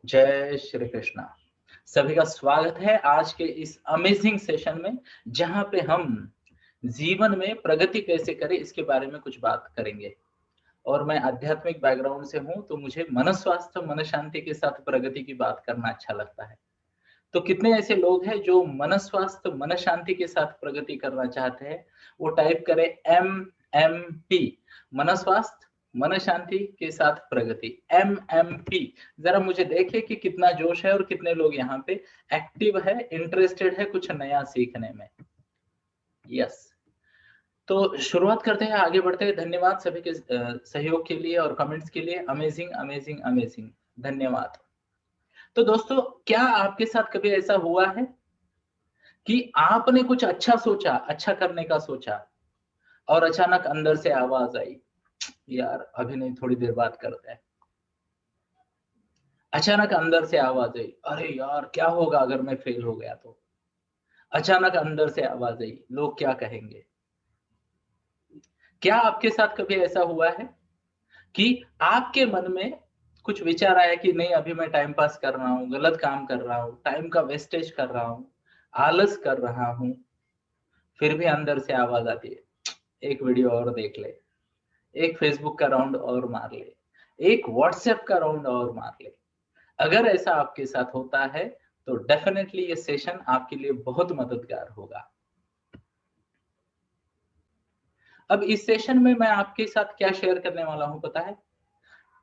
जय श्री कृष्णा। सभी का स्वागत है आज के इस अमेजिंग सेशन में, जहां पे हम जीवन में प्रगति कैसे करें इसके बारे में कुछ बात करेंगे। और मैं आध्यात्मिक बैकग्राउंड से हूं, तो मुझे मन स्वास्थ्य मन शांति के साथ प्रगति की बात करना अच्छा लगता है। तो कितने ऐसे लोग हैं जो मन स्वास्थ्य मन शांति के साथ प्रगति करना चाहते हैं? वो टाइप करें MMP, मन स्वास्थ्य मन शांति के साथ प्रगति, MMP। जरा मुझे देखिए कि कितना जोश है और कितने लोग यहाँ पे एक्टिव है, इंटरेस्टेड है कुछ नया सीखने में। यस, तो शुरुआत करते हैं, आगे बढ़ते हैं। धन्यवाद सभी के सहयोग के लिए और कमेंट्स के लिए। अमेजिंग अमेजिंग अमेजिंग, धन्यवाद। तो दोस्तों, क्या आपके साथ कभी ऐसा हुआ है कि आपने कुछ अच्छा सोचा, अच्छा करने का सोचा, और अचानक अंदर से आवाज आई, यार अभी नहीं, थोड़ी देर बात करते हैं। अचानक अंदर से आवाज आई, अरे यार क्या होगा अगर मैं फेल हो गया तो। अचानक अंदर से आवाज आई, लोग क्या कहेंगे। क्या आपके साथ कभी ऐसा हुआ है कि आपके मन में कुछ विचार आया कि नहीं, अभी मैं टाइम पास कर रहा हूँ, गलत काम कर रहा हूँ, टाइम का वेस्टेज कर रहा हूँ, आलस कर रहा हूँ। फिर भी अंदर से आवाज आती है, एक वीडियो और देख ले, एक फेसबुक का राउंड और मार ले, एक व्हाट्सएप का राउंड और मार ले। अगर ऐसा आपके साथ होता है तो डेफिनेटली ये सेशन आपके लिए बहुत मददगार होगा। अब इस सेशन में मैं आपके साथ क्या शेयर करने वाला हूं पता है?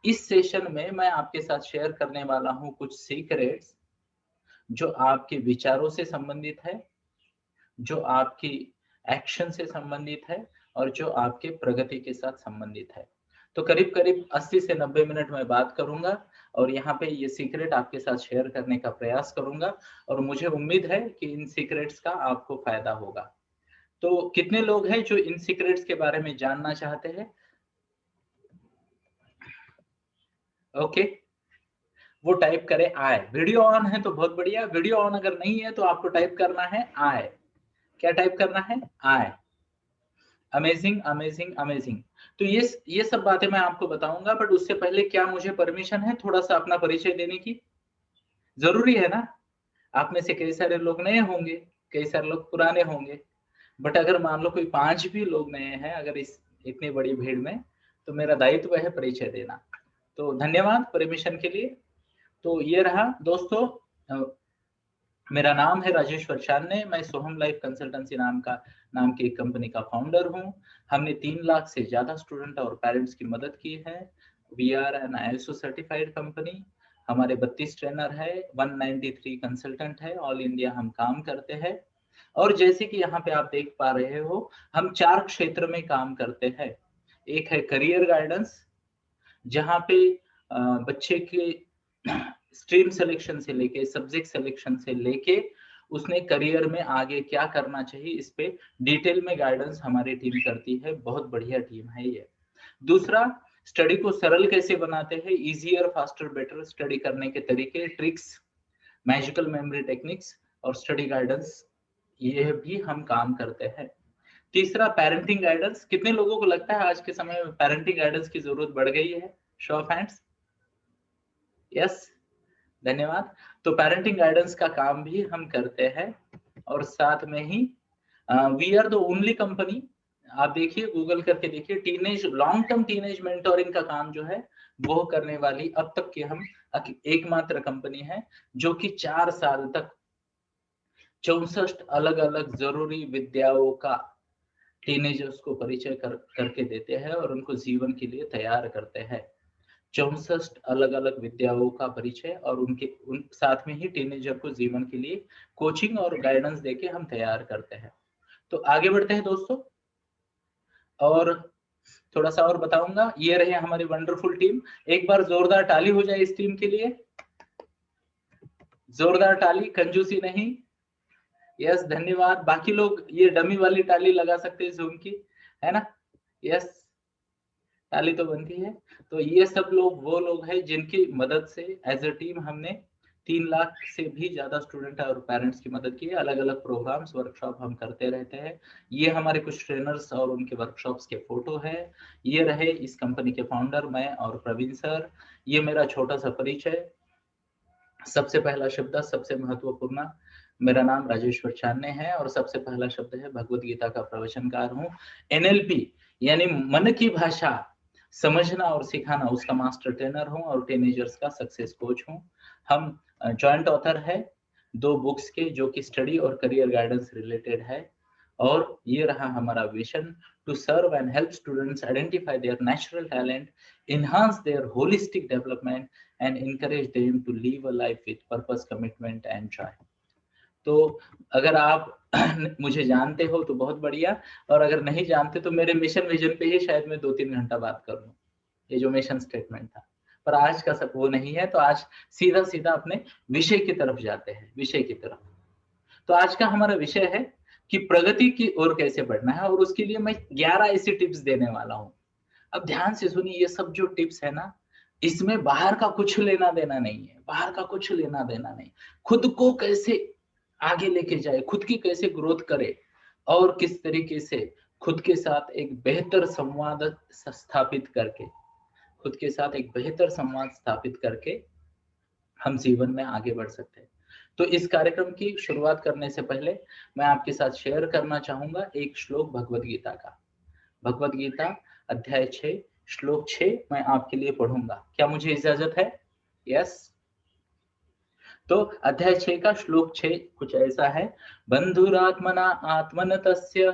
इस सेशन में मैं आपके साथ शेयर करने वाला हूं कुछ सीक्रेट्स जो आपके विचारों से संबंधित है, जो आपकी एक्शन से संबंधित है, और जो आपके प्रगति के साथ संबंधित है। तो करीब करीब 80 से 90 मिनट में बात करूंगा और यहाँ पे ये सीक्रेट आपके साथ शेयर करने का प्रयास करूंगा, और मुझे उम्मीद है कि इन सीक्रेट्स का आपको फायदा होगा। तो कितने लोग हैं जो इन सीक्रेट्स के बारे में जानना चाहते हैं? ओके, वो टाइप करें आए। वीडियो ऑन है तो बहुत बढ़िया, वीडियो ऑन अगर नहीं है तो आपको टाइप करना है आए। क्या टाइप करना है? आए। Amazing amazing amazing. तो ये सब बातें मैं आपको बताऊंगा, बट उससे पहले क्या मुझे परमिशन है थोड़ा सा अपना परिचय देने की? जरूरी है ना। आप में से कई सारे लोग नए होंगे, कई सारे लोग पुराने होंगे, बट अगर मान लो कोई 5 भी लोग नए हैं अगर इस इतनी बड़ी भीड़ में, तो मेरा दायित्व है परिचय देना। तो धन्यवाद परमिशन के लिए। तो ये रहा दोस्तों, मेरा नाम है राजेश्वर चांदने। मैं सोहम लाइफ कंसल्टेंसी नाम की एक कंपनी का फाउंडर हूं। हमने 3 लाख से ज्यादा स्टूडेंट और पेरेंट्स की मदद की है। We are an ISO certified company. हमारे 32 ट्रेनर है, 193 कंसल्टेंट है, ऑल इंडिया हम काम करते हैं। और जैसे कि यहाँ पे आप देख पा रहे हो, हम 4 क्षेत्र में काम करते हैं। एक है करियर गाइडेंस, जहाँ पे बच्चे के स्ट्रीम सिलेक्शन से लेके, सब्जेक्ट सिलेक्शन से लेके, उसने करियर में आगे क्या करना चाहिए, इस पे डिटेल में गाइडेंस हमारी टीम करती है। बहुत बढ़िया टीम है ये। दूसरा, स्टडी को सरल कैसे बनाते हैं, इजियर फास्टर बेटर स्टडी करने के तरीके, ट्रिक्स, मैजिकल मेमोरी टेक्निक्स और स्टडी गाइडेंस, ये भी हम काम करते हैं। तीसरा, पेरेंटिंग गाइडेंस। कितने लोगों को लगता है आज के समय में पेरेंटिंग गाइडेंस की जरूरत बढ़ गई है? Show of hands. यस, धन्यवाद। तो पेरेंटिंग गाइडेंस का काम भी हम करते हैं। और साथ में ही we are the only company, आप देखिए गूगल करके देखिए, teenage long term teenage mentoring का काम जो है वो करने वाली अब तक की हम एकमात्र कंपनी है, जो कि 4 साल तक 64 अलग अलग जरूरी विद्याओं का टीनेजर्स को परिचय करके देते हैं और उनको जीवन के लिए तैयार करते हैं। 64 अलग अलग विद्याओं का परिचय, और उन साथ में ही टीनेजर को जीवन के लिए कोचिंग और गाइडेंस देके हम तैयार करते हैं। तो आगे बढ़ते हैं दोस्तों, और थोड़ा सा और बताऊंगा। ये रहे हमारी वंडरफुल टीम। एक बार जोरदार ताली हो जाए इस टीम के लिए, जोरदार ताली, कंजूसी नहीं। यस, धन्यवाद। बाकी लोग ये डमी वाली ताली लगा सकते हैं जूम की, है ना? यस, ताली तो बनती है। तो ये सब लोग वो लोग हैं जिनकी मदद से एज ए टीम हमने 3 लाख से भी ज्यादा स्टूडेंट और पेरेंट्स की मदद की है। अलग अलग प्रोग्राम्स वर्कशॉप हम करते रहते हैं। ये हमारे कुछ ट्रेनर्स और उनके वर्कशॉप्स के फोटो है। ये रहे इस कंपनी के फाउंडर, मैं और प्रवीण सर। ये मेरा छोटा सा परिचय। सबसे पहला शब्द सबसे महत्वपूर्ण, मेरा नाम राजेश्वर चांदने है और सबसे पहला शब्द है भगवत गीता का प्रवचनकार हूँ। एनएलपी यानी मन की भाषा समझना और सिखाना उसका मास्टर ट्रेनर हूँ और टीनेजर्स का सक्सेस कोच हूँ। हम जॉइंट ऑथर है 2 बुक्स के जो कि स्टडी और करियर गाइडेंस रिलेटेड है और ये रहा हमारा vision to serve and help students identify their natural talent, enhance their holistic development and encourage them to live a life with purpose, commitment and joy. तो अगर आप मुझे जानते हो तो बहुत बढ़िया, और अगर नहीं जानते तो मेरे मिशन विजन पे ही शायद मैं 2-3 घंटा बात कर लूं, ये जो मिशन स्टेटमेंट था। पर आज का सब वो नहीं है, तो आज सीधा सीधा अपने विषय की तरफ जाते हैं, विषय की तरफ। तो आज का हमारा विषय है कि प्रगति की ओर कैसे बढ़ना है, और उसके लिए मैं 11 ऐसी टिप्स देने वाला हूँ। अब ध्यान से सुनिए, ये सब जो टिप्स है ना, इसमें बाहर का कुछ लेना देना नहीं है, बाहर का कुछ लेना देना नहीं। खुद को कैसे आगे लेके जाए, खुद की कैसे ग्रोथ करे और किस तरीके से खुद के साथ एक बेहतर संवाद स्थापित करके, खुद के साथ एक बेहतर संवाद स्थापित करके हम जीवन में आगे बढ़ सकते हैं। तो इस कार्यक्रम की शुरुआत करने से पहले मैं आपके साथ शेयर करना चाहूंगा एक श्लोक भगवत गीता का। भगवत गीता अध्याय 6 श्लोक 6 मैं आपके लिए पढ़ूंगा। क्या मुझे इजाजत है? यस। तो अध्याय 6 का श्लोक 6 कुछ ऐसा है, बंधुरात्मना आत्मनतस्य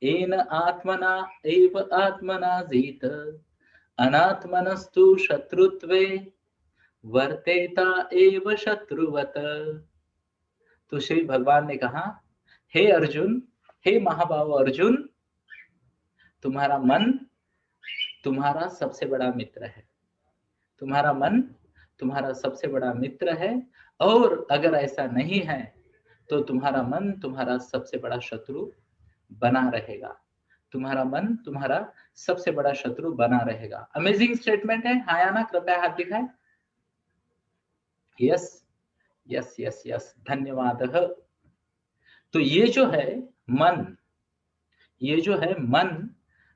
येन आत्मना एव आत्मना जीत अनात्मनस्तु शत्रुत्वे वर्तेता एव शत्रुवत। तो श्री भगवान ने कहा, हे अर्जुन, हे महाबाहु अर्जुन, तुम्हारा मन तुम्हारा सबसे बड़ा मित्र है। तुम्हारा मन तुम्हारा सबसे बड़ा मित्र है, और अगर ऐसा नहीं है तो तुम्हारा मन तुम्हारा सबसे बड़ा शत्रु बना रहेगा। तुम्हारा मन तुम्हारा सबसे बड़ा शत्रु बना रहेगा। अमेजिंग स्टेटमेंट है। हाँ या ना? कृपया हाथ दिखाएं। यस यस यस यस, धन्यवाद। तो ये जो है मन, ये जो है मन,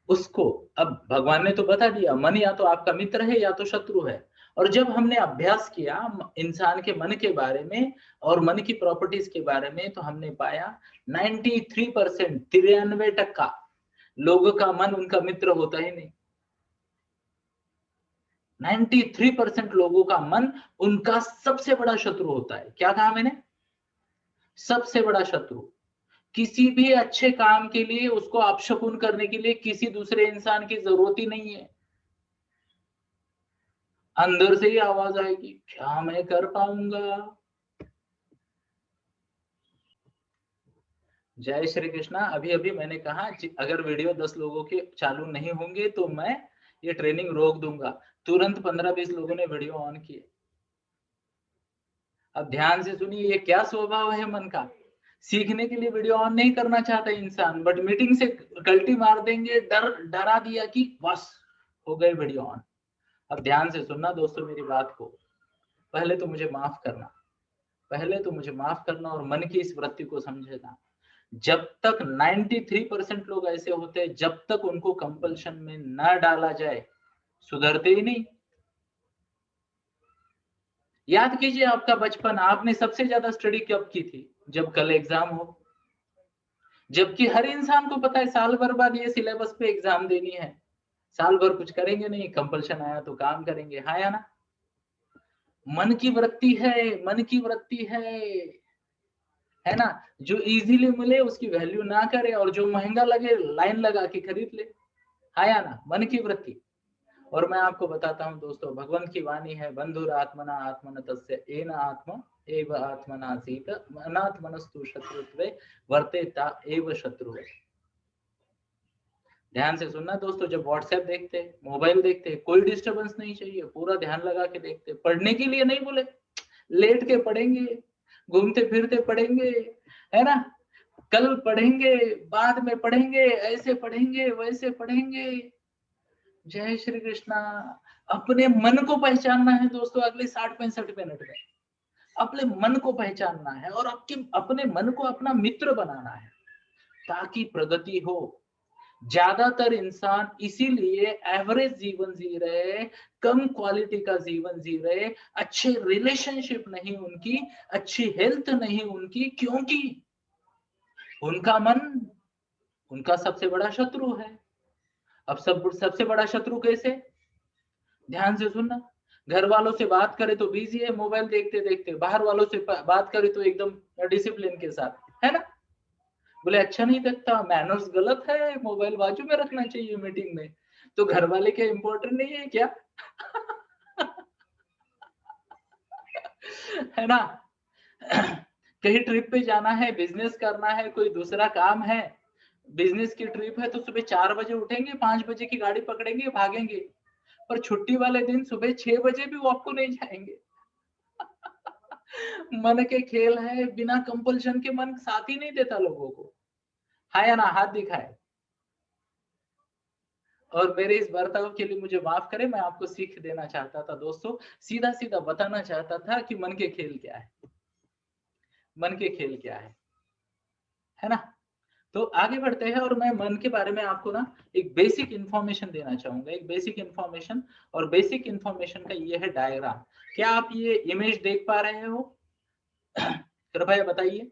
उसको अब भगवान ने तो बता दिया, मन या तो आपका मित्र है या तो शत्रु है। और जब हमने अभ्यास किया इंसान के मन के बारे में और मन की प्रॉपर्टीज के बारे में, तो हमने पाया 93%, 93% लोगों का मन उनका मित्र होता ही नहीं। 93% लोगों का मन उनका सबसे बड़ा शत्रु होता है। क्या कहा मैंने? सबसे बड़ा शत्रु। किसी भी अच्छे काम के लिए उसको अपशकुन करने के लिए किसी दूसरे इंसान की जरूरत ही नहीं है। अंदर से ही आवाज आएगी, क्या मैं कर पाऊंगा? जय श्री कृष्णा। अभी अभी मैंने कहा अगर वीडियो 10 लोगों के चालू नहीं होंगे तो मैं ये ट्रेनिंग रोक दूंगा। तुरंत 15-20 लोगों ने वीडियो ऑन किए। अब ध्यान से सुनिए, ये क्या स्वभाव है मन का। सीखने के लिए वीडियो ऑन नहीं करना चाहता इंसान, बट मीटिंग से गलती मार देंगे, डरा दिया कि बस हो गए वीडियो ऑन। अब ध्यान से सुनना दोस्तों मेरी बात को। पहले तो मुझे माफ करना, पहले तो मुझे माफ करना और मन की इस वृत्ति को समझना। जब तक 93% लोग ऐसे होते हैं, जब तक उनको कंपल्शन में न डाला जाए, सुधरते ही नहीं। याद कीजिए आपका बचपन, आपने सबसे ज्यादा स्टडी कब की थी? जब कल एग्जाम हो। जबकि हर इंसान को पता है साल भर बाद ये सिलेबस पे एग्जाम देनी है, साल भर कुछ करेंगे नहीं, कंपल्शन आया तो काम करेंगे। हाँ या ना? मन की वृत्ति है, मन की वृत्ति है ना? जो इजीली मिले उसकी वैल्यू ना करे, और जो महंगा लगे लाइन लगा के खरीद ले। हाँ या ना? मन की वृत्ति। और मैं आपको बताता हूं दोस्तों, भगवान की वाणी है, बंधुर आत्मना आत्मनतस्य येन आत्मा एव आत्मनासीत अनात्मनस्तु शत्रुत्वे वर्तेता एव शत्रु। ध्यान से सुनना दोस्तों, जब व्हाट्सएप देखते, मोबाइल देखते, कोई डिस्टरबेंस नहीं चाहिए, पूरा ध्यान लगा के देखते। पढ़ने के लिए नहीं बोले, लेट के पढ़ेंगे, घूमते फिरते पढ़ेंगे, है ना? कल पढ़ेंगे, बाद में पढ़ेंगे, ऐसे पढ़ेंगे, वैसे पढ़ेंगे। जय श्री कृष्णा। अपने मन को पहचानना है दोस्तों अगले 60-65 मिनट में। अपने मन को पहचानना है और आपके अपने मन को अपना मित्र बनाना है, ताकि प्रगति हो, ज्यादातर इंसान इसीलिए एवरेज जीवन जी रहे, कम क्वालिटी का जीवन जी रहे, अच्छे रिलेशनशिप नहीं उनकी, अच्छी हेल्थ नहीं उनकी, क्योंकि उनका मन उनका सबसे बड़ा शत्रु है। अब सबसे बड़ा शत्रु कैसे? ध्यान से सुनना। घर वालों से बात करे तो बिजी है मोबाइल देखते देखते, बाहर वालों से बात करे तो एकदम डिसिप्लिन के साथ, है ना? बोले अच्छा नहीं लगता, मैनर्स गलत है, मोबाइल बाजू में रखना चाहिए मीटिंग में। तो घर वाले क्या इंपॉर्टेंट नहीं है क्या? है ना? कहीं ट्रिप पे जाना है, बिजनेस करना है, कोई दूसरा काम है, बिजनेस की ट्रिप है तो सुबह 4 बजे उठेंगे, 5 बजे की गाड़ी पकड़ेंगे, भागेंगे। पर छुट्टी वाले दिन सुबह 6 बजे भी वॉक को नहीं जाएंगे। मन के खेल है, बिना कंपल्शन के मन साथ ही नहीं देता लोगों को। हाँ या ना? हाथ दिखाए। और मेरे इस बर्ताव के लिए मुझे माफ करें, मैं आपको सीख देना चाहता था दोस्तों, सीधा सीधा बताना चाहता था कि मन के खेल क्या है, मन के खेल क्या है ना? तो आगे बढ़ते हैं और मैं मन के बारे में आपको ना एक बेसिक इंफॉर्मेशन देना चाहूंगा, एक बेसिक इंफॉर्मेशन। और बेसिक इंफॉर्मेशन का ये है डायग्राम। क्या आप ये इमेज देख पा रहे हो? कृपया बताइए।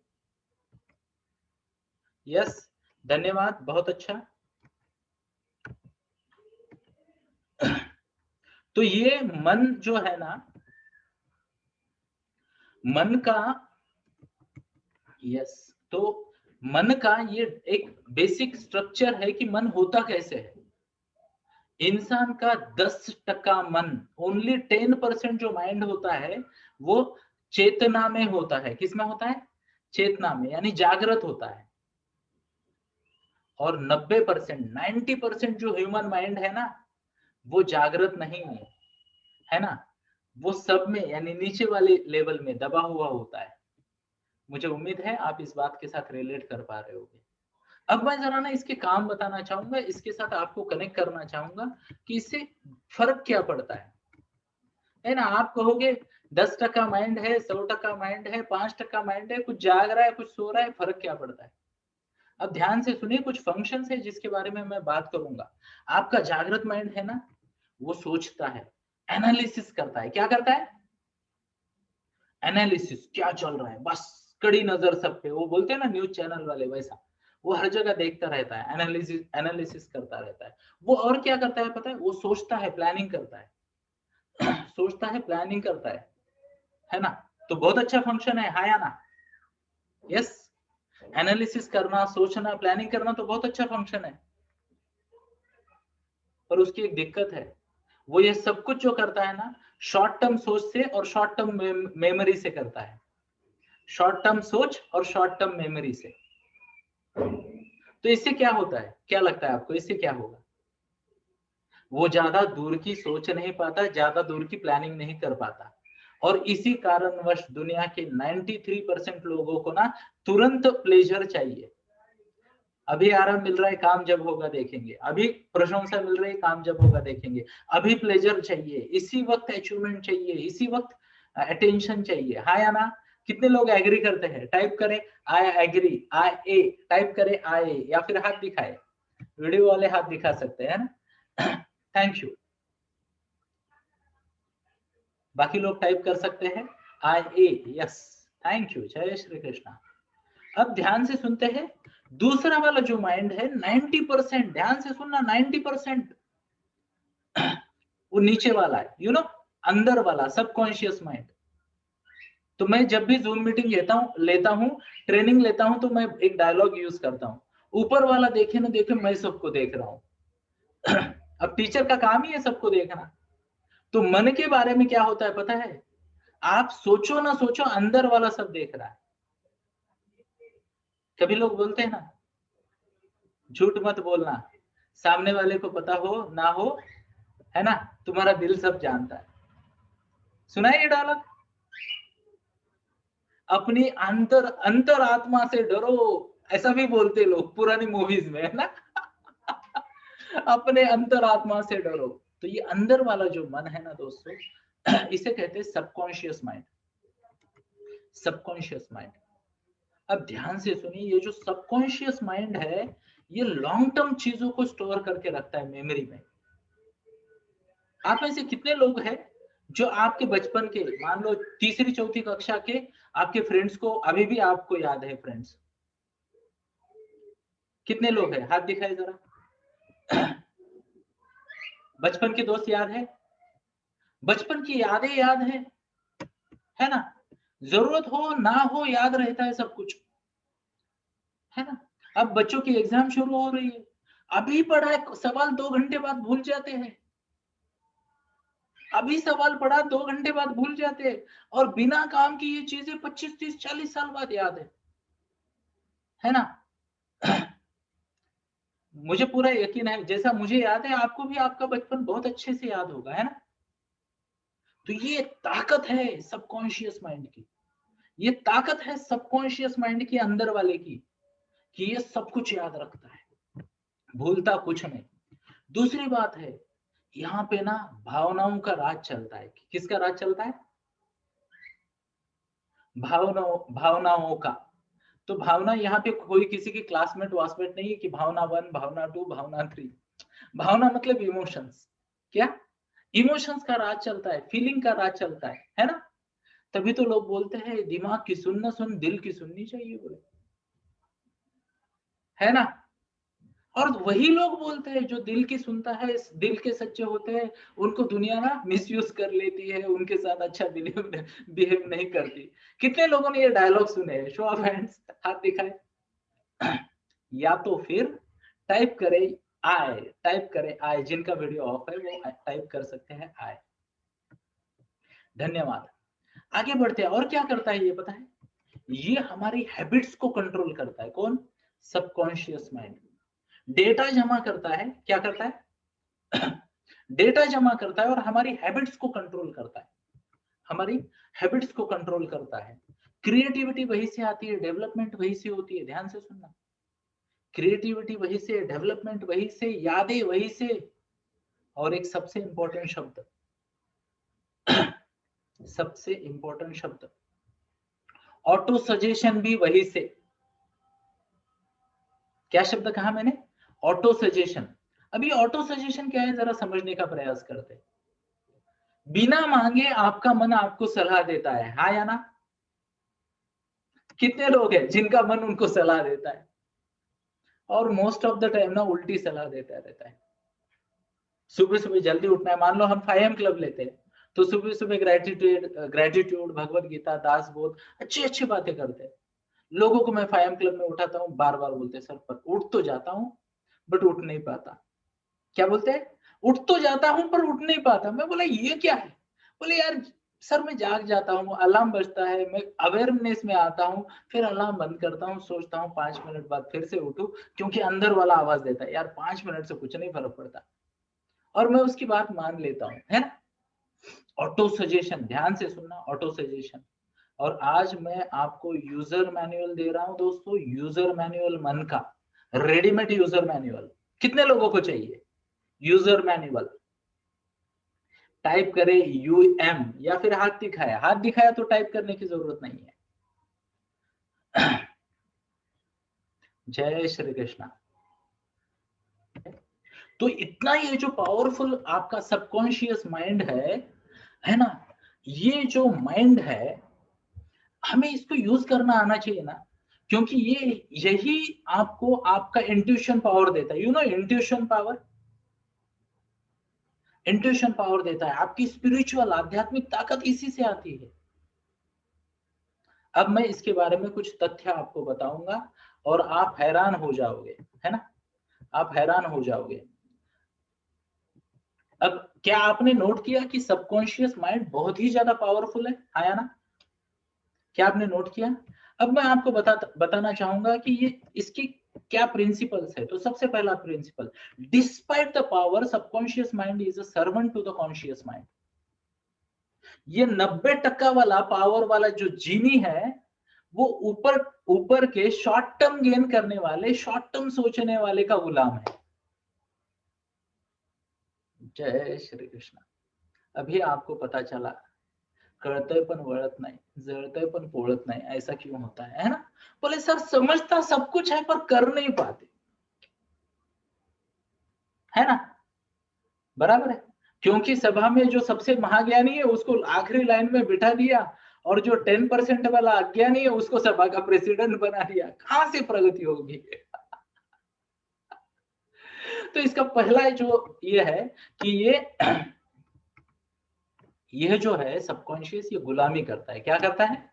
यस, धन्यवाद, बहुत अच्छा। तो ये मन जो है ना, मन का, यस, तो मन का ये एक बेसिक स्ट्रक्चर है कि मन होता कैसे है। इंसान का 10% मन, ओनली 10% जो माइंड होता है वो चेतना में होता है। किसमें होता है? चेतना में, यानी जागृत होता है। और 90%, 90% जो ह्यूमन माइंड है ना, वो जागृत नहीं है ना? वो सब में, यानी नीचे वाले लेवल में दबा हुआ होता है। मुझे उम्मीद है आप इस बात के साथ रिलेट कर पा रहे होगे। अब मैं जरा ना इसके काम बताना चाहूंगा, इसके साथ आपको कनेक्ट करना चाहूंगा कि इससे फर्क क्या पड़ता है ना? आप कहोगे 10% माइंड है, 100% माइंड है, 5% माइंड है, कुछ जाग रहा है, कुछ सो रहा है, फर्क क्या पड़ता है? अब ध्यान से सुनिए, कुछ फंक्शंस है जिसके बारे में मैं बात करूंगा। आपका जागृत माइंड है ना, वो सोचता है, एनालिसिस करता है। क्या करता है? एनालिसिस, क्या चल रहा है, बस कड़ी नजर सब पे। वो बोलते हैं ना न्यूज चैनल वाले, वैसा वो हर जगह देखता रहता है, एनालिसिस एनालिसिस करता रहता है। वो और क्या करता है पता है? वो सोचता है, प्लानिंग करता है। सोचता है, प्लानिंग करता है ना? तो बहुत अच्छा फंक्शन है, हाँ या ना? यस, एनालिसिस करना, सोचना, प्लानिंग करना तो बहुत अच्छा फंक्शन है। पर उसकी एक दिक्कत है, वो ये सब कुछ जो करता है ना, शॉर्ट टर्म सोच से और शॉर्ट टर्म मेमोरी से करता है। शॉर्ट टर्म सोच और शॉर्ट टर्म मेमोरी से। तो इससे क्या होता है? क्या लगता है आपको इससे क्या होगा? वो ज्यादा दूर की सोच नहीं पाता, ज्यादा दूर की प्लानिंग नहीं कर पाता। और इसी कारणवश दुनिया के 93% लोगों को ना तुरंत प्लेजर चाहिए। अभी आराम मिल रहा है, काम जब होगा देखेंगे। अभी प्रशंसा मिल रही है, काम जब होगा देखेंगे। अभी प्लेजर चाहिए, इसी वक्त अचीवमेंट चाहिए, इसी वक्त अटेंशन चाहिए, हाँ या ना? कितने लोग एग्री करते हैं? टाइप करें I agree, I A, type करें आई, या फिर हाथ दिखाए। वीडियो वाले हाथ दिखा सकते हैं ना? Thank you. बाकी लोग टाइप कर सकते हैं आई ए, यस, थैंक यू, जय श्री कृष्णा। अब ध्यान से सुनते हैं, दूसरा वाला जो माइंड है 90%, ध्यान से सुनना, 90% वो नीचे वाला है, अंदर वाला सबकॉन्शियस माइंड। तो मैं जब भी जूम मीटिंग लेता हूं, ट्रेनिंग लेता हूं, तो मैं एक डायलॉग यूज करता हूं, ऊपर वाला देखे ना देखे, मैं सबको देख रहा हूं। अब टीचर का काम ही है सबको देखना। तो मन के बारे में क्या होता है पता है? आप सोचो ना सोचो, अंदर वाला सब देख रहा है। कभी लोग बोलते हैं ना, झूठ मत बोलना, सामने वाले को पता हो ना हो, है ना, तुम्हारा दिल सब जानता है। सुना है ये डायलॉग? अपनी अंतर अंतर आत्मा से डरो, ऐसा भी बोलते लोग पुरानी मूवीज में, है ना? अपने अंतर आत्मा से डरो। तो ये अंदर वाला जो मन है ना दोस्तों, इसे कहते हैं सबकॉन्शियस माइंड। Subconscious mind. अब ध्यान से सुनिए, ये जो सबकॉन्शियस माइंड है, ये लॉन्ग टर्म चीजों को स्टोर करके रखता है मेमोरी में। आप में से कितने लोग हैं जो आपके बचपन के, मान लो तीसरी चौथी कक्षा के आपके फ्रेंड्स को अभी भी आपको याद है? फ्रेंड्स कितने लोग हैं? हाथ दिखाए जरा। बचपन के दोस्त याद है? बचपन की यादें याद है ना? जरूरत हो ना हो याद रहता है सब कुछ, है ना? अब बच्चों की एग्जाम शुरू हो रही है, अभी पढ़ा है सवाल 2 घंटे बाद भूल जाते हैं। अभी सवाल पढ़ा 2 घंटे बाद भूल जाते हैं, और बिना काम की ये चीजें 25 30 40 साल बाद याद है ना? मुझे पूरा यकीन है, जैसा मुझे याद है आपको भी आपका बचपन बहुत अच्छे से याद होगा, है ना? तो ये ताकत है सबकॉन्शियस माइंड की, ये ताकत है सबकॉन्शियस माइंड के अंदर वाले की, कि ये सब कुछ याद रखता है, भूलता कुछ नहीं। दूसरी बात है, यहाँ पे ना भावनाओं का राज चलता है। किसका राज चलता है? भावनाओं का। तो भावना यहाँ पे कोई किसी की क्लासमेट वासमेट नहीं है कि भावना 1, भावना 2, भावना 3। भावना मतलब इमोशंस। क्या? इमोशंस का राज चलता है, फीलिंग का राज चलता है ना? तभी तो लोग बोलते हैं दिमाग की सुन ना सुन, दिल की सुननी चाहिए बोले, है ना? और वही लोग बोलते हैं जो दिल की सुनता है, दिल के सच्चे होते हैं, उनको दुनिया ना मिसयूज कर लेती है, उनके साथ अच्छा बिहेव नहीं करती। कितने लोगों ने ये डायलॉग सुने हैं? शो ऑफ हैंड्स, हाथ दिखाए। या तो फिर टाइप करे आए, टाइप करे आए, जिनका वीडियो ऑफ है वो टाइप कर सकते हैं आए। धन्यवाद। आगे बढ़ते हैं। और क्या करता है ये पता है? ये हमारी हैबिट्स को कंट्रोल करता है। कौन? Subconscious mind. डेटा जमा करता है। क्या करता है? डेटा जमा करता है और हमारी हैबिट्स को कंट्रोल करता है, हमारी हैबिट्स को कंट्रोल करता है। क्रिएटिविटी वहीं से आती है, डेवलपमेंट वहीं से होती है। ध्यान से सुनना, क्रिएटिविटी वहीं से, डेवलपमेंट वहीं से, यादें वहीं से। और एक सबसे इंपॉर्टेंट शब्द, सबसे इंपॉर्टेंट शब्द, ऑटो सजेशन भी वहीं से। क्या शब्द कहा मैंने? Auto suggestion. अभी ऑटो सजेशन क्या है जरा समझने का प्रयास करते हैं। बिना मांगे आपका मन आपको सलाह देता है, हाँ या ना? कितने लोग हैं जिनका मन उनको सलाह देता है? और मोस्ट ऑफ द टाइम ना उल्टी सलाह देता रहता है। सुबह सुबह जल्दी उठना है, मान लो हम 5am क्लब लेते हैं, तो सुबह सुबह ग्रेटिट्यूड, भगवत गीता, दास बोध, अच्छी अच्छी बातें करते हैं। लोगों को मैं 5am क्लब में उठाता हूँ, बार बार बोलते हैं सर पर उठ तो जाता हूँ बट उठ नहीं पाता। क्या बोलते हैं? उठ तो जाता हूँ पर उठ नहीं पाता। मैं बोला ये क्या है? बोले यार सर मैं जाग जाता हूँ, अलार्म बजता है, मैं अवेयरनेस में आता हूँ, फिर अलार्म बंद करता हूँ, सोचता हूँ 5 मिनट बाद फिर से उठूं, क्योंकि अंदर वाला आवाज देता है यार 5 मिनट से कुछ नहीं फर्क पड़ता, और मैं उसकी बात मान लेता हूँ, है ना? ऑटो सजेशन, ध्यान से सुनना, ऑटो सजेशन। और आज मैं आपको यूजर मैनुअल दे रहा हूं दोस्तों, यूजर मैनुअल मन का, रेडीमेड यूजर मैनुअल। कितने लोगों को चाहिए यूजर मैनुअल? टाइप करे यूएम, या फिर हाथ दिखाया, हाथ दिखाया तो टाइप करने की जरूरत नहीं है। जय श्री कृष्णा। तो इतना ये जो पावरफुल आपका सबकॉन्शियस माइंड है ना? ये जो माइंड है, हमें इसको यूज करना आना चाहिए ना, क्योंकि ये यही आपको आपका इंट्यूशन पावर देता है। You know intuition power, intuition power देता है, आपकी स्पिरिचुअल आध्यात्मिक ताकत इसी से आती है। अब मैं इसके बारे में कुछ तथ्य आपको बताऊंगा और आप हैरान हो जाओगे, है ना? आप हैरान हो जाओगे। अब क्या आपने नोट किया कि सबकॉन्शियस माइंड बहुत ही ज्यादा पावरफुल है, आया ना? क्या आपने नोट किया? अब मैं आपको बताना चाहूंगा कि ये इसकी क्या प्रिंसिपल्स है। तो सबसे पहला principle, despite the power, subconscious mind is a servant to the conscious mind. ये 90% वाला पावर वाला जो जीनी है, वो ऊपर ऊपर के शॉर्ट टर्म गेन करने वाले, शॉर्ट टर्म सोचने वाले का गुलाम है। जय श्री कृष्ण। अभी आपको पता चला, कळतंय पण वळत नाही, जळतंय पण पोळत नाही, ऐसा क्यों होता है ना? बोले सर समझता सब कुछ है पर कर नहीं पाते। है ना, बराबर है। क्योंकि सभा में जो सबसे महाज्ञानी है उसको आखिरी लाइन में बिठा दिया और जो 10% वाला अज्ञानी है उसको सभा का प्रेसिडेंट बना दिया, कहां से प्रगति होगी? तो इसका पहला जो ये है कि ये जो है सबकॉन्शियस, ये गुलामी करता है। क्या करता है?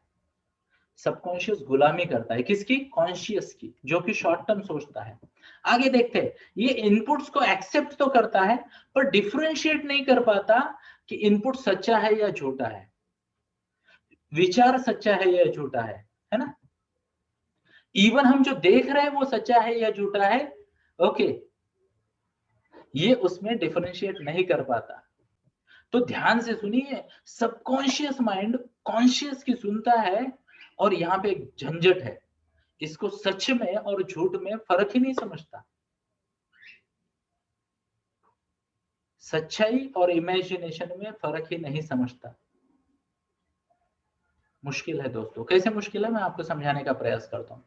सबकॉन्शियस गुलामी करता है किसकी? कॉन्शियस की, जो कि शॉर्ट टर्म सोचता है। आगे देखते हैं, ये इनपुट्स को एक्सेप्ट तो करता है पर डिफरेंशिएट नहीं कर पाता कि इनपुट सच्चा है या झूठा है, विचार सच्चा है या झूठा है ना। इवन हम जो देख रहे हैं वो सच्चा है या झूठा है, ओके, ये उसमें डिफरेंशिएट नहीं कर पाता। तो ध्यान से सुनिए, सबकॉन्शियस माइंड कॉन्शियस की सुनता है और यहाँ पे एक झंझट है, इसको सच में और झूठ में फर्क ही नहीं समझता। सच्चाई और इमेजिनेशन में फर्क ही नहीं समझता। मुश्किल है दोस्तों। कैसे मुश्किल है, मैं आपको समझाने का प्रयास करता हूं।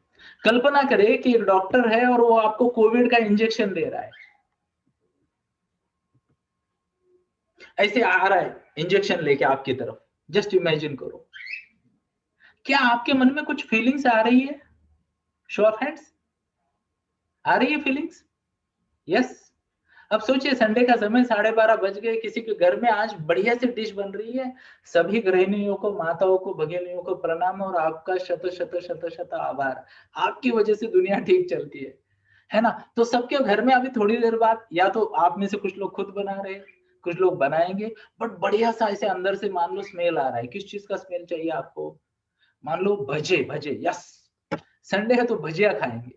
कल्पना करें कि एक डॉक्टर है और वो आपको कोविड का इंजेक्शन दे रहा है, ऐसे आ रहा है इंजेक्शन लेके आपकी तरफ, जस्ट इमेजिन करो, क्या आपके मन में कुछ फीलिंग्स आ रही है? शो ऑफ हैंड्स, आ रही है फीलिंग्स? यस। अब सोचिए, संडे का समय 12:30 बज गए, किसी के घर में आज बढ़िया सी डिश बन रही है, सभी गृहिणियों को, माताओं को, भगिनियों को प्रणाम और आपका शत शत शत शत आभार, आपकी वजह से दुनिया ठीक चलती है ना। तो सबके घर में अभी थोड़ी देर बाद या तो आप में से कुछ लोग खुद बना रहे हैं, कुछ लोग बनाएंगे, बट बढ़िया सा ऐसे अंदर से मान लो स्मेल आ रहा है। किस चीज का स्मेल चाहिए आपको? मान लो भजे, भजे, यस, संडे है तो भजिया खाएंगे।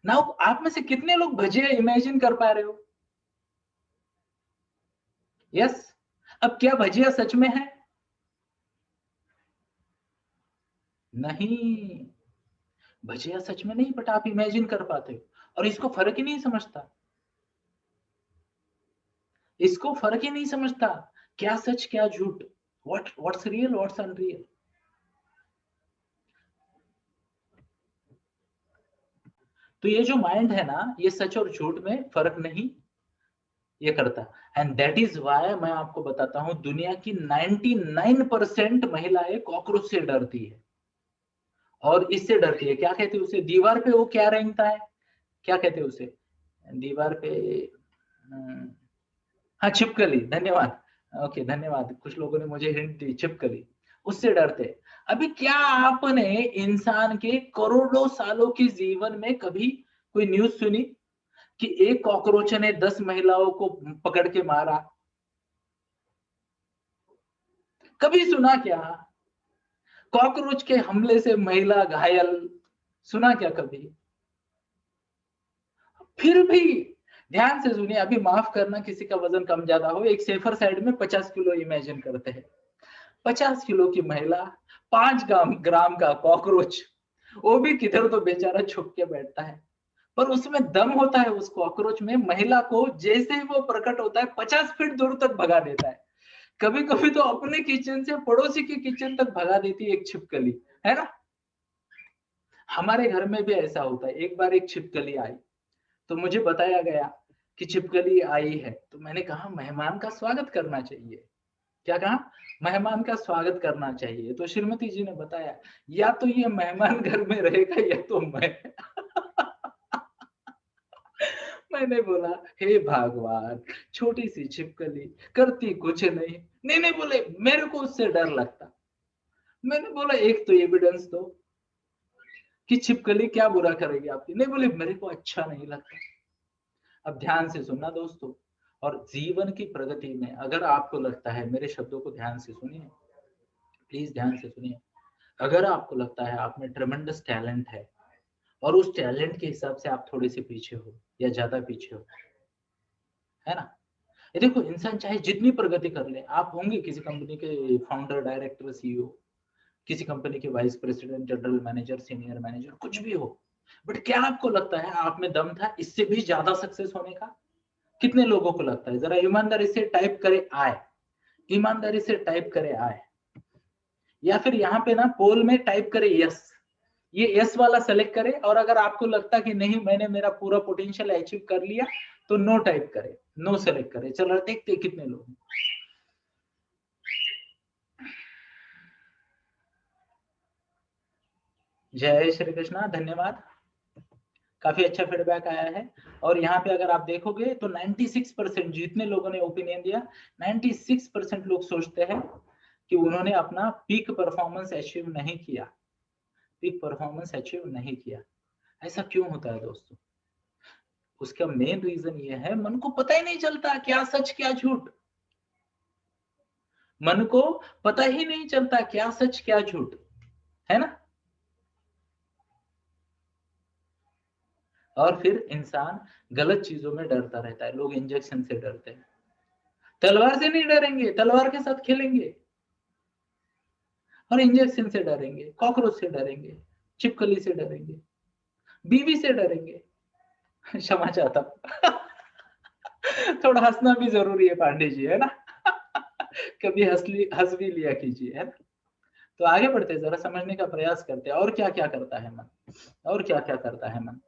नाउ आप में से कितने लोग भजिया इमेजिन कर पा रहे हो? यस। अब क्या भजिया सच में है? नहीं, भजिया सच में नहीं, बट आप इमेजिन कर पाते हो और इसको फर्क ही नहीं समझता, इसको फर्क ही नहीं समझता, क्या सच क्या झूठ, व्हाट्स रियल व्हाट्स अनरियल। तो ये जो माइंड है ना, ये सच और झूठ में फर्क नहीं ये करता। एंड दैट इज वाई मैं आपको बताता हूं, दुनिया की 99% महिलाएं कॉकरोच से डरती है। और इससे डरती है, क्या कहते हैं उसे, दीवार पे वो क्या रेंगता है, क्या कहते हैं उसे, दीवार पे, हाँ छिपकली, धन्यवाद। ओके धन्यवाद, कुछ लोगों ने मुझे हिंट दी, छिपकली, उससे डरते। अभी क्या आपने इंसान के करोड़ों सालों के जीवन में कभी कोई न्यूज सुनी कि एक कॉकरोच ने 10 महिलाओं को पकड़ के मारा? कभी सुना क्या? कॉकरोच के हमले से महिला घायल, सुना क्या कभी? फिर भी ध्यान से सुनिए, अभी माफ करना किसी का वजन कम ज्यादा हो, एक सेफर साइड में 50 किलो इमेजिन करते हैं। 50 किलो की महिला, 5 ग्राम का कॉकरोच, वो भी किधर तो बेचारा छुप के बैठता है, पर उसमें दम होता है उस कॉकरोच में, महिला को जैसे ही वो प्रकट होता है 50 फीट दूर तक भगा देता है। कभी कभी तो अपने किचन से पड़ोसी की किचन तक भगा देती है एक छिपकली, है ना। हमारे घर में भी ऐसा होता है। एक बार एक छिपकली आई तो मुझे बताया गया कि छिपकली आई है, तो मैंने कहा मेहमान का स्वागत करना चाहिए। क्या कहा? मेहमान का स्वागत करना चाहिए। तो श्रीमती जी ने बताया, या तो ये मेहमान घर में रहेगा या तो मैं। मैंने बोला, हे भगवान, छोटी सी छिपकली करती कुछ नहीं। नहीं नहीं बोले, मेरे को उससे डर लगता। मैंने बोला एक तो एविडेंस दो कि छिपकली क्या बुरा करेगी आपकी। नहीं बोले, मेरे को अच्छा नहीं लगता। अब ध्यान से सुनना दोस्तों, और जीवन की प्रगति में अगर आपको लगता है, मेरे शब्दों को ध्यान से सुनिए, प्लीज ध्यान से सुनिए, अगर आपको लगता है आप में ट्रेमेंडस टैलेंट है और उस टैलेंट के हिसाब से आप थोड़े से पीछे हो या ज्यादा पीछे हो, है ना। ये देखो, इंसान चाहे जितनी प्रगति कर ले, आप होंगे किसी कंपनी के फाउंडर, डायरेक्टर, सीईओ, किसी कंपनी के vice president, general manager, senior manager, कुछ भी हो, बट क्या आपको लगता है आप में दम था इससे भी ज्यादा सक्सेस होने का? कितने लोगों को लगता है? जरा ईमानदारी से टाइप करे आए, ईमानदारी से टाइप करे आए, या फिर यहाँ पे ना पोल में टाइप करे यस, ये यस वाला सेलेक्ट करे। और अगर आपको लगता कि नहीं, मैंने मेरा पूरा पोटेंशियल अचीव कर लिया, तो नो टाइप करें, नो सेलेक्ट करें। चलो देखते कितने लोग। जय श्री कृष्णा, धन्यवाद, काफी अच्छा फीडबैक आया है। और यहाँ पे अगर आप देखोगे तो 96% जितने लोगों ने ओपिनियन दिया, 96% लोग सोचते हैं कि उन्होंने अपना पीक परफॉर्मेंस अचीव नहीं किया, पीक परफॉर्मेंस अचीव नहीं किया। ऐसा क्यों होता है दोस्तों? उसका मेन रीजन ये है, मन को पता ही नहीं चलता क्या सच क्या झूठ। मन को पता ही नहीं चलता क्या सच क्या झूठ, है ना। और फिर इंसान गलत चीजों में डरता रहता है। लोग इंजेक्शन से डरते हैं, तलवार से नहीं डरेंगे, तलवार के साथ खेलेंगे, और इंजेक्शन से डरेंगे, कॉकरोच से डरेंगे, छिपकली से डरेंगे, बीवी से डरेंगे। क्षमा चाहता हूं। थोड़ा हंसना भी जरूरी है पांडे जी, है ना। कभी हंस भी लिया कीजिए, है ना। तो आगे बढ़ते जरा समझने का प्रयास करते हैं और क्या क्या करता है मन, और क्या क्या करता है मन।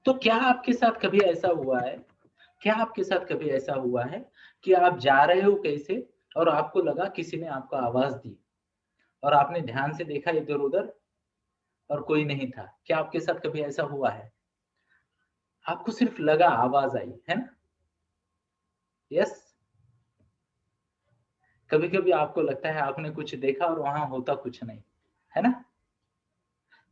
तो क्या आपके साथ कभी ऐसा हुआ है, क्या आपके साथ कभी ऐसा हुआ है कि आप जा रहे हो कैसे और आपको लगा किसी ने आपको आवाज दी और आपने ध्यान से देखा इधर उधर और कोई नहीं था? क्या आपके साथ कभी ऐसा हुआ है? आपको सिर्फ लगा आवाज आई, है ना। यस। कभी कभी आपको लगता है आपने कुछ देखा और वहां होता कुछ नहीं, है ना।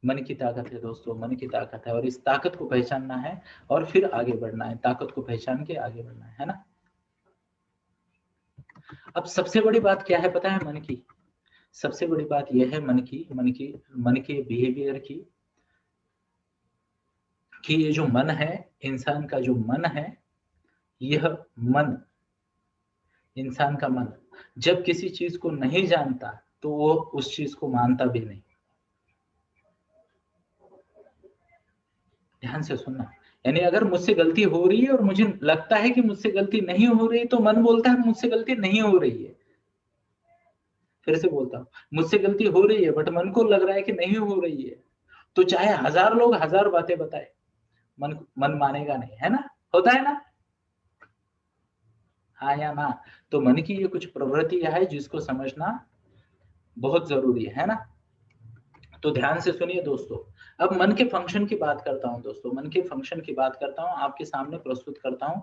मन की ताकत है दोस्तों, मन की ताकत है, और इस ताकत को पहचानना है और फिर आगे बढ़ना है। ताकत को पहचान के आगे बढ़ना है ना। अब सबसे बड़ी बात क्या है पता है मन की? सबसे बड़ी बात यह है मन के बिहेवियर की, कि ये जो मन है, इंसान का जो मन है, यह मन, इंसान का मन जब किसी चीज को नहीं जानता तो वो उस चीज को मानता भी नहीं। ध्यान से सुनना। यानी अगर मुझसे गलती हो रही है और मुझे लगता है कि मुझसे गलती नहीं हो रही, तो मन बोलता है मुझसे गलती नहीं हो रही है। फिर से बोलता हूँ, मुझसे गलती हो रही है बट मन को लग रहा है कि नहीं हो रही है, तो चाहे 1000 लोग 1000 बातें बताए, मन मानेगा नहीं, है ना। होता है ना, हाँ या ना। तो मन की ये कुछ प्रवृत्तियां है जिसको समझना बहुत जरूरी है ना। तो ध्यान से सुनिए दोस्तों। अब मन के फंक्शन की बात करता हूं दोस्तों, मन के फंक्शन की बात करता हूं, आपके सामने प्रस्तुत करता हूं।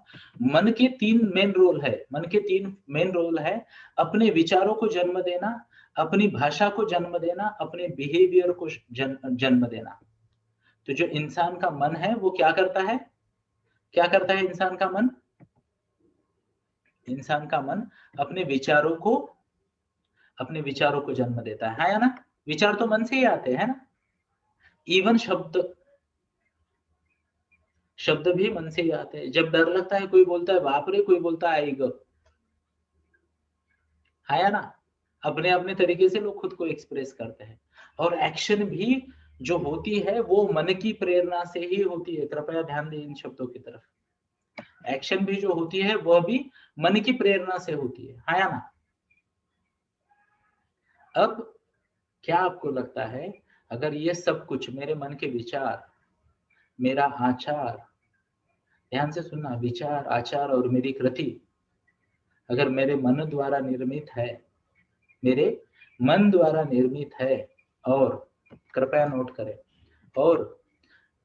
मन के 3 मेन रोल है, मन के 3 मेन रोल है। अपने विचारों को जन्म देना, अपनी भाषा को जन्म देना, अपने बिहेवियर को जन्म देना। तो जो इंसान का मन है वो क्या करता है, क्या करता है इंसान का मन? इंसान का मन अपने विचारों को जन्म देता है या ना। विचार तो मन से ही आते हैं ना। इवन शब्द भी मन से ही आते हैं। जब डर लगता है कोई बोलता है बाप रे, कोई बोलता है आई ग, है ना। अपने अपने तरीके से लोग खुद को एक्सप्रेस करते हैं। और एक्शन भी जो होती है वो मन की प्रेरणा से ही होती है। कृपया ध्यान दें इन शब्दों की तरफ। एक्शन भी जो होती है वह भी मन की प्रेरणा से होती है या ना। अब क्या आपको लगता है, अगर ये सब कुछ मेरे मन के विचार, मेरा आचार, ध्यान से सुनना, विचार आचार और मेरी कृति अगर मेरे मन द्वारा निर्मित है, मेरे मन द्वारा निर्मित है, और कृपया नोट करें, और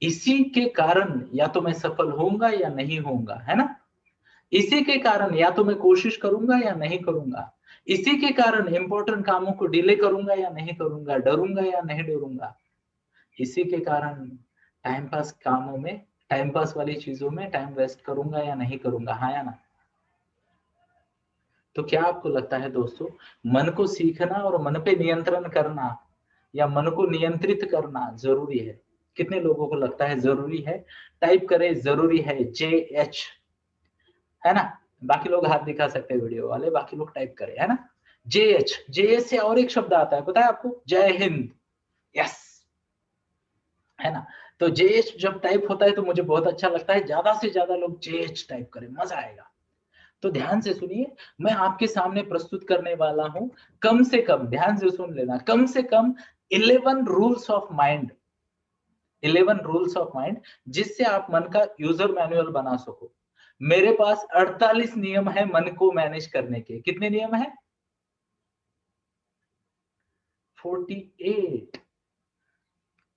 इसी के कारण या तो मैं सफल होऊंगा या नहीं होऊंगा, है ना। इसी के कारण या तो मैं कोशिश करूंगा या नहीं करूंगा, इसी के कारण इंपॉर्टेंट कामों को डिले करूंगा या नहीं करूंगा, डरूंगा या नहीं डरूंगा, इसी के कारण टाइम पास कामों में, टाइम पास वाली चीजों में टाइम वेस्ट करूंगा या नहीं करूंगा, हाँ या ना। तो क्या आपको लगता है दोस्तों, मन को सीखना और मन पे नियंत्रण करना या मन को नियंत्रित करना जरूरी है? कितने लोगों को लगता है जरूरी है? टाइप करें जरूरी है, JH, है ना। बाकी लोग हाथ दिखा सकते हैं वीडियो वाले, बाकी लोग टाइप करें, है ना। JH से और एक शब्द आता है पता है आपको, जय हिंद। यस, है ना। तो JH जब टाइप होता है तो मुझे बहुत अच्छा लगता है, ज्यादा से ज्यादा लोग JH टाइप करें, मजा आएगा। तो ध्यान से सुनिए, मैं आपके सामने प्रस्तुत करने वाला हूं कम से कम, ध्यान से सुन लेना, कम से कम 11 rules of mind, 11 rules of mind, जिससे आप मन का यूजर मैनुअल बना सको। मेरे पास 48 नियम है मन को मैनेज करने के। कितने नियम है? 48।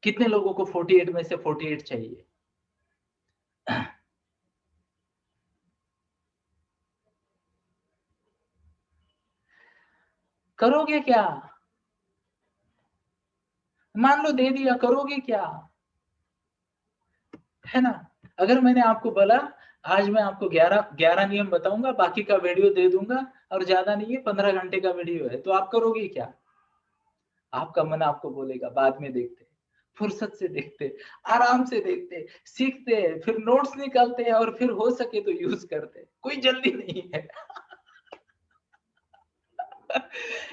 कितने लोगों को 48 में से 48 चाहिए? करोगे क्या? मान लो दे दिया, करोगे क्या? है ना? अगर मैंने आपको बोला आज मैं आपको 11 नियम बताऊंगा, बाकी का वीडियो दे दूंगा, और ज्यादा नहीं है, 15 घंटे का वीडियो है, तो आप करोगे क्या? आपका मन आपको बोलेगा बाद में देखते, फुर्सत से देखते, आराम से देखते, सीखते, फिर नोट्स निकालते हैं और फिर हो सके तो यूज करते, कोई जल्दी नहीं है।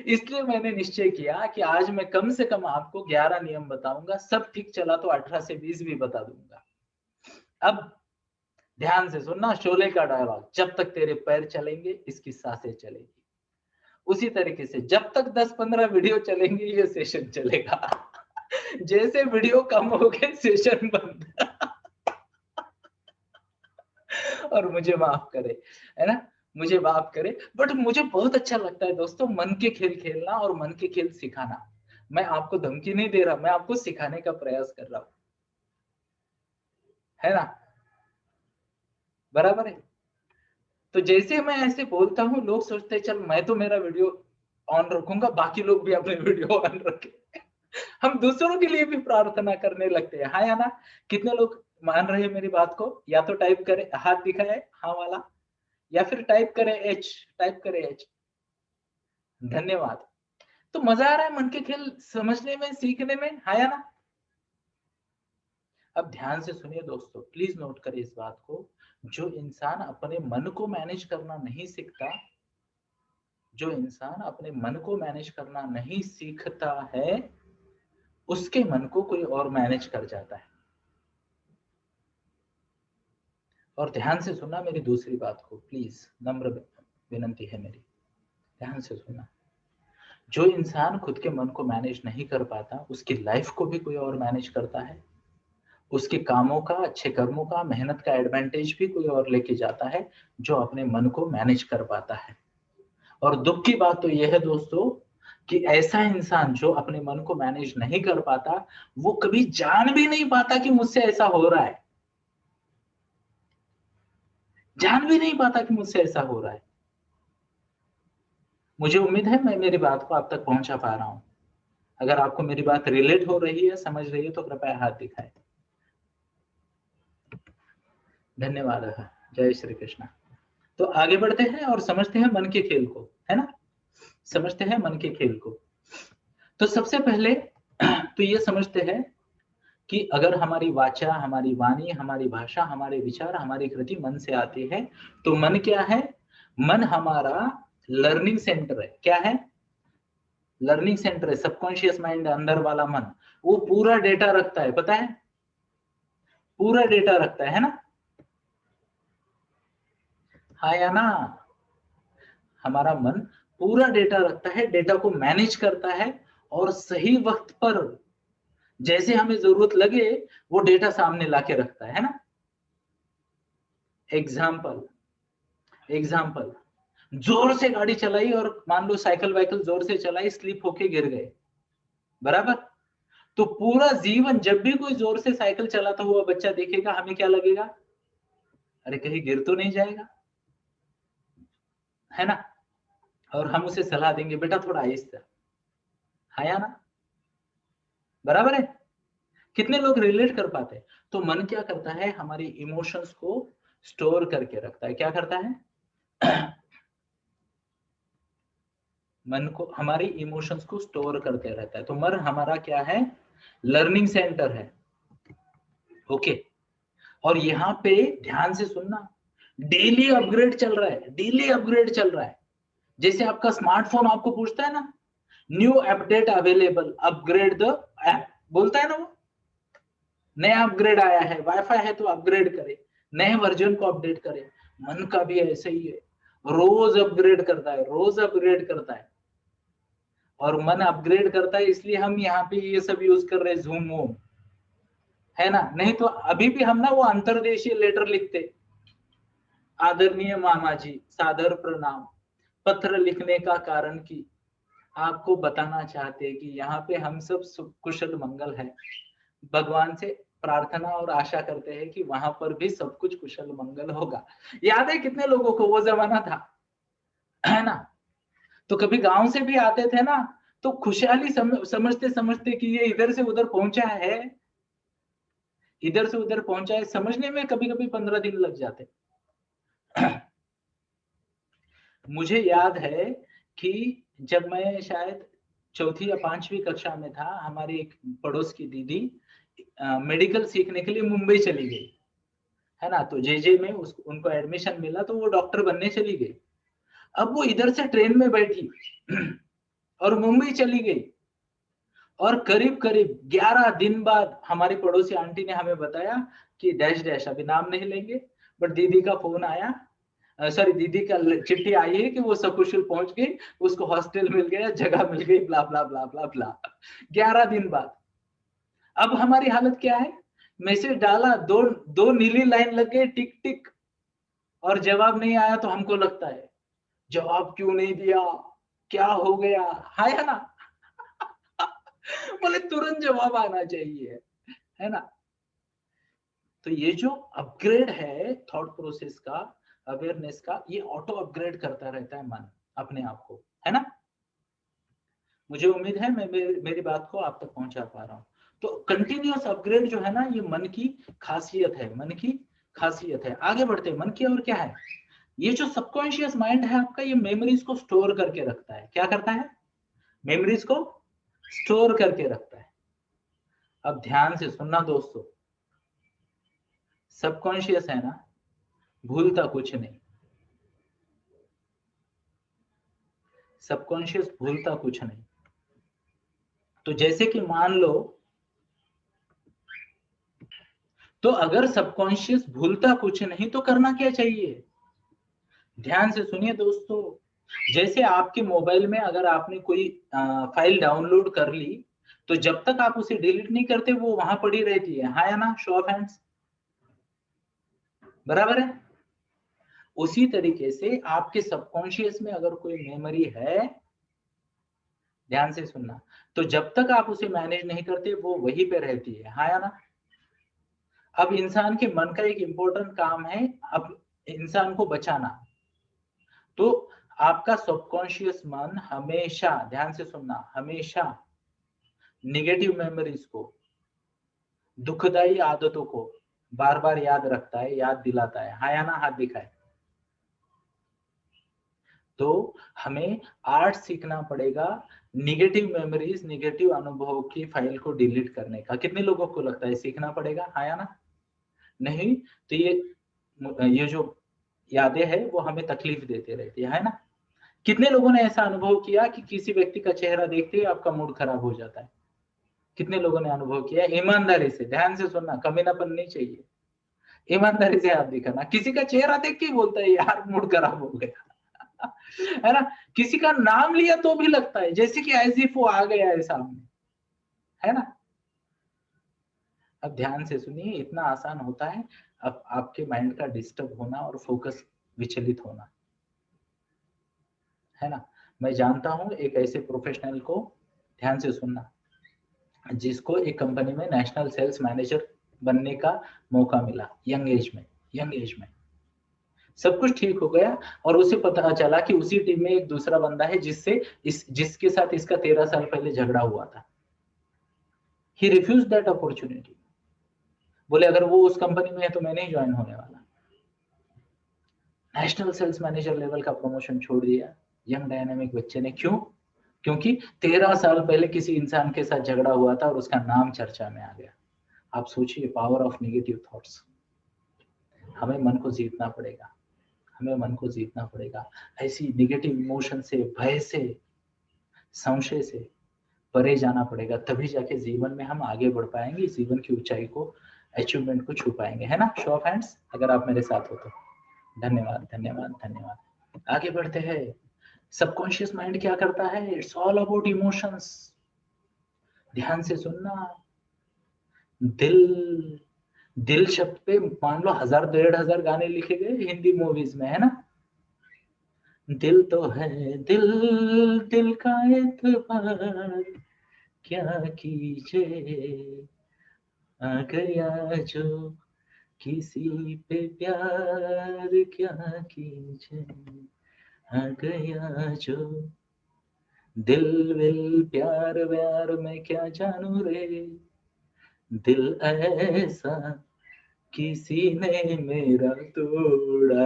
इसलिए मैंने निश्चय किया कि आज मैं कम से कम आपको 11 नियम बताऊंगा, सब ठीक चला तो 18 से 20 भी बता दूंगा। अब ध्यान से सुनना, शोले का डायलॉग, जब तक तेरे पैर चलेंगे इसकी सांसें चलेगी। उसी तरीके से जब तक 10-15 वीडियो चलेंगे ये सेशन चलेगा। जैसे वीडियो कम हो गए सेशन बंद। और मुझे माफ करे, है ना, मुझे माफ करे, बट मुझे बहुत अच्छा लगता है दोस्तों मन के खेल खेलना और मन के खेल सिखाना। मैं आपको धमकी नहीं दे रहा, मैं आपको सिखाने का प्रयास कर रहा हूं, है ना? बराबर है। तो जैसे मैं ऐसे बोलता हूँ लोग सोचते हैं चल मैं तो मेरा वीडियो ऑन रखूंगा, बाकी लोग भी अपने वीडियो ऑन रखें। हम दूसरों के लिए भी प्रार्थना करने लगते हैं, हाँ या ना? कितने लोग मान रहे हैं मेरी बात को? या तो टाइप करें, हाथ दिखाए हाँ वाला, या फिर टाइप करें एच, टाइप करें एच। धन्यवाद। तो मजा आ रहा है मन के खेल समझने में, सीखने में, हाँ या ना? अब ध्यान से सुनिए दोस्तों, प्लीज नोट करिए इस बात को। जो इंसान अपने मन को मैनेज करना नहीं सीखता, जो इंसान अपने मन को मैनेज करना नहीं सीखता है, उसके मन को कोई और मैनेज कर जाता है। और ध्यान से सुनना मेरी दूसरी बात को, प्लीज, नम्र विनंती है मेरी, ध्यान से सुनना। जो इंसान खुद के मन को मैनेज नहीं कर पाता, उसकी लाइफ को भी कोई और मैनेज करता है। उसके कामों का, अच्छे कर्मों का, मेहनत का एडवांटेज भी कोई और लेके जाता है, जो अपने मन को मैनेज कर पाता है। और दुख की बात तो यह है दोस्तों कि ऐसा इंसान जो अपने मन को मैनेज नहीं कर पाता, वो कभी जान भी नहीं पाता कि मुझसे ऐसा हो रहा है, जान भी नहीं पाता कि मुझसे ऐसा हो रहा है। मुझे उम्मीद है मैं मेरी बात को आप तक पहुंचा पा रहा हूं। अगर आपको मेरी बात रिलेट हो रही है, समझ रही है, तो कृपया हाथ दिखाएं। धन्यवाद। जय श्री कृष्ण। तो आगे बढ़ते हैं और समझते हैं मन के खेल को, है ना? समझते हैं मन के खेल को। तो सबसे पहले तो ये समझते हैं कि अगर हमारी वाचा, हमारी वाणी, हमारी भाषा, हमारे विचार, हमारी कृति मन से आती है, तो मन क्या है? मन हमारा लर्निंग सेंटर है। क्या है? लर्निंग सेंटर है। सबकॉन्शियस माइंड, अंदर वाला मन, वो पूरा डेटा रखता है, पता है? पूरा डेटा रखता है ना? हाँ या ना? हमारा मन पूरा डेटा रखता है, डेटा को मैनेज करता है, और सही वक्त पर जैसे हमें जरूरत लगे वो डेटा सामने लाके रखता है ना? एग्जाम्पल, एग्जाम्पल, जोर से गाड़ी चलाई और मान लो साइकिल वाइकल जोर से चलाई, स्लिप होके गिर गए, बराबर? तो पूरा जीवन जब भी कोई जोर से साइकिल चलाता हुआ बच्चा देखेगा, हमें क्या लगेगा? अरे कहीं गिर तो नहीं जाएगा, है ना? और हम उसे सलाह देंगे बेटा थोड़ा आहिस्ता, है या ना? बराबर है? कितने लोग रिलेट कर पाते हैं? तो मन क्या करता है? हमारी इमोशंस को स्टोर करके रखता है। क्या करता है? मन को, हमारी इमोशंस को स्टोर करते रहता है। तो मन हमारा क्या है? लर्निंग सेंटर है। ओके। और यहाँ पे ध्यान से सुनना, डेली अपग्रेड चल रहा है, डेली अपग्रेड चल रहा है। जैसे आपका स्मार्टफोन आपको पूछता है ना, new update available, upgrade the app, बोलता है ना वो, नया अपग्रेड आया है, वाईफाई है तो अपग्रेड करे, नए वर्जन को अपडेट करे। मन का भी ऐसे ही है, रोज अपग्रेड करता है, रोज अपग्रेड करता है। और मन अपग्रेड करता है, इसलिए हम यहाँ पे ये सब यूज कर रहे हैं, जूम वूम, है ना। नहीं तो अभी भी हम ना वो अंतर्देशीय लेटर लिखते, आदरणीय मामा जी, सादर प्रणाम, पत्र लिखने का कारण कि आपको बताना चाहते हैं कि यहाँ पे हम सब कुशल मंगल है, भगवान से प्रार्थना और आशा करते हैं कि वहां पर भी सब कुछ कुशल मंगल होगा। याद है कितने लोगों को वो जमाना था, है ना। तो कभी गांव से भी आते थे ना, तो खुशहाली समझते समझते कि ये इधर से उधर पहुंचा है, इधर से उधर पहुंचा है, समझने में कभी कभी 15 दिन लग जाते। मुझे याद है कि जब मैं शायद चौथी या पांचवी कक्षा में था, हमारी एक पड़ोस की दीदी मेडिकल सीखने के लिए मुंबई चली गई, है ना। तो जेजे में उनको एडमिशन मिला, तो वो डॉक्टर बनने चली गई। अब वो इधर से ट्रेन में बैठी और मुंबई चली गई, और करीब करीब 11 दिन बाद हमारी पड़ोसी आंटी ने हमें बताया कि डैश डैश, अभी नाम नहीं लेंगे, बट दीदी का फोन आया, सॉरी दीदी का चिट्ठी आई है कि वो सकुशल पहुंच गई, उसको हॉस्टल मिल गया, जगह मिल गई, ब्ला ब्ला ब्ला ब्ला ब्ला। 11 दिन बाद। अब हमारी हालत क्या है, मैसेज डाला, दो नीली लाइन लग गई, टिक टिक, और जवाब नहीं आया, तो हमको लगता है जवाब क्यों नहीं दिया, क्या हो गया, है ना। बोले तुरंत जवाब आना चाहिए, है ना। तो ये जो अपग्रेड है थॉट प्रोसेस का, अवेयरनेस का, ये ऑटो अपग्रेड करता रहता है मन अपने आप को, है ना। मुझे उम्मीद है मैं मेरी बात को आप तक पहुंचा पा रहा हूँ। तो कंटिन्यूअस अपग्रेड जो है ना, ये मन की खासियत है, मन की खासियत है। आगे बढ़ते हैं, मन की और क्या है, ये जो सबकॉन्शियस माइंड है आपका, ये मेमोरीज को स्टोर करके रखता है। क्या करता है, मेमोरीज को स्टोर करके रखता है। अब ध्यान से सुनना दोस्तों, सबकॉन्शियस है ना, भूलता कुछ नहीं, सबकॉन्शियस भूलता कुछ नहीं। तो जैसे कि मान लो, तो अगर सबकॉन्शियस भूलता कुछ नहीं तो करना क्या चाहिए, ध्यान से सुनिए दोस्तों। जैसे आपके मोबाइल में अगर आपने कोई फाइल डाउनलोड कर ली, तो जब तक आप उसे डिलीट नहीं करते वो वहां पड़ी रहती है, हाँ या ना, शो ऑफ हैंड्स, बराबर है। उसी तरीके से आपके सबकॉन्शियस में अगर कोई मेमोरी है, ध्यान से सुनना, तो जब तक आप उसे मैनेज नहीं करते वो वहीं पे रहती है, हाँ या ना। अब इंसान के मन का एक इंपॉर्टेंट काम है अब इंसान को बचाना। तो आपका सबकॉन्शियस मन हमेशा, ध्यान से सुनना, हमेशा निगेटिव मेमोरीज को, दुखदाई आदतों को बार बार याद रखता है, याद दिलाता है, हाँ या ना, हाथ दिखाए। तो हमें आर्ट सीखना पड़ेगा निगेटिव मेमोरीज, निगेटिव अनुभवों की फाइल को डिलीट करने का। कितने लोगों को लगता है सीखना पड़ेगा, हाँ या ना। नहीं तो ये जो यादें है वो हमें तकलीफ देते रहती है ना। कितने लोगों ने ऐसा अनुभव किया कि किसी व्यक्ति का चेहरा देखते ही आपका मूड खराब हो जाता है, कितने लोगों ने अनुभव किया। ईमानदारी से ध्यान से सुनना, कमीनापन नहीं चाहिए, ईमानदारी से हाथ दिखाना। किसी का चेहरा देख के बोलता है यार मूड खराब हो गया, है ना। किसी का नाम लिया तो भी लगता है जैसे कि एज इफ वो आ गया है सामने, है ना। अब ध्यान से सुनिए, इतना आसान होता है अब आपके माइंड का डिस्टर्ब होना और फोकस विचलित होना, है ना। मैं जानता हूं एक ऐसे प्रोफेशनल को, ध्यान से सुनना, जिसको एक कंपनी में नेशनल सेल्स मैनेजर बनने का मौका मिला, यंग एज में, यंग एज में सब कुछ ठीक हो गया, और उसे पता चला कि उसी टीम में एक दूसरा बंदा है जिसके साथ इसका 13 साल पहले झगड़ा हुआ था। ही रिफ्यूज दैट अपॉर्चुनिटी, बोले अगर वो उस कंपनी में है तो मैं नहीं ज्वाइन होने वाला। नेशनल सेल्स मैनेजर लेवल का प्रमोशन छोड़ दिया यंग डायनेमिक बच्चे ने, क्यों? क्योंकि 13 साल पहले किसी इंसान के साथ झगड़ा हुआ था और उसका नाम चर्चा में आ गया। आप सोचिए, पावर ऑफ नेगेटिव थॉट्स। हमें मन को जीतना पड़ेगा, हमें मन को जीतना पड़ेगा। ऐसी नेगेटिव इमोशन से, भय से, संशय से परे जाना पड़ेगा, तभी जाके जीवन में हम आगे बढ़ पाएंगे, जीवन की ऊंचाई को, अचीवमेंट को छू पाएंगे, है ना। शो ऑफ हैंड्स अगर आप मेरे साथ हो तो। धन्यवाद धन्यवाद धन्यवाद। आगे बढ़ते हैं। सबकॉन्शियस माइंड क्या करता है? It's all about emotions. ध्यान से सुनना। दिल, दिल शब्द पे मान लो 1000-1500 गाने लिखे गए हिंदी मूवीज में, है ना। दिल तो है दिल, दिल का एतबार क्या कीजिए, आ गया जो किसी पे प्यार क्या कीजिए, आ गया जो। दिल विल प्यार व्यार मैं क्या जानू रे, दिल ऐसा किसी ने मेरा तोड़ा,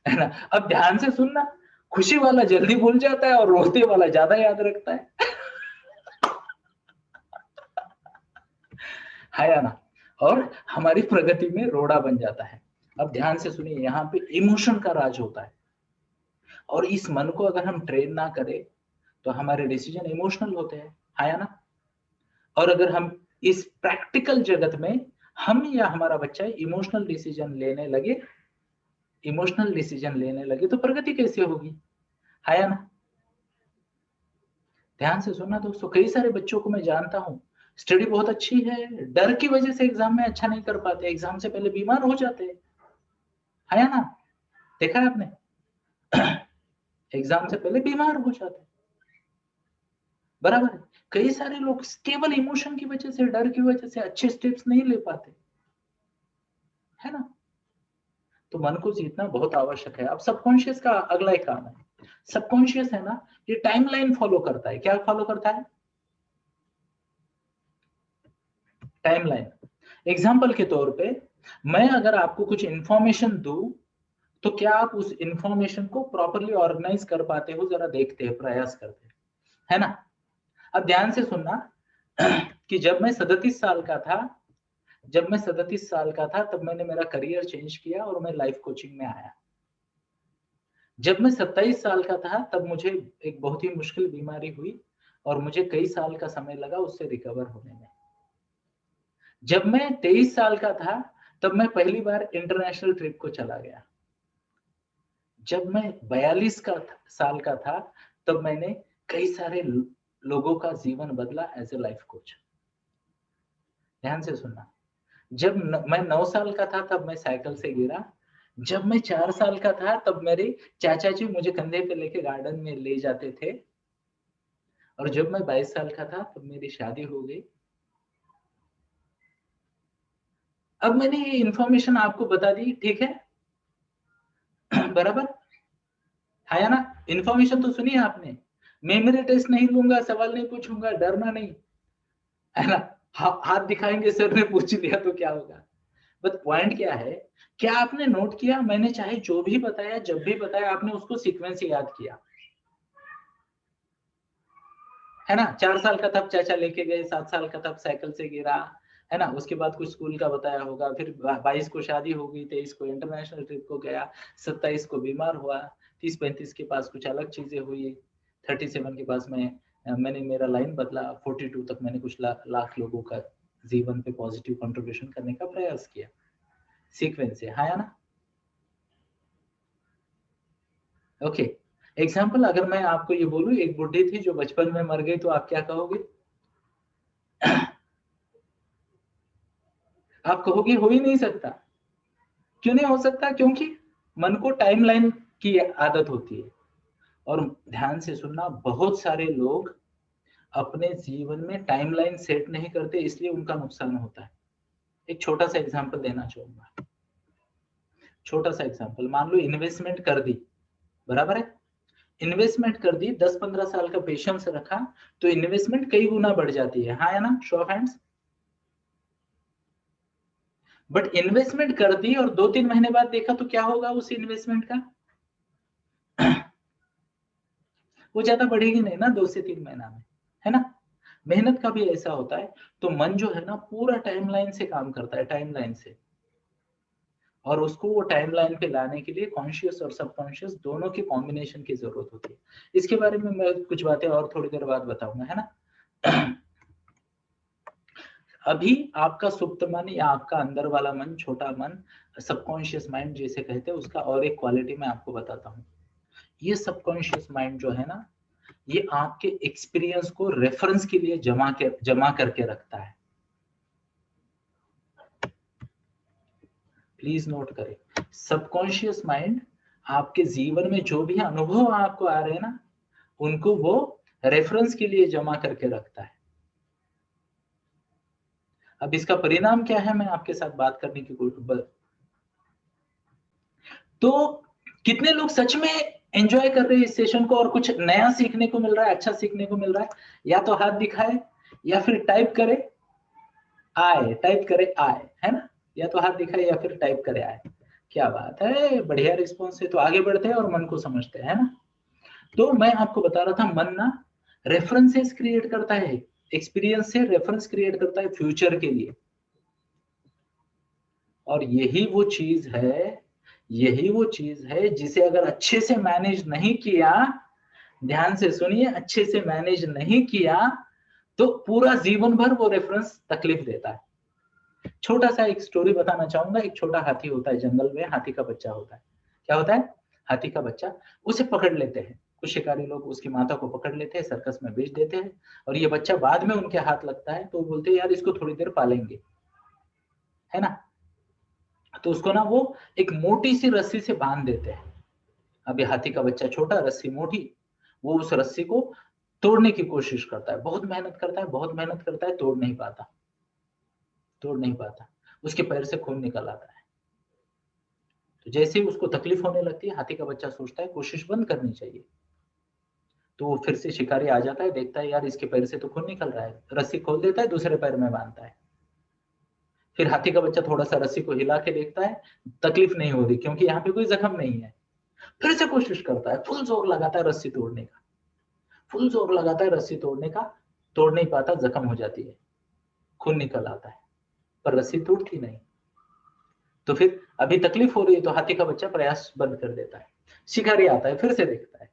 है ना। अब ध्यान से सुनना, खुशी वाला जल्दी भूल जाता है और रोते वाला ज्यादा याद रखता है या ना। और हमारी प्रगति में रोड़ा बन जाता है। अब ध्यान से सुनिए, यहाँ पे इमोशन का राज होता है, और इस मन को अगर हम ट्रेन ना करें तो हमारे डिसीजन इमोशनल होते हैं, है या ना। और अगर हम इस प्रैक्टिकल जगत में हम या हमारा बच्चा इमोशनल डिसीजन लेने लगे तो प्रगति कैसे होगी, है या ना। ध्यान से सुनना दोस्तों, कई सारे बच्चों को मैं जानता हूँ, स्टडी बहुत अच्छी है, डर की वजह से एग्जाम में अच्छा नहीं कर पाते, एग्जाम से पहले बीमार हो जाते हैं, है या ना। देखा है आपने? एग्जाम से पहले बीमार हो जाते हैं, बराबर है। कई सारे लोग केवल इमोशन की वजह से, डर की वजह से अच्छे स्टेप्स नहीं ले पाते, है ना। तो मन को जीतना बहुत आवश्यक है। अब सबकॉन्शियस का अगला एक काम है, सबकॉन्शियस है ना, ये टाइमलाइन फॉलो करता है। क्या फॉलो करता है? टाइमलाइन। एग्जाम्पल के तौर पे मैं अगर आपको कुछ इंफॉर्मेशन दूं तो क्या आप उस इंफॉर्मेशन को प्रॉपरली ऑर्गेनाइज कर पाते हो? जरा देखते हैं, प्रयास करते हैं, है ना। अब ध्यान से सुनना कि जब मैं 37 साल का था तब मैंने मेरा करियर चेंज किया और मैं लाइफ कोचिंग में आया। जब मैं 27 साल का था तब मुझे एक बहुत ही मुश्किल बीमारी हुई और मुझे कई साल का समय लगा उससे रिकवर होने में। जब मैं 23 साल का था तब मैं पहली बार इंटरनेशनल ट्रिप को चला गया। जब मैं 42 साल का था तब मैंने कई सारे लोगों का जीवन बदला एज ए लाइफ कोच। ध्यान से सुनना। मैं 9 साल का था तब मैं साइकिल से गिरा। जब मैं 4 साल का था तब मेरे चाचा जी मुझे कंधे पे लेके गार्डन में ले जाते थे, और जब मैं 22 साल का था तब मेरी शादी हो गई। अब मैंने ये इंफॉर्मेशन आपको बता दी, ठीक है? बराबर है या ना। इंफॉर्मेशन तो सुनी आपने। मेमोरी टेस्ट नहीं लूंगा, सवाल नहीं पूछूंगा, डरना नहीं, है ना। हाथ दिखाएंगे, सर ने पूछ लिया तो क्या होगा। बट पॉइंट क्या है, क्या आपने नोट किया? मैंने चाहे जो भी बताया, जब भी बताया, आपने उसको सीक्वेंस से याद किया, है ना। 4 साल का तब चाचा लेके गए, 7 साल का तब साइकिल से गिरा, है ना। उसके बाद कुछ स्कूल का बताया होगा, फिर 22 को शादी हो गई, 23 को इंटरनेशनल ट्रिप को गया, 27 को बीमार हुआ, 30-35 के पास कुछ अलग चीजें हुई, 37 के पास मैंने मेरा लाइन बदला, 42 तक मैंने कुछ लाख लोगों का जीवन पे पॉजिटिव कंट्रीब्यूशन करने का प्रयास किया, सीक्वेंस से, है ना। ओके। एग्जाम्पल अगर मैं आपको ये बोलूं, एक बुढ़ी थी जो बचपन में मर गई, तो आप क्या कहोगे? आप कहोगे हो ही नहीं सकता। क्यों नहीं हो सकता? क्योंकि मन को टाइमलाइन की आदत होती है। और ध्यान से सुनना, बहुत सारे लोग अपने जीवन में टाइमलाइन सेट नहीं करते, इसलिए उनका नुकसान होता है। एक छोटा सा एग्जांपल देना चाहूंगा। छोटा सा एग्जांपल, मान लो इन्वेस्टमेंट कर दी, बराबर है। इन्वेस्टमेंट कर दी, 10-15 साल का पेशेंस रखा तो इन्वेस्टमेंट कई गुना बढ़ जाती है, हाँ या ना? Show of hands. But investment कर दी और 2-3 महीने बाद देखा तो क्या होगा उस इन्वेस्टमेंट का? वो ज्यादा बढ़ेगी नहीं ना 2 से 3 महीना में, है ना। मेहनत का भी ऐसा होता है। तो मन जो है ना, पूरा टाइमलाइन से काम करता है, टाइमलाइन से। और उसको वो टाइमलाइन पे लाने के लिए कॉन्शियस और सबकॉन्शियस दोनों के कॉम्बिनेशन की जरूरत होती है। इसके बारे में मैं कुछ बातें और थोड़ी देर बाद बताऊंगा, है ना। अभी आपका सुप्त मन या आपका अंदर वाला मन, छोटा मन, सबकॉन्शियस माइंड जिसे कहते हैं, उसका और एक क्वालिटी मैं आपको बताता हूँ। ये सबकॉन्शियस माइंड जो है ना, ये आपके एक्सपीरियंस को रेफरेंस के लिए जमा करके रखता है। प्लीज नोट करें, सबकॉन्शियस माइंड आपके जीवन में जो भी अनुभव आपको आ रहे हैं ना, उनको वो रेफरेंस के लिए जमा करके रखता है। अब इसका परिणाम क्या है, मैं आपके साथ बात करने की कोशिश। तो कितने लोग सच में एंजॉय कर रहे हैं इस सेशन को और कुछ नया सीखने को मिल रहा है, अच्छा सीखने को मिल रहा है? या तो हाथ दिखाए या फिर टाइप करे आए, टाइप करे आए, है ना? या तो हाथ दिखाए या फिर टाइप करे आए। क्या बात है, बढ़िया रिस्पॉन्स है। तो आगे बढ़ते हैं और मन को समझते हैं, है ना? तो मैं आपको बता रहा था, मन ना रेफरेंसेस क्रिएट करता है, एक्सपीरियंस से रेफरेंस क्रिएट करता है फ्यूचर के लिए। और यही वो चीज है जिसे अगर अच्छे से मैनेज नहीं किया, ध्यान से सुनिए, अच्छे से मैनेज नहीं किया तो पूरा जीवन भर वो रेफरेंस तकलीफ देता है। छोटा सा एक स्टोरी बताना चाहूंगा। एक छोटा हाथी होता है जंगल में, हाथी का बच्चा होता है। क्या होता है? हाथी का बच्चा। उसे पकड़ लेते हैं कुछ शिकारी लोग, उसकी माता को पकड़ लेते हैं, सर्कस में बेच देते हैं। और ये बच्चा बाद में उनके हाथ लगता है, तो बोलते हैं यार इसको थोड़ी देर पालेंगे, है ना? तो उसको ना वो एक मोटी सी रस्सी से बांध देते हैं। अभी हाथी का बच्चा छोटा, रस्सी मोटी, वो उस रस्सी को तोड़ने की कोशिश करता है, बहुत मेहनत करता है, बहुत मेहनत करता है, तोड़ नहीं पाता। उसके पैर से खून निकल आता है। तो जैसे ही उसको तकलीफ होने लगती है, हाथी का बच्चा सोचता है कोशिश बंद करनी चाहिए। तो वो फिर से शिकारी आ जाता है, देखता है यार इसके पैर से तो खून निकल रहा है, रस्सी खोल देता है, दूसरे पैर में बांधता है। फिर हाथी का बच्चा थोड़ा सा रस्सी को हिला के देखता है, तकलीफ नहीं हो रही क्योंकि यहाँ पे कोई जख्म नहीं है। फिर से कोशिश करता है, फुल जोर लगाता है रस्सी तोड़ने का, फुल जोर लगाता है रस्सी तोड़ने का, तोड़ नहीं पाता, जख्म हो जाती है, खून निकल आता है, पर रस्सी टूटती नहीं। तो फिर अभी तकलीफ हो रही है, तो हाथी का बच्चा प्रयास बंद कर देता है। शिकारी आता है, फिर से देखता है,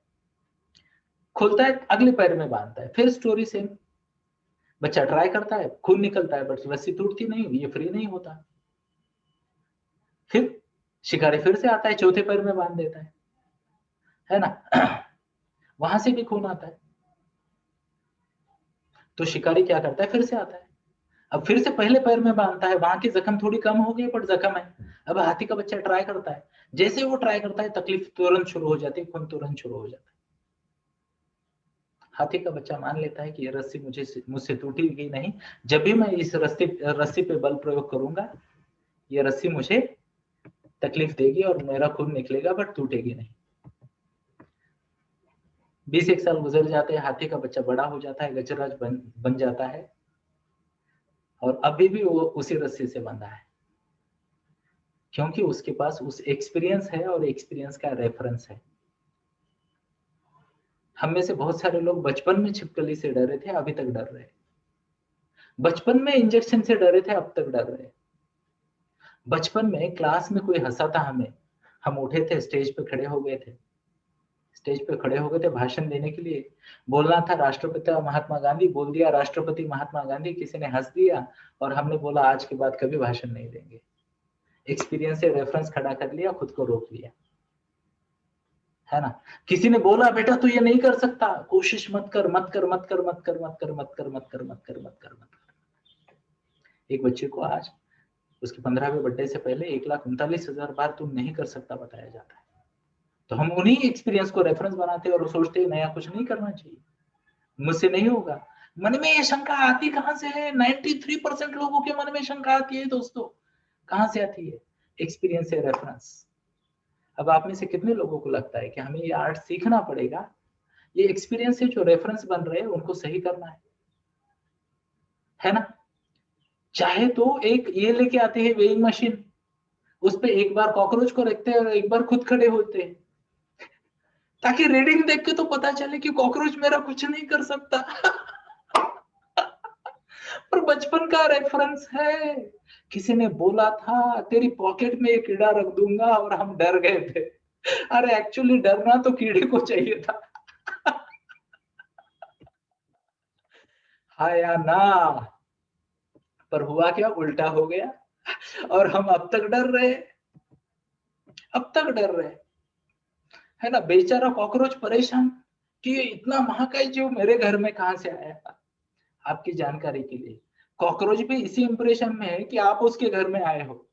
खोलता है, अगले पैर में बांधता है, फिर स्टोरी सेम। बच्चा ट्राई करता है, खून निकलता है, बट रस्सी टूटती नहीं, ये फ्री नहीं होता। फिर शिकारी फिर से आता है, चौथे पैर में बांध देता है ना? वहां से भी खून आता है। तो शिकारी क्या करता है, फिर से आता है, अब फिर से पहले पैर में बांधता है, वहां की जख्म थोड़ी कम हो गई, बट जख्म है। अब हाथी का बच्चा ट्राई करता है, जैसे वो ट्राई करता है, तकलीफ तुरंत शुरू हो जाती है, खून तुरंत शुरू हो जाता है। हाथी का बच्चा मान लेता है कि ये रस्सी मुझसे टूटेगी नहीं, जब भी मैं इस रस्सी पे बल प्रयोग करूंगा, ये रस्सी मुझे तकलीफ देगी और मेरा खून निकलेगा, बट टूटेगी नहीं। 20 साल गुजर जाते हैं, हाथी का बच्चा बड़ा हो जाता है, गजराज बन जाता है, और अभी भी वो उसी रस्सी से बंधा है, क्योंकि उसके पास उस एक्सपीरियंस है और एक्सपीरियंस का रेफरेंस है। हम में से बहुत सारे लोग बचपन में छिपकली से डरे थे, अभी तक डर रहे। बचपन में इंजेक्शन से डरे थे, अब तक डर रहे। बचपन में क्लास में कोई हंसा था हमें, हम उठे थे, स्टेज पे खड़े हो गए थे, भाषण देने के लिए। बोलना था राष्ट्रपिता महात्मा गांधी, बोल दिया राष्ट्रपति महात्मा गांधी, किसी ने हंस दिया और हमने बोला आज के बाद कभी भाषण नहीं देंगे। एक्सपीरियंस से रेफरेंस खड़ा कर लिया, खुद को रोक लिया, है ना? किसी ने बोला बेटा तू ये नहीं कर सकता, कोशिश मत कर, मत कर, मत कर, मत कर, मत कर, मत कर, मत कर, मत कर, मत कर, मत कर। एक बच्चे को आज उसके 15वें बर्थडे से पहले 1,39,000 बार तुम नहीं कर सकता बताया जाता है। तो हम उन्हीं एक्सपीरियंस को रेफरेंस बनाते हैं और सोचते हैं नया कुछ नहीं करना चाहिए, मुझसे नहीं होगा। मन में ये शंका आती कहां से है? 93% लोगों के मन में शंका आती है दोस्तों। कहां से आती है? एक्सपीरियंस से रेफरेंस। अब आप में से कितने लोगों को लगता है कि हमें ये आर्ट सीखना पड़ेगा, ये एक्सपीरियंस से जो रेफरेंस बन रहे हैं उनको सही करना है ना? चाहे तो एक ये लेके आते हैं वेइंग मशीन, उस पे एक बार कॉकरोच को रखते हैं और एक बार खुद खड़े होते हैं, ताकि रीडिंग देख के तो पता चले कि कॉकरोच मेरा कुछ नहीं कर सकता। पर बचपन का रेफरेंस है, किसी ने बोला था तेरी पॉकेट में एक कीड़ा रख दूंगा और हम डर गए थे। अरे एक्चुअली डरना तो कीड़े को चाहिए था। हाँ या ना? पर हुआ क्या, उल्टा हो गया, और हम अब तक डर रहे, अब तक डर रहे, है ना। बेचारा कॉकरोच परेशान कि ये इतना महाकाय जीव मेरे घर में कहां से आया। आपकी जानकारी के लिए कॉकरोच भी इसी इंप्रेशन में है कि आप उसके घर में आए हो,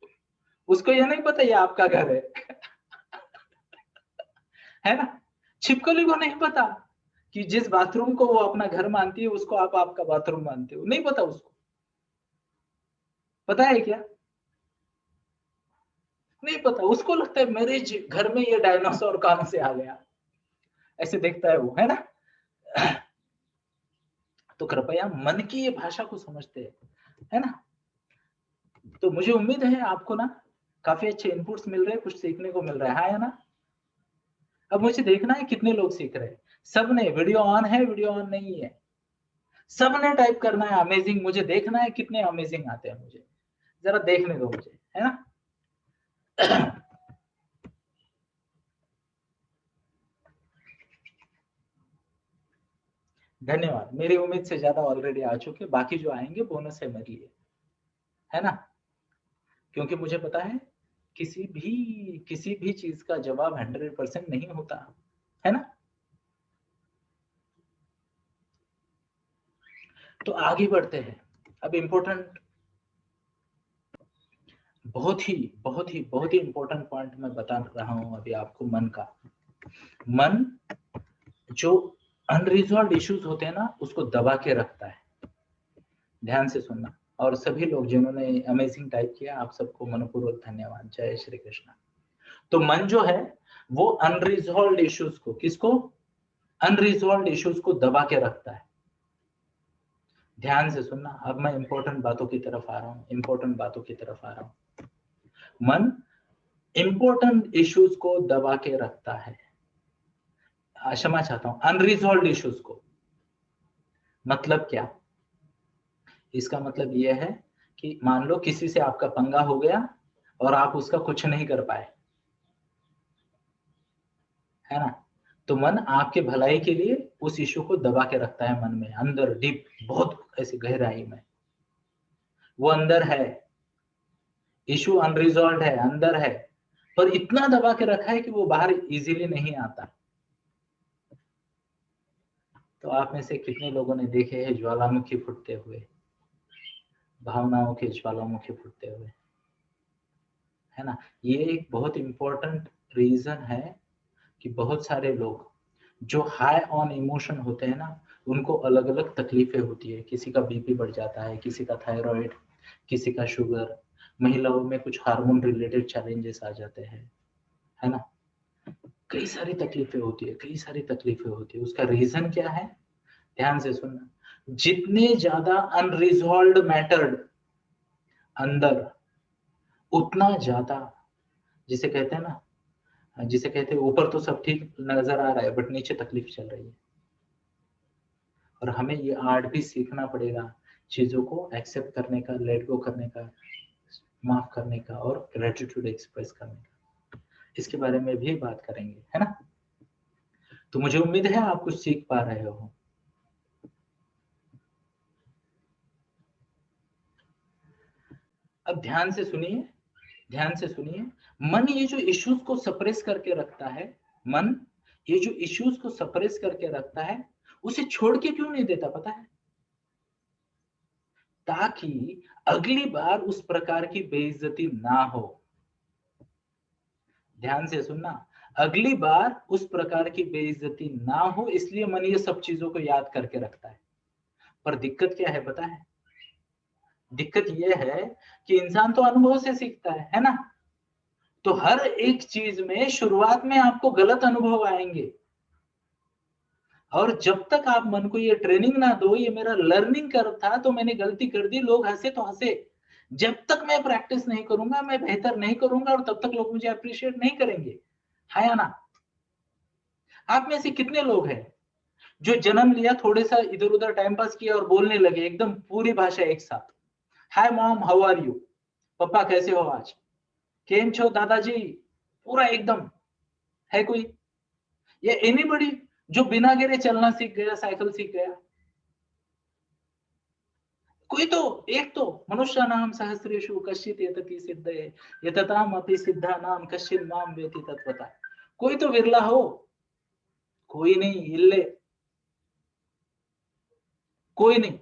उसको ये नहीं पता ये आपका घर है है ना। छिपकली को नहीं पता कि जिस बाथरूम को वो अपना घर मानती है उसको आप आपका बाथरूम मानते हो, नहीं पता उसको। पता है क्या? नहीं पता। उसको लगता है मेरे घर में ये डायनासोर कहां से आ गया, ऐसे देखता है वो, है ना। तो कृपया मन की ये भाषा को समझते हैं, है ना। तो मुझे उम्मीद है आपको ना काफी अच्छे इनपुट्स मिल रहे हैं, कुछ सीखने को मिल रहा है, हाँ या ना। अब मुझे देखना है कितने लोग सीख रहे हैं। सबने वीडियो ऑन है, वीडियो ऑन नहीं है, सबने टाइप करना है अमेजिंग। मुझे देखना है कितने अमेजिंग आते हैं, मुझे जरा देखने दो मुझे, है ना। धन्यवाद। मेरी उम्मीद से ज्यादा ऑलरेडी आ चुके, बाकी जो आएंगे बोनस है मेरे लिए, है ना। क्योंकि मुझे पता है किसी भी चीज का जवाब 100% नहीं होता, है ना। तो आगे बढ़ते हैं। अब इम्पोर्टेंट, बहुत ही इंपॉर्टेंट पॉइंट मैं बता रहा हूं अभी आपको। मन का, मन जो अनरिजॉल्व इश्यूज होते हैं ना उसको दबा के रखता है। ध्यान से सुनना। और सभी लोग जिन्होंने अमेजिंग टाइप किया, आप सबको मनपूर्वक धन्यवाद। जय श्री कृष्ण। तो मन जो है वो अनरिजॉल्व इश्यूज को, किसको? अनरिजॉल्व इश्यूज को दबा के रखता है। ध्यान से सुनना। अब मैं इंपॉर्टेंट बातों की तरफ आ रहा हूं, इंपॉर्टेंट बातों की तरफ आ रहा हूं। मन इंपॉर्टेंट इश्यूज को दबा के रखता है, क्षमा चाहता हूं, अनरिजॉल्व इश्यूज को। मतलब क्या? इसका मतलब यह है कि मान लो किसी से आपका पंगा हो गया और आप उसका कुछ नहीं कर पाए, है ना। तो मन आपके भलाई के लिए उस इश्यू को दबा के रखता है मन में, अंदर डीप, बहुत ऐसी गहराई में वो अंदर है। इश्यू अनरिजॉल्व है, अंदर है, पर इतना दबा के रखा है कि वो बाहर इजीली नहीं आता। तो आप में से कितने लोगों ने देखे हैं ज्वालामुखी फूटते हुए, भावनाओं के ज्वालामुखी फूटते हुए, है ना। ये एक बहुत इंपॉर्टेंट रीजन है कि बहुत सारे लोग जो हाई ऑन इमोशन होते हैं ना उनको अलग अलग तकलीफें होती है। किसी का बीपी बढ़ जाता है, किसी का थायराइड, किसी का शुगर, महिलाओं में कुछ हार्मोन रिलेटेड चैलेंजेस आ जाते हैं, है ना। कई सारी तकलीफें होती है, कई सारी तकलीफें होती है। उसका रीजन क्या है? ध्यान से सुनना। जितने ज्यादा अनरिजॉल्व्ड मैटर अंदर, उतना ज्यादा, जिसे कहते हैं ना, जिसे कहते हैं ऊपर तो सब ठीक नजर आ रहा है बट नीचे तकलीफ चल रही है। और हमें ये आर्ट भी सीखना पड़ेगा, चीजों को एक्सेप्ट करने का, लेट गो करने का, माफ करने का और ग्रेटिट्यूड एक्सप्रेस करने का। इसके बारे में भी बात करेंगे, है ना। तो मुझे उम्मीद है आप कुछ सीख पा रहे हो। अब ध्यान से सुनिए, ध्यान से सुनिए। मन ये जो इश्यूज को सप्रेस करके रखता है, मन ये जो इश्यूज को सप्रेस करके रखता है, उसे छोड़ के क्यों नहीं देता पता है? ताकि अगली बार उस प्रकार की बेइज्जती ना हो। ध्यान से सुनना। अगली बार उस प्रकार की बेइज्जती ना हो, इसलिए मन ये सब चीजों को याद करके रखता है। पर दिक्कत क्या है पता है? दिक्कत यह है कि इंसान तो अनुभव से सीखता है ना। तो हर एक चीज में शुरुआत में आपको गलत अनुभव आएंगे, और जब तक आप मन को ये ट्रेनिंग ना दो, ये मेरा लर्निंग कर था तो मैंने गलती कर दी, लोग हंसे तो हंसे। जब तक मैं प्रैक्टिस नहीं करूंगा, मैं बेहतर नहीं करूंगा, और तब तक लोग मुझे अप्रिशिएट नहीं करेंगे, है या ना। आप में से कितने लोग हैं जो जन्म लिया, थोड़े सा इधर उधर टाइम पास किया और बोलने लगे एकदम पूरी भाषा एक साथ? Hi mom, how are you, पापा कैसे हो आज, केम छो दादाजी, पूरा एकदम। है कोई? या एनीबडी जो बिना गिरे चलना सीख गया, साइकिल सीख गया? कोई तो एक तो। मनुष्य नाम सहस्रेषु कश्चित यतति सिद्धये यतताम अपि सिद्धा नाम कश्चित माम वेति तत्वता। कोई तो विरला हो, कोई नहीं, इल्ले, कोई नहीं।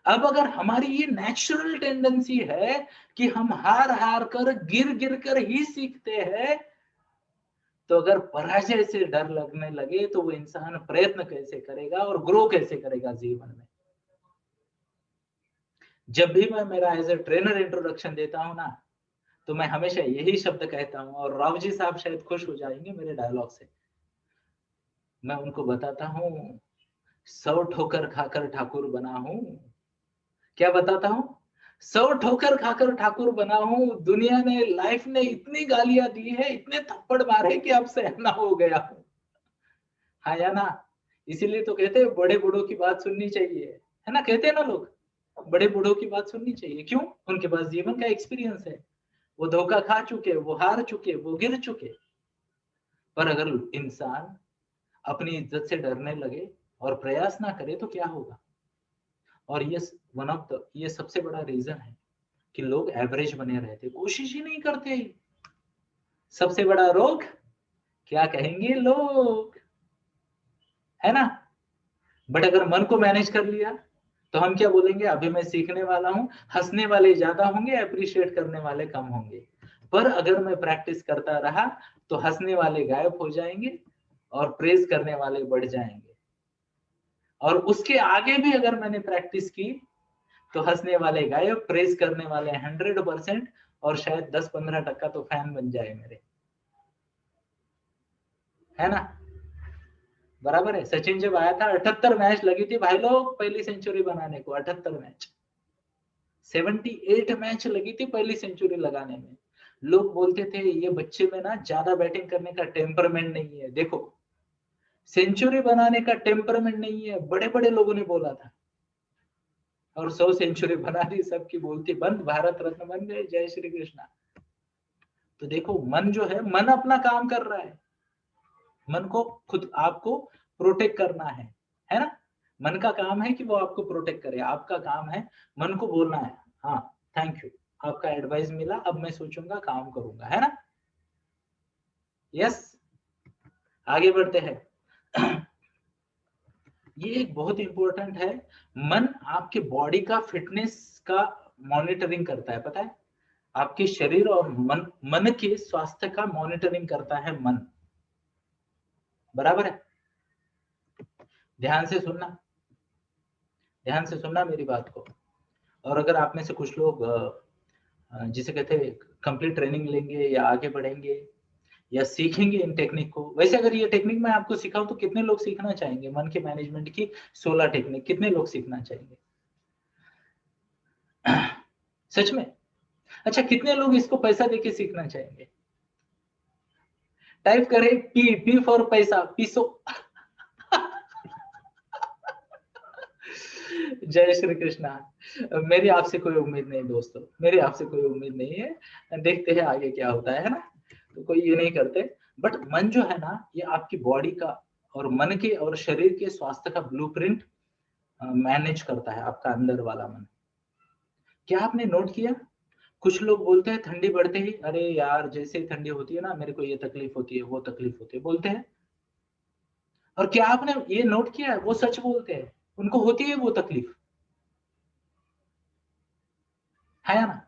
अब अगर हमारी ये नेचुरल टेंडेंसी है कि हम हार हार कर, गिर गिर कर ही सीखते हैं, तो अगर पराजय से डर लगने लगे तो वो इंसान प्रयत्न कैसे करेगा और ग्रो कैसे करेगा जीवन में। जब भी मैं मेरा एज ए ट्रेनर इंट्रोडक्शन देता हूं ना, तो मैं हमेशा यही शब्द कहता हूं, और राव जी साहब शायद खुश हो जाएंगे मेरे डायलॉग से। मैं उनको बताता हूं, 100 ठोकर खाकर ठाकुर बना हूं। क्या बताता हूं? 100 ठोकर खाकर ठाकुर बना हूं। दुनिया ने, लाइफ ने इतनी गालियां दी है, इतने थप्पड़ मारे कि अब सहना हो गया हूं। हाँ या ना? इसीलिए तो कहते हैं बड़े बूढ़ों की बात सुननी चाहिए, है ना? कहते हैं ना लोग, बड़े बूढ़ों की बात सुननी चाहिए। क्यों? उनके पास जीवन का एक्सपीरियंस है, वो धोखा खा चुके, वो हार चुके, वो गिर चुके। पर अगर इंसान अपनी इज्जत से डरने लगे और प्रयास ना करे तो क्या होगा? और ये सबसे बड़ा रीजन है कि लोग एवरेज बने रहते, कोशिश ही नहीं करते। सबसे बड़ा रोग, क्या कहेंगे लोग, है ना? बट अगर मन को मैनेज कर लिया तो हम क्या बोलेंगे? अभी मैं सीखने वाला हूं, हंसने वाले ज्यादा होंगे, अप्रिशिएट करने वाले कम होंगे। पर अगर मैं प्रैक्टिस करता रहा तो हंसने वाले गायब हो जाएंगे और प्रेज करने वाले बढ़ जाएंगे। और उसके आगे भी अगर मैंने प्रैक्टिस की तो हंसने वाले गायब, प्रेज करने वाले 100%, और शायद 10-15% तो फैन बन जाए मेरे, है ना? बराबर है। सचिन जब आया था 78 मैच लगी थी भाई लोग पहली सेंचुरी बनाने को, 78 मैच, 78 मैच लगी थी पहली सेंचुरी लगाने में। लोग बोलते थे ये बच्चे में ना ज्यादा बैटिंग करने का टेम्परमेंट नहीं है। देखो, सेंचुरी बनाने का टेम्परमेंट नहीं है, बड़े बड़े लोगों ने बोला था, और 100 सेंचुरी बना दी, सबकी बोलती बंद, भारत रत्न बन गए, जय श्री कृष्णा। तो देखो, मन जो है, मन अपना काम कर रहा है। मन को खुद आपको प्रोटेक्ट करना है ना? मन का काम है कि वो आपको प्रोटेक्ट करे, आपका काम है मन को बोलना है, हाँ थैंक यू, आपका एडवाइस मिला, अब मैं सोचूंगा, काम करूंगा, है ना? यस, आगे बढ़ते हैं। ये एक बहुत इंपॉर्टेंट है। मन आपके बॉडी का फिटनेस का मॉनिटरिंग करता है, पता है? आपके शरीर और मन के स्वास्थ्य का मॉनिटरिंग करता है मन। बराबर है? ध्यान से सुनना, ध्यान से सुनना मेरी बात को। और अगर आप में से कुछ लोग जिसे कहते हैं कंप्लीट ट्रेनिंग लेंगे या आगे बढ़ेंगे या सीखेंगे इन टेक्निक को, वैसे अगर ये टेक्निक मैं आपको सिखाऊं तो कितने लोग सीखना चाहेंगे? मन के मैनेजमेंट की 16 टेक्निक कितने लोग सीखना चाहेंगे? सच में? अच्छा, कितने लोग इसको पैसा देके सीखना चाहेंगे? टाइप करें पी फॉर पैसा, पीसो। जय श्री कृष्णा। मेरी आपसे कोई उम्मीद नहीं दोस्तों, मेरी आपसे कोई उम्मीद नहीं है, देखते हैं आगे क्या होता है ना? तो कोई ये नहीं करते। बट मन जो है ना, ये आपकी बॉडी का और मन के और शरीर के स्वास्थ्य का ब्लूप्रिंट मैनेज करता है, आपका अंदर वाला मन। क्या आपने नोट किया? कुछ लोग बोलते हैं ठंडी बढ़ते ही, अरे यार जैसे ही ठंडी होती है ना, मेरे को ये तकलीफ होती है, वो तकलीफ होती है, बोलते हैं। और क्या आपने ये नोट किया है, वो सच बोलते हैं, उनको होती है वो तकलीफ, है ना?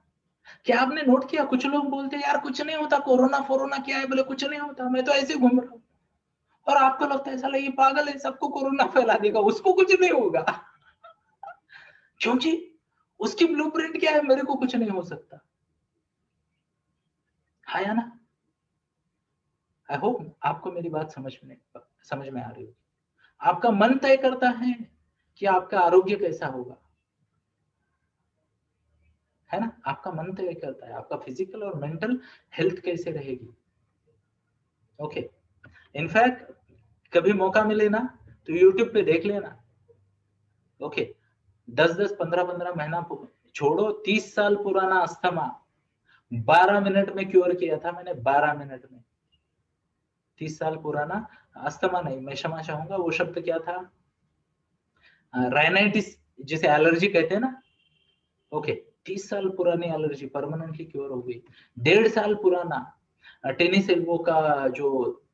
क्या आपने नोट किया, कुछ लोग बोलते हैं यार कुछ नहीं होता, कोरोना फोरोना क्या है, बोले कुछ नहीं होता, मैं तो ऐसे घूम रहा हूँ। और आपको लगता है साला ये पागल है, सबको कोरोना फैला देगा, उसको कुछ नहीं होगा। क्योंकि उसकी ब्लूप्रिंट क्या है, मेरे को कुछ नहीं हो सकता, है या ना? आई होप आपको मेरी बात समझ में आ रही होगी। आपका मन तय करता है कि आपका आरोग्य कैसा होगा, है ना? आपका मन तय करता है आपका फिजिकल और मेंटल हेल्थ कैसे रहेगी। ओके, इनफैक्ट कभी मौका मिले ना तो यूट्यूब पे देख लेना। ओके, 10-10 15-15 महीना छोड़ो, 30 साल पुराना अस्थमा 12 मिनट में क्योर किया था मैंने, 12 मिनट में। 30 साल पुराना अस्थमा नहीं, मैं क्षमा चाहूंगा, वो शब्द क्या था, राइनाइटिस, जिसे एलर्जी कहते हैं ना। ओके, 30 साल पुरानी एलर्जी परमानेंटली क्योर हो गई। 1.5 साल पुराना टेनिस एल्बो का जो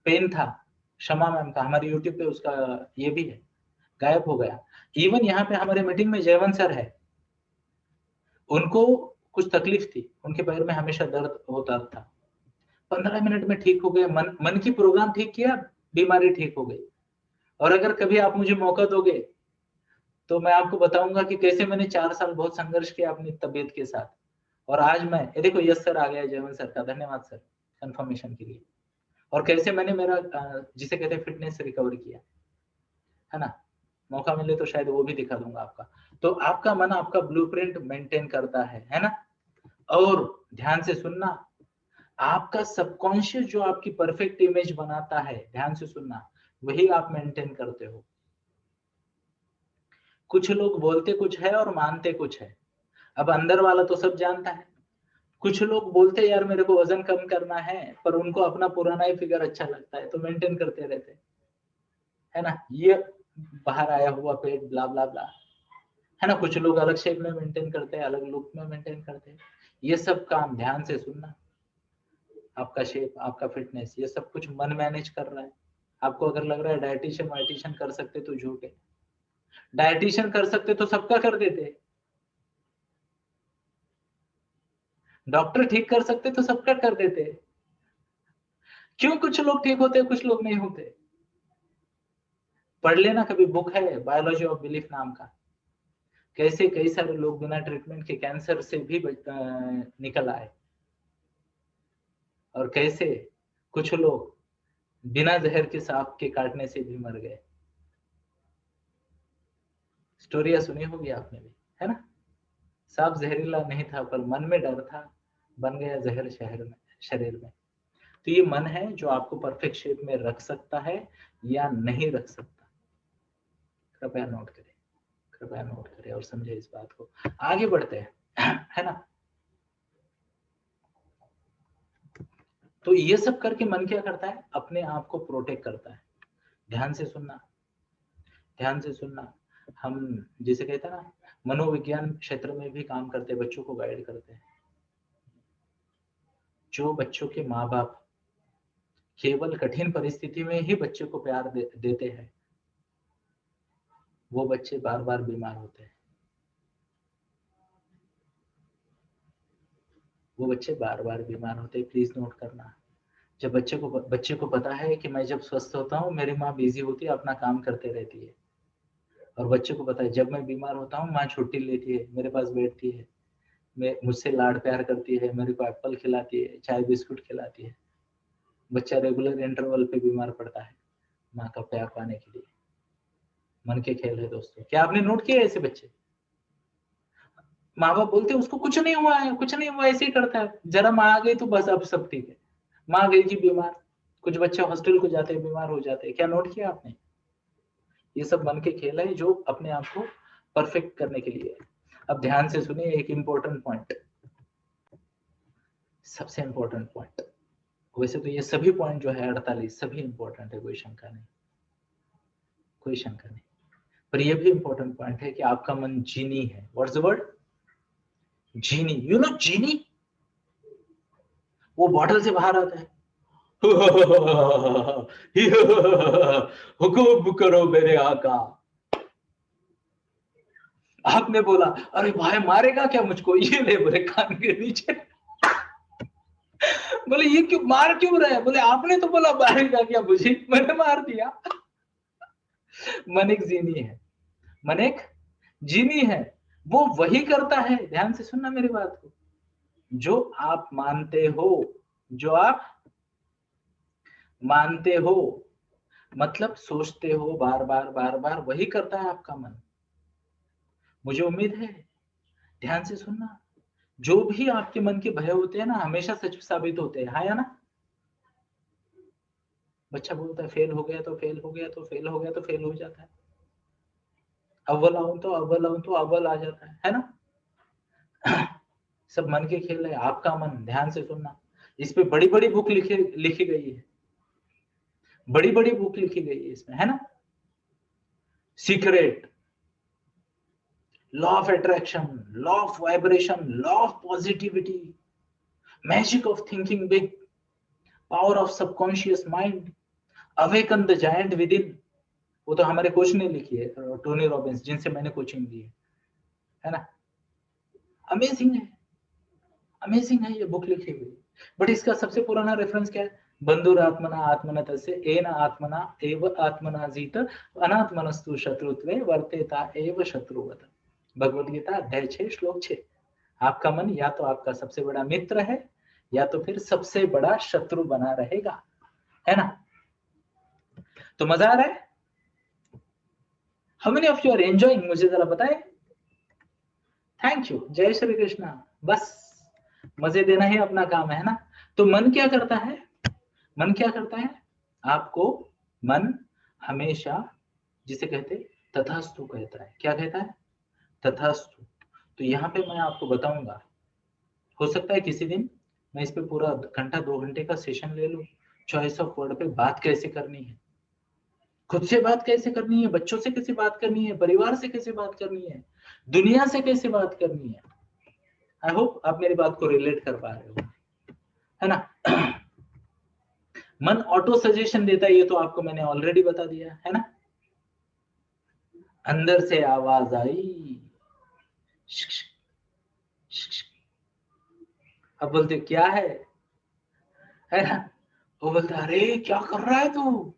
पेन था, शमा मैम का, हमारे यूट्यूब पे उसका ये भी है, गायब हो गया। इवन यहाँ पे हमारे मीटिंग में जयवंत सर है, उनको कुछ तकलीफ थी, उनके पैर में हमेशा दर्द होता था, 15 मिनट में ठीक हो गए। मन की प्रोग्राम ठीक किया, बीमारी ठीक हो गई। और अगर कभी आप मुझे मौका दोगे तो मैं आपको बताऊंगा कि कैसे मैंने 4 साल बहुत संघर्ष किया अपनी तबीयत के साथ, और आज मैं, ये देखो यस सर आ गया जयवंत सर का, धन्यवाद सर कंफर्मेशन के लिए। और कैसे मैंने मेरा जिसे कहते हैं फिटनेस रिकवर किया, है ना। मौका मिले तो शायद वो भी दिखा दूंगा आपका। तो आपका मन आपका ब्लूप्रिंट मेंटेन करता है ना। और ध्यान से सुनना, आपका सबकॉन्शियस जो आपकी परफेक्ट इमेज बनाता है, ध्यान से सुनना, वही आप मेंटेन करते हो। कुछ लोग बोलते कुछ है और मानते कुछ है। अब अंदर वाला तो सब जानता है। कुछ लोग बोलते यार मेरे को वजन कम करना है, पर उनको अपना पुराना ही फिगर अच्छा लगता है तो मेंटेन करते रहते हैं, है ना। ये बाहर आया हुआ पेट ब्ला ब्ला ब्ला, है ना। कुछ लोग अलग शेप में मेंटेन करते हैं, अलग लुक में मेंटेन करते हैं। ये सब काम ध्यान से सुनना, आपका शेप, आपका फिटनेस, ये सब कुछ मन मैनेज कर रहा है। आपको अगर लग रहा है डाइटिशियन वाइटिशियन कर सकते तो झूठ है। डाइटिशियन कर सकते तो सबका कर देते, डॉक्टर ठीक कर सकते तो सबका कर देते। क्यों कुछ लोग ठीक होते कुछ लोग नहीं होते? पढ़ लेना, कभी बुक है बायोलॉजी ऑफ बिलीफ नाम का, कैसे कई सारे लोग बिना ट्रीटमेंट के कैंसर से भी निकल आए, और कैसे कुछ लोग बिना जहर के सांप के काटने से भी मर गए। स्टोरिया सुनी होगी आपने भी, है ना। सांप जहरीला नहीं था, पर मन में डर था, बन गया जहर शरीर में। तो ये मन है जो आपको परफेक्ट शेप में रख सकता है या नहीं रख सकता। कृपया नोट करें, कृपया नोट करें और समझे इस बात को। आगे बढ़ते हैं, है ना। तो ये सब करके मन क्या करता है, अपने आप को प्रोटेक्ट करता है। ध्यान से सुनना, ध्यान से सुनना। हम जिसे कहते हैं ना, मनोविज्ञान क्षेत्र में भी काम करते हैं, बच्चों को गाइड करते हैं। जो बच्चों के माँ बाप केवल कठिन परिस्थिति में ही बच्चे को प्यार देते हैं, वो बच्चे बार बार बीमार होते हैं। वो बच्चे बार बार बीमार होते हैं, प्लीज नोट करना। जब बच्चे को पता है कि मैं जब स्वस्थ होता हूँ मेरी माँ बिजी होती है, अपना काम करते रहती है, और बच्चे को पता है जब मैं बीमार होता हूँ माँ छुट्टी लेती है, मेरे पास बैठती है, मैं मुझसे लाड प्यार करती है, मेरे को एप्पल खिलाती है, चाय बिस्कुट खिलाती है। बच्चा रेगुलर इंटरवल पे बीमार पड़ता है माँ का प्यार पाने के लिए। मन के खेल है दोस्तों, क्या आपने नोट किया ऐसे बच्चे? माँ बाप बोलते हैं उसको कुछ नहीं हुआ है, कुछ नहीं हुआ, ऐसे ही करता है, जरा माँ आ गई तो बस अब सब ठीक है। माँ गई जी बीमार। कुछ बच्चे हॉस्टल को जाते हैं, बीमार हो जाते हैं। क्या नोट किया आपने? ये सब मन के खेल है जो अपने आप को परफेक्ट करने के लिए। अब ध्यान से सुनिए एक इंपॉर्टेंट पॉइंट, सबसे इंपॉर्टेंट पॉइंट। वैसे तो ये सभी पॉइंट जो है 48 सभी इंपॉर्टेंट है, कोई शंका नहीं, कोई शंका नहीं। पर ये भी इंपॉर्टेंट पॉइंट है कि आपका मन जीनी है। What's the word? Genie. You know genie, वो बॉटल से बाहर आता है हुकुम करो मेरे आका। आपने बोला अरे भाई मारेगा क्या मुझको, ये ले बोले कान के नीचे। बोले ये क्यों मार क्यों रहा है? बोले आपने तो बोला मारेगा क्या मुझे, मैंने मार दिया। मन एक जीनी है, मन एक जीनी है, वो वही करता है, ध्यान से सुनना मेरी बात को, जो आप मानते हो, जो आप मानते हो, मतलब सोचते हो बार बार बार बार, वही करता है आपका मन। मुझे उम्मीद है, ध्यान से सुनना, जो भी आपके मन के भय होते हैं ना हमेशा सच साबित होते हैं, हाँ या ना। बच्चा बोलता है फेल हो गया तो फेल हो गया तो फेल हो गया तो फेल हो जाता है, अव्वल आऊं तो अव्वल आऊं तो अव्वल आ जाता है ना। सब मन के खेल है, आपका मन, ध्यान से सुनना। इस पे बड़ी बड़ी बुक लिखी गई है, बड़ी बड़ी बुक लिखी गई है इसमें, है ना। Secret, law of attraction, law of vibration, law of positivity, magic of thinking big, power of subconscious mind, awaken the giant with in, वो तो हमारे कोच ने लिखी है, टोनी रॉबिन्स, जिनसे मैंने कोचिंग ली है ना। अमेजिंग है, अमेजिंग है ये बुक लिखी हुई। बट इसका सबसे पुराना रेफरेंस क्या है? बंधुरात्मना आत्मना तस्य एन आत्मना एव आत्मना जीत अनात्मनस्तु शत्रुत्वे वर्तेता एव शत्रुवत। भगवत गीता अध्याय 6 श्लोक 6। आपका मन या तो आपका सबसे बड़ा मित्र है या तो फिर सबसे बड़ा शत्रु बना रहेगा, है ना। तो मजा आ रहा है? How many of you are enjoying, मुझे जरा बताएं। थैंक यू, जय श्री कृष्णा। बस मजे देना ही अपना काम है ना। तो मन क्या करता है? मन क्या करता है आपको? मन हमेशा जिसे कहते तथास्तु कहता है। क्या कहता है? तथास्तु। तो यहाँ पे मैं आपको बताऊंगा, हो सकता है किसी दिन मैं इस पे पूरा घंटा 2 घंटे का सेशन ले लूं, चॉइस ऑफ वर्ड पे बात कैसे करनी है, खुद से बात कैसे करनी है, बच्चों से कैसे बात करनी है, परिवार से कैसे बात करनी है, दुनिया से कैसे बात करनी है। आई होप आप मेरी बात को रिलेट कर पा रहे हो, है ना। मन ऑटो सजेशन देता है, ये तो आपको मैंने ऑलरेडी बता दिया है ना। अंदर से आवाज आई, अब बोलते क्या है ना। वो बोलता अरे क्या कर रहा है तू।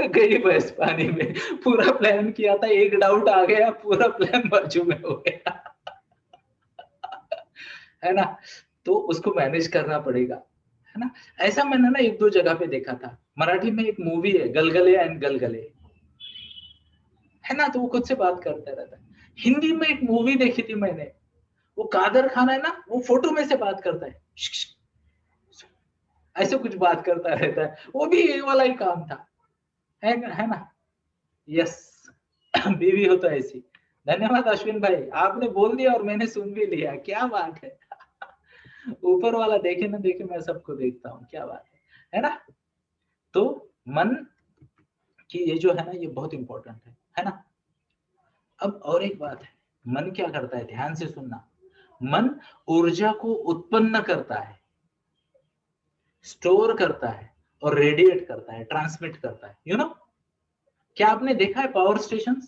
गई भैंस पानी में, पूरा प्लान किया था, एक डाउट आ गया, पूरा प्लान बाजू में हो गया। है ना। तो उसको मैनेज करना पड़ेगा, है ना। ऐसा मैंने ना 1-2 जगह पे देखा था। मराठी में एक मूवी है गलगले एंड गलगले, है ना, तो वो खुद से बात करता रहता है। हिंदी में एक मूवी देखी थी मैंने, वो कादर खान है ना, वो फोटो में से बात करता है, ऐसे कुछ बात करता रहता है, वो भी ये वाला ही काम था, है ना। यस। बीवी हो तो ऐसी। धन्यवाद अश्विन भाई, आपने बोल दिया और मैंने सुन भी लिया, क्या बात है। ऊपर वाला देखे ना देखे, मैं सबको देखता हूँ, क्या बात है ना। तो मन की ये जो है ना, ये बहुत इंपॉर्टेंट है ना। अब और एक बात है, मन क्या करता है, ध्यान से सुनना। मन ऊर्जा को उत्पन्न करता है, स्टोर करता है और रेडिएट करता है, ट्रांसमिट करता है, यू नो। क्या आपने देखा है पावर स्टेशन?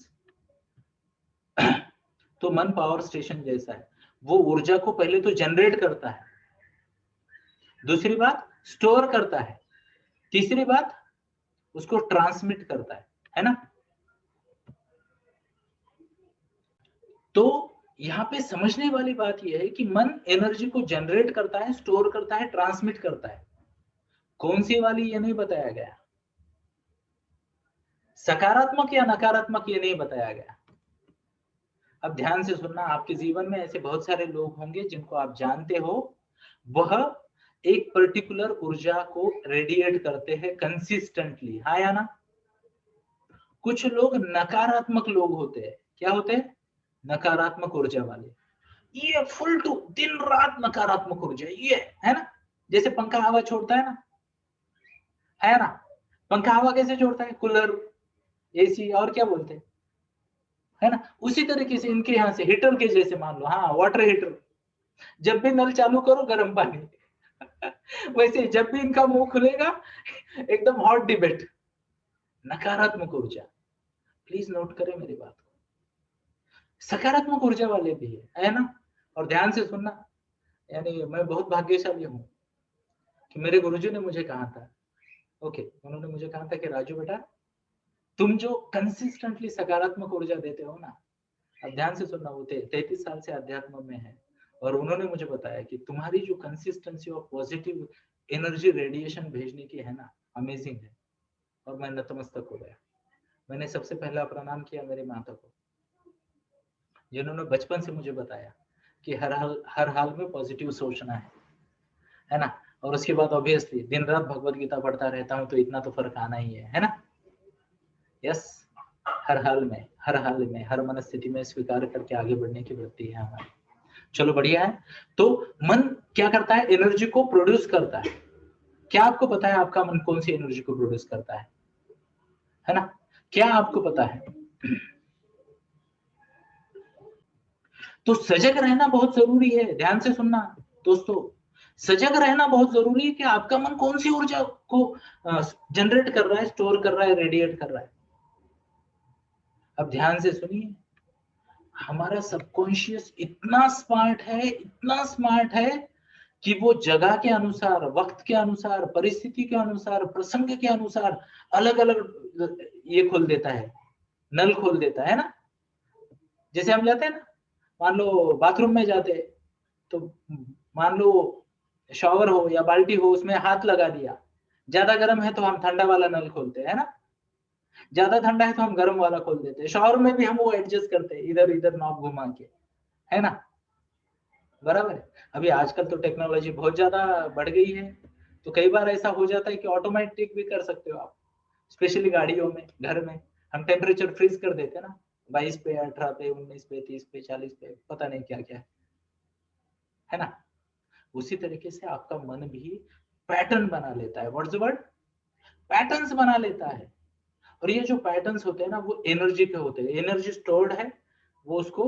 तो मन पावर स्टेशन जैसा है, वो ऊर्जा को पहले तो जनरेट करता है, दूसरी बात स्टोर करता है, तीसरी बात उसको ट्रांसमिट करता है ना। तो यहाँ पे समझने वाली बात यह है कि मन एनर्जी को जनरेट करता है, स्टोर करता है, ट्रांसमिट करता है। कौन सी वाली ये नहीं बताया गया, सकारात्मक या नकारात्मक ये नहीं बताया गया। अब ध्यान से सुनना, आपके जीवन में ऐसे बहुत सारे लोग होंगे जिनको आप जानते हो, वह एक पर्टिकुलर ऊर्जा को रेडिएट करते हैं कंसिस्टेंटली, हाँ या ना। कुछ लोग नकारात्मक लोग होते हैं, क्या होते हैं? नकारात्मक ऊर्जा वाले। ये फुल टू दिन रात नकारात्मक ऊर्जा, ये है ना। जैसे पंखा हवा छोड़ता है ना। पंखा हवा कैसे छोड़ता है? कूलर, एसी और क्या बोलते हैं, है ना। उसी तरीके से इनके यहाँ से हीटर के जैसे मान लो, हाँ वाटर हीटर, जब भी नल चालू करो गर्म पानी। वैसे जब भी इनका मुंह खुलेगा एकदम हॉट डिबेट, नकारात्मक ऊर्जा। प्लीज नोट करें मेरी बात को। सकारात्मक ऊर्जा वाले भी है ना। और ध्यान से सुनना, यानी मैं बहुत भाग्यशाली हूं कि मेरे गुरुजी ने मुझे कहा था, ओके, उन्होंने मुझे कहा था कि राजू बेटा, तुम जो कंसिस्टेंटली सकारात्मक ऊर्जा देते हो ना, अब ध्यान से सुनना, वो 33 साल से अध्यात्म में है, और उन्होंने मुझे बताया कि तुम्हारी जो consistency of positive energy radiation भेजने की है ना, अमेजिंग है। और मैं नतमस्तक हो गया। मैंने सबसे पहला प्रणाम किया मेरी माता को, जिन्होंने बचपन से मुझे बताया कि हर हाल में पॉजिटिव सोचना है ना। और उसके बाद ऑब्वियसली दिन रात भगवत गीता पढ़ता रहता हूँ, तो इतना तो फर्क आना ही है ना। यस, हर हाल में हर मनस्थिति में स्वीकार करके आगे बढ़ने की वृत्ति है हमारी। चलो बढ़िया है। तो मन क्या करता है? एनर्जी को प्रोड्यूस करता है। क्या आपको पता है आपका मन कौन सी एनर्जी को प्रोड्यूस करता है ना? क्या आपको पता है? तो सजग रहना बहुत जरूरी है, ध्यान से सुनना दोस्तों। सजग रहना बहुत जरूरी है कि आपका मन कौन सी ऊर्जा को जनरेट कर रहा है, स्टोर कर रहा है, रेडिएट कर रहा है। अब ध्यान से सुनिए, हमारा सबकॉन्शियस इतना स्मार्ट है, इतना स्मार्ट है कि वो जगह के अनुसार, वक्त के अनुसार, परिस्थिति के अनुसार, प्रसंग के अनुसार अलग अलग ये खोल देता है, नल खोल देता है ना। जैसे हम जाते हैं ना, मान लो बाथरूम में जाते, तो मान लो शॉवर हो या बाल्टी हो, उसमें हाथ लगा दिया, ज्यादा गर्म है तो हम ठंडा वाला नल खोलते हैं ना, ज्यादा ठंडा है तो हम गर्म वाला खोल देते हैं। शॉवर में भी हम वो एडजस्ट करते हैं, इधर इधर नॉब घुमा के, है ना, बराबर है। अभी आजकल तो टेक्नोलॉजी बहुत ज्यादा बढ़ गई है, तो कई बार ऐसा हो जाता है कि ऑटोमेटिक भी कर सकते हो आप, स्पेशली गाड़ियों में, घर में हम टेम्परेचर फ्रीज कर देते हैं ना, 22 पे, 18 पे, 19 पे, 30 पे, 40 पे, पता नहीं क्या क्या है ना। उसी तरीके से आपका मन भी पैटर्न बना लेता है। What's the word? पैटर्न्स बना लेता है। और ये जो पैटर्न्स होते हैं ना, वो एनर्जी के होते हैं, एनर्जी स्टोर्ड है, वो उसको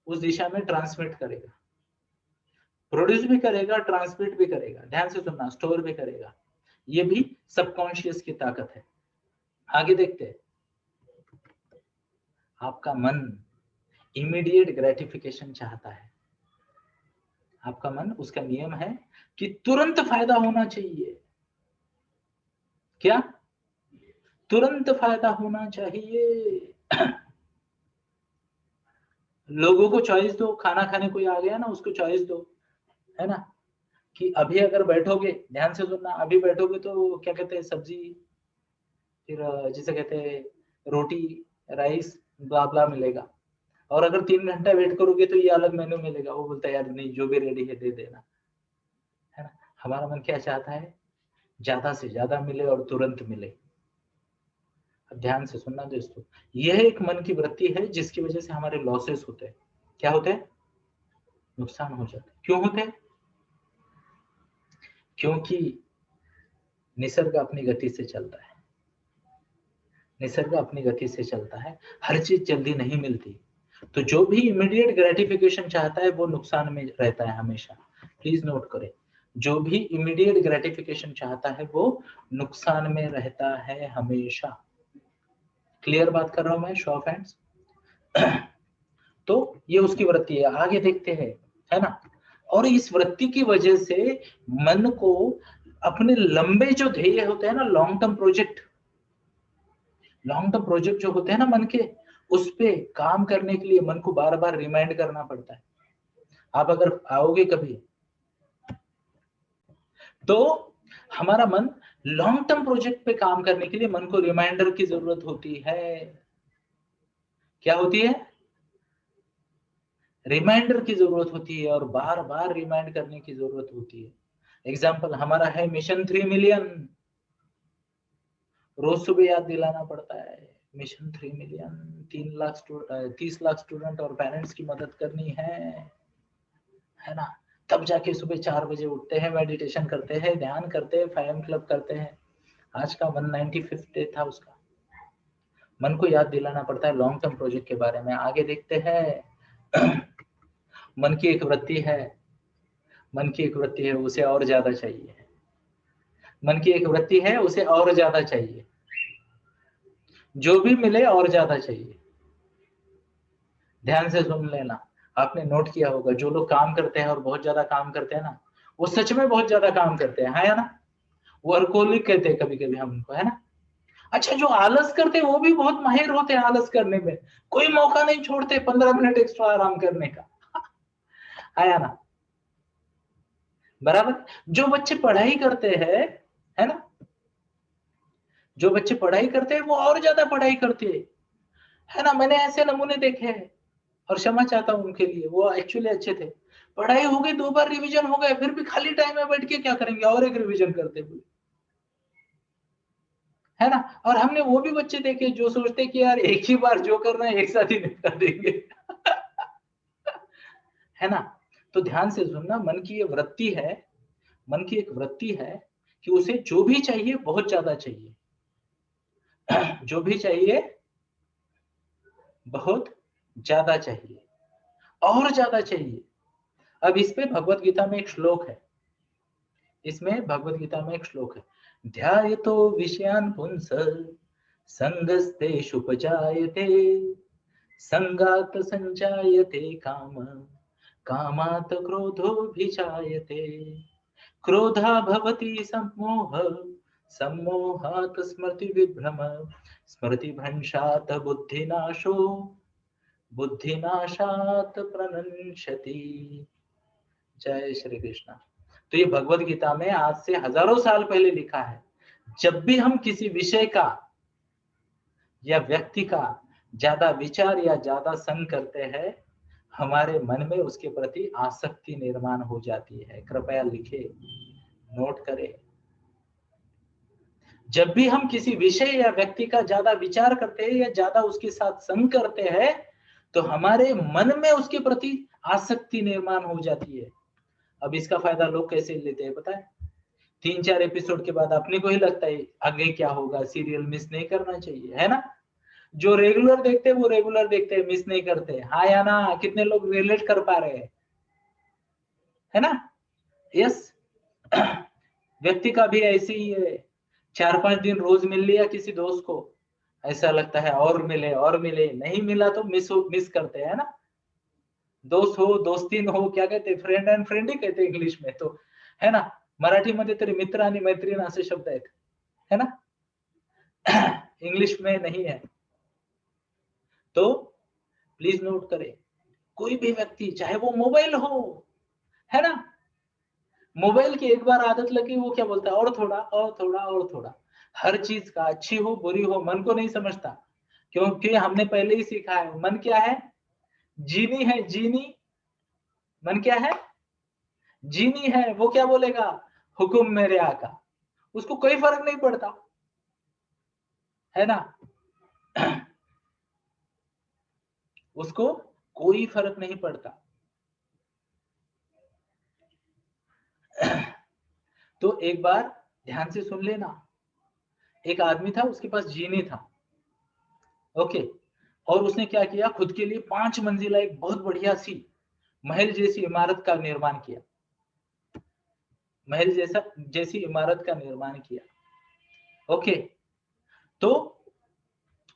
उस दिशा में ट्रांसमिट करेगा, प्रोड्यूस भी करेगा, ट्रांसमिट भी करेगा। ध्यान से सुनना, स्टोर भी करेगा। ये भी सबकॉन्शियस की ताकत है। आगे देखते हैं। आपका मन इमीडिएट ग्रेटिफिकेशन चाहता है। आपका मन, उसका नियम है कि तुरंत फायदा होना चाहिए। क्या? तुरंत फायदा होना चाहिए। लोगों को चॉइस दो, खाना खाने कोई आ गया ना, उसको चॉइस दो, है ना, कि अभी अगर बैठोगे, ध्यान से सुनना, अभी बैठोगे तो क्या कहते हैं, सब्जी, फिर जिसे कहते हैं रोटी, राइस, ब्ला ब्ला मिलेगा। और अगर 3 घंटा वेट करोगे तो ये अलग मेन्यू मिलेगा। वो बोलता है यार नहीं, जो भी रेडी है दे देना, है ना। हमारा मन क्या चाहता है? ज्यादा से ज्यादा मिले और तुरंत मिले। अब ध्यान से सुनना दोस्तों, यह एक मन की वृत्ति है जिसकी वजह से हमारे लॉसेस होते हैं। क्या होते हैं? नुकसान हो जाते हैं। क्यों होते हैं? क्योंकि निसर्ग अपनी गति से चलता है। निसर्ग अपनी गति से चलता है, हर चीज जल्दी नहीं मिलती। तो जो भी इमीडिएट ग्रेटिफिकेशन चाहता है वो नुकसान में रहता है हमेशा। प्लीज नोट करें, जो भी इमीडिएट ग्रेटिफिकेशन चाहता है वो नुकसान में रहता है हमेशा। क्लियर बात कर रहा हूं मैं, शो ऑफ हैंड्स। तो ये उसकी वृत्ति है। आगे देखते हैं, है ना। और इस वृत्ति की वजह से मन को अपने लंबे जो ध्येय होते हैं ना, long term project, long term project जो होते हैं ना मन के, उस पे काम करने के लिए मन को बार बार रिमाइंड करना पड़ता है। आप अगर आओगे कभी तो हमारा मन लॉन्ग टर्म प्रोजेक्ट पे काम करने के लिए मन को रिमाइंडर की जरूरत होती है। क्या होती है? रिमाइंडर की जरूरत होती है, और बार बार रिमाइंड करने की जरूरत होती है। एग्जाम्पल हमारा है मिशन 3 मिलियन, रोज सुबह याद दिलाना पड़ता है। मिशन 3 मिलियन, 30 लाख स्टूडेंट और पेरेंट्स की मदद करनी है ना। तब जाके सुबह 4 बजे उठते हैं, मेडिटेशन करते हैं, ध्यान करते हैं, 5 क्लब करते हैं। आज का 195th डे था उसका। मन को याद दिलाना पड़ता है लॉन्ग टर्म प्रोजेक्ट के बारे में। आगे देखते हैं। मन की एक वृत्ति है, मन की एक वृत्ति है, उसे और ज्यादा चाहिए। मन की एक वृत्ति है, उसे और ज्यादा चाहिए, जो भी मिले और ज्यादा चाहिए। ध्यान से सुन लेना, आपने नोट किया होगा जो लोग काम करते हैं और बहुत ज्यादा काम करते हैं ना, वो सच में बहुत ज्यादा काम करते हैं, है ना। वर्कोलिक कहते हैं कभी कभी हम उनको, है ना। अच्छा, जो आलस करते हैं वो भी बहुत माहिर होते हैं आलस करने में, कोई मौका नहीं छोड़ते 15 मिनट एक्स्ट्रा आराम करने का। आया ना, बराबर। जो बच्चे पढ़ाई करते हैं, है ना, जो बच्चे पढ़ाई करते हैं वो और ज्यादा पढ़ाई करते हैं, है ना। मैंने ऐसे नमूने देखे हैं, और क्षमा चाहता हूं उनके लिए, वो एक्चुअली अच्छे थे। पढ़ाई हो गई, 2 बार रिवीजन हो गए, फिर भी खाली टाइम में बैठ के क्या करेंगे, और एक रिवीजन करते हुए, है ना। और हमने वो भी बच्चे देखे जो सोचते कि यार एक ही बार जो करना है एक साथ ही निपटा देंगे। है ना। तो ध्यान से सुनना, मन की ये वृत्ति है, मन की एक वृत्ति है कि उसे जो भी चाहिए बहुत ज्यादा चाहिए। जो भी चाहिए बहुत ज्यादा चाहिए, और ज्यादा चाहिए। अब इस पे भगवत गीता में एक श्लोक है, इसमें भगवत गीता में एक श्लोक है, ध्यायतो विषयान् पुंस संगस्तेषुपजायते संगात् संजायते काम कामात् क्रोधोऽभिजायते क्रोधा भवति सम्मोह सम्मोहात् स्मृति विभ्रम स्मृति भ्रंशात् बुद्धिनाशो बुद्धिनाशात् प्रणश्यति। जय श्री कृष्ण। तो ये भगवत गीता में आज से हजारों साल पहले लिखा है। जब भी हम किसी विषय का या व्यक्ति का ज्यादा विचार या ज्यादा संग करते हैं, हमारे मन में उसके प्रति आसक्ति निर्माण हो जाती है। कृपया लिखे, नोट करें। जब भी हम किसी विषय या व्यक्ति का ज्यादा विचार करते हैं या ज्यादा उसके साथ संग करते हैं, तो हमारे मन में उसके प्रति आसक्ति निर्माण हो जाती है। अब इसका फायदा लोग कैसे लेते हैं पता है? 3-4 एपिसोड के बाद अपने को ही लगता है आगे क्या होगा, सीरियल मिस नहीं करना चाहिए, है ना? जो रेगुलर देखते हैं वो रेगुलर देखते हैं, मिस नहीं करते। हाँ या ना? कितने लोग रिलेट कर पा रहे हैं, है ना? यस। व्यक्ति का भी ऐसे ही है। 4-5 दिन रोज मिल लिया किसी दोस्त को, ऐसा लगता है और मिले, नहीं मिला तो मिस करते हैं ना? दोस्त हो, दोस्तीन हो, क्या कहते, फ्रेंड एंड फ्रेंड ही कहते इंग्लिश में तो, है ना? मराठी मध्ये तरी मित्र आणि मैत्रीण असे शब्द आहेत, है ना? इंग्लिश में नहीं है। तो प्लीज नोट करें, कोई भी व्यक्ति, चाहे वो मोबाइल हो, है ना? मोबाइल की एक बार आदत लगी, वो क्या बोलता है, और थोड़ा और थोड़ा और थोड़ा। हर चीज का, अच्छी हो बुरी हो, मन को नहीं समझता, क्योंकि हमने पहले ही सीखा है मन क्या है, जीनी है, जीनी। मन क्या है, जीनी है। वो क्या बोलेगा, हुकुम मेरे आका। उसको कोई फर्क नहीं पड़ता, है ना? उसको कोई फर्क नहीं पड़ता। तो एक बार ध्यान से सुन लेना, एक आदमी था, उसके पास जीनी था, ओके। और उसने क्या किया, खुद के लिए 5 मंजिला एक बहुत बढ़िया सी महल जैसी इमारत का निर्माण किया, महल जैसी इमारत का निर्माण किया, ओके। तो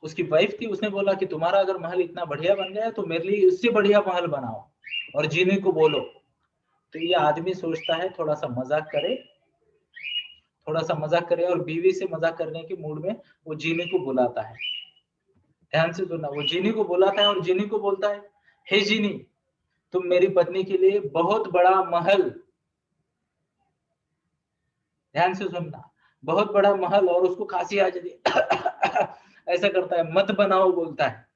उसकी वाइफ थी, उसने बोला कि तुम्हारा अगर महल इतना बढ़िया बन गया तो मेरे लिए इससे बढ़िया महल बनाओ और जीने को बोलो। तो ये आदमी सोचता है थोड़ा सा मजाक करे और बीवी से मजाक करने के मूड में वो जीनी को बुलाता है। ध्यान से सुनना, वो जीनी को बुलाता है और जीनी को बोलता है, हे जीनी, तुम मेरी पत्नी के लिए बहुत बड़ा महल, ध्यान से सुनना, बहुत बड़ा महल, और उसको खांसी आ जाती ऐसा करता है, मत बनाओ बोलता है।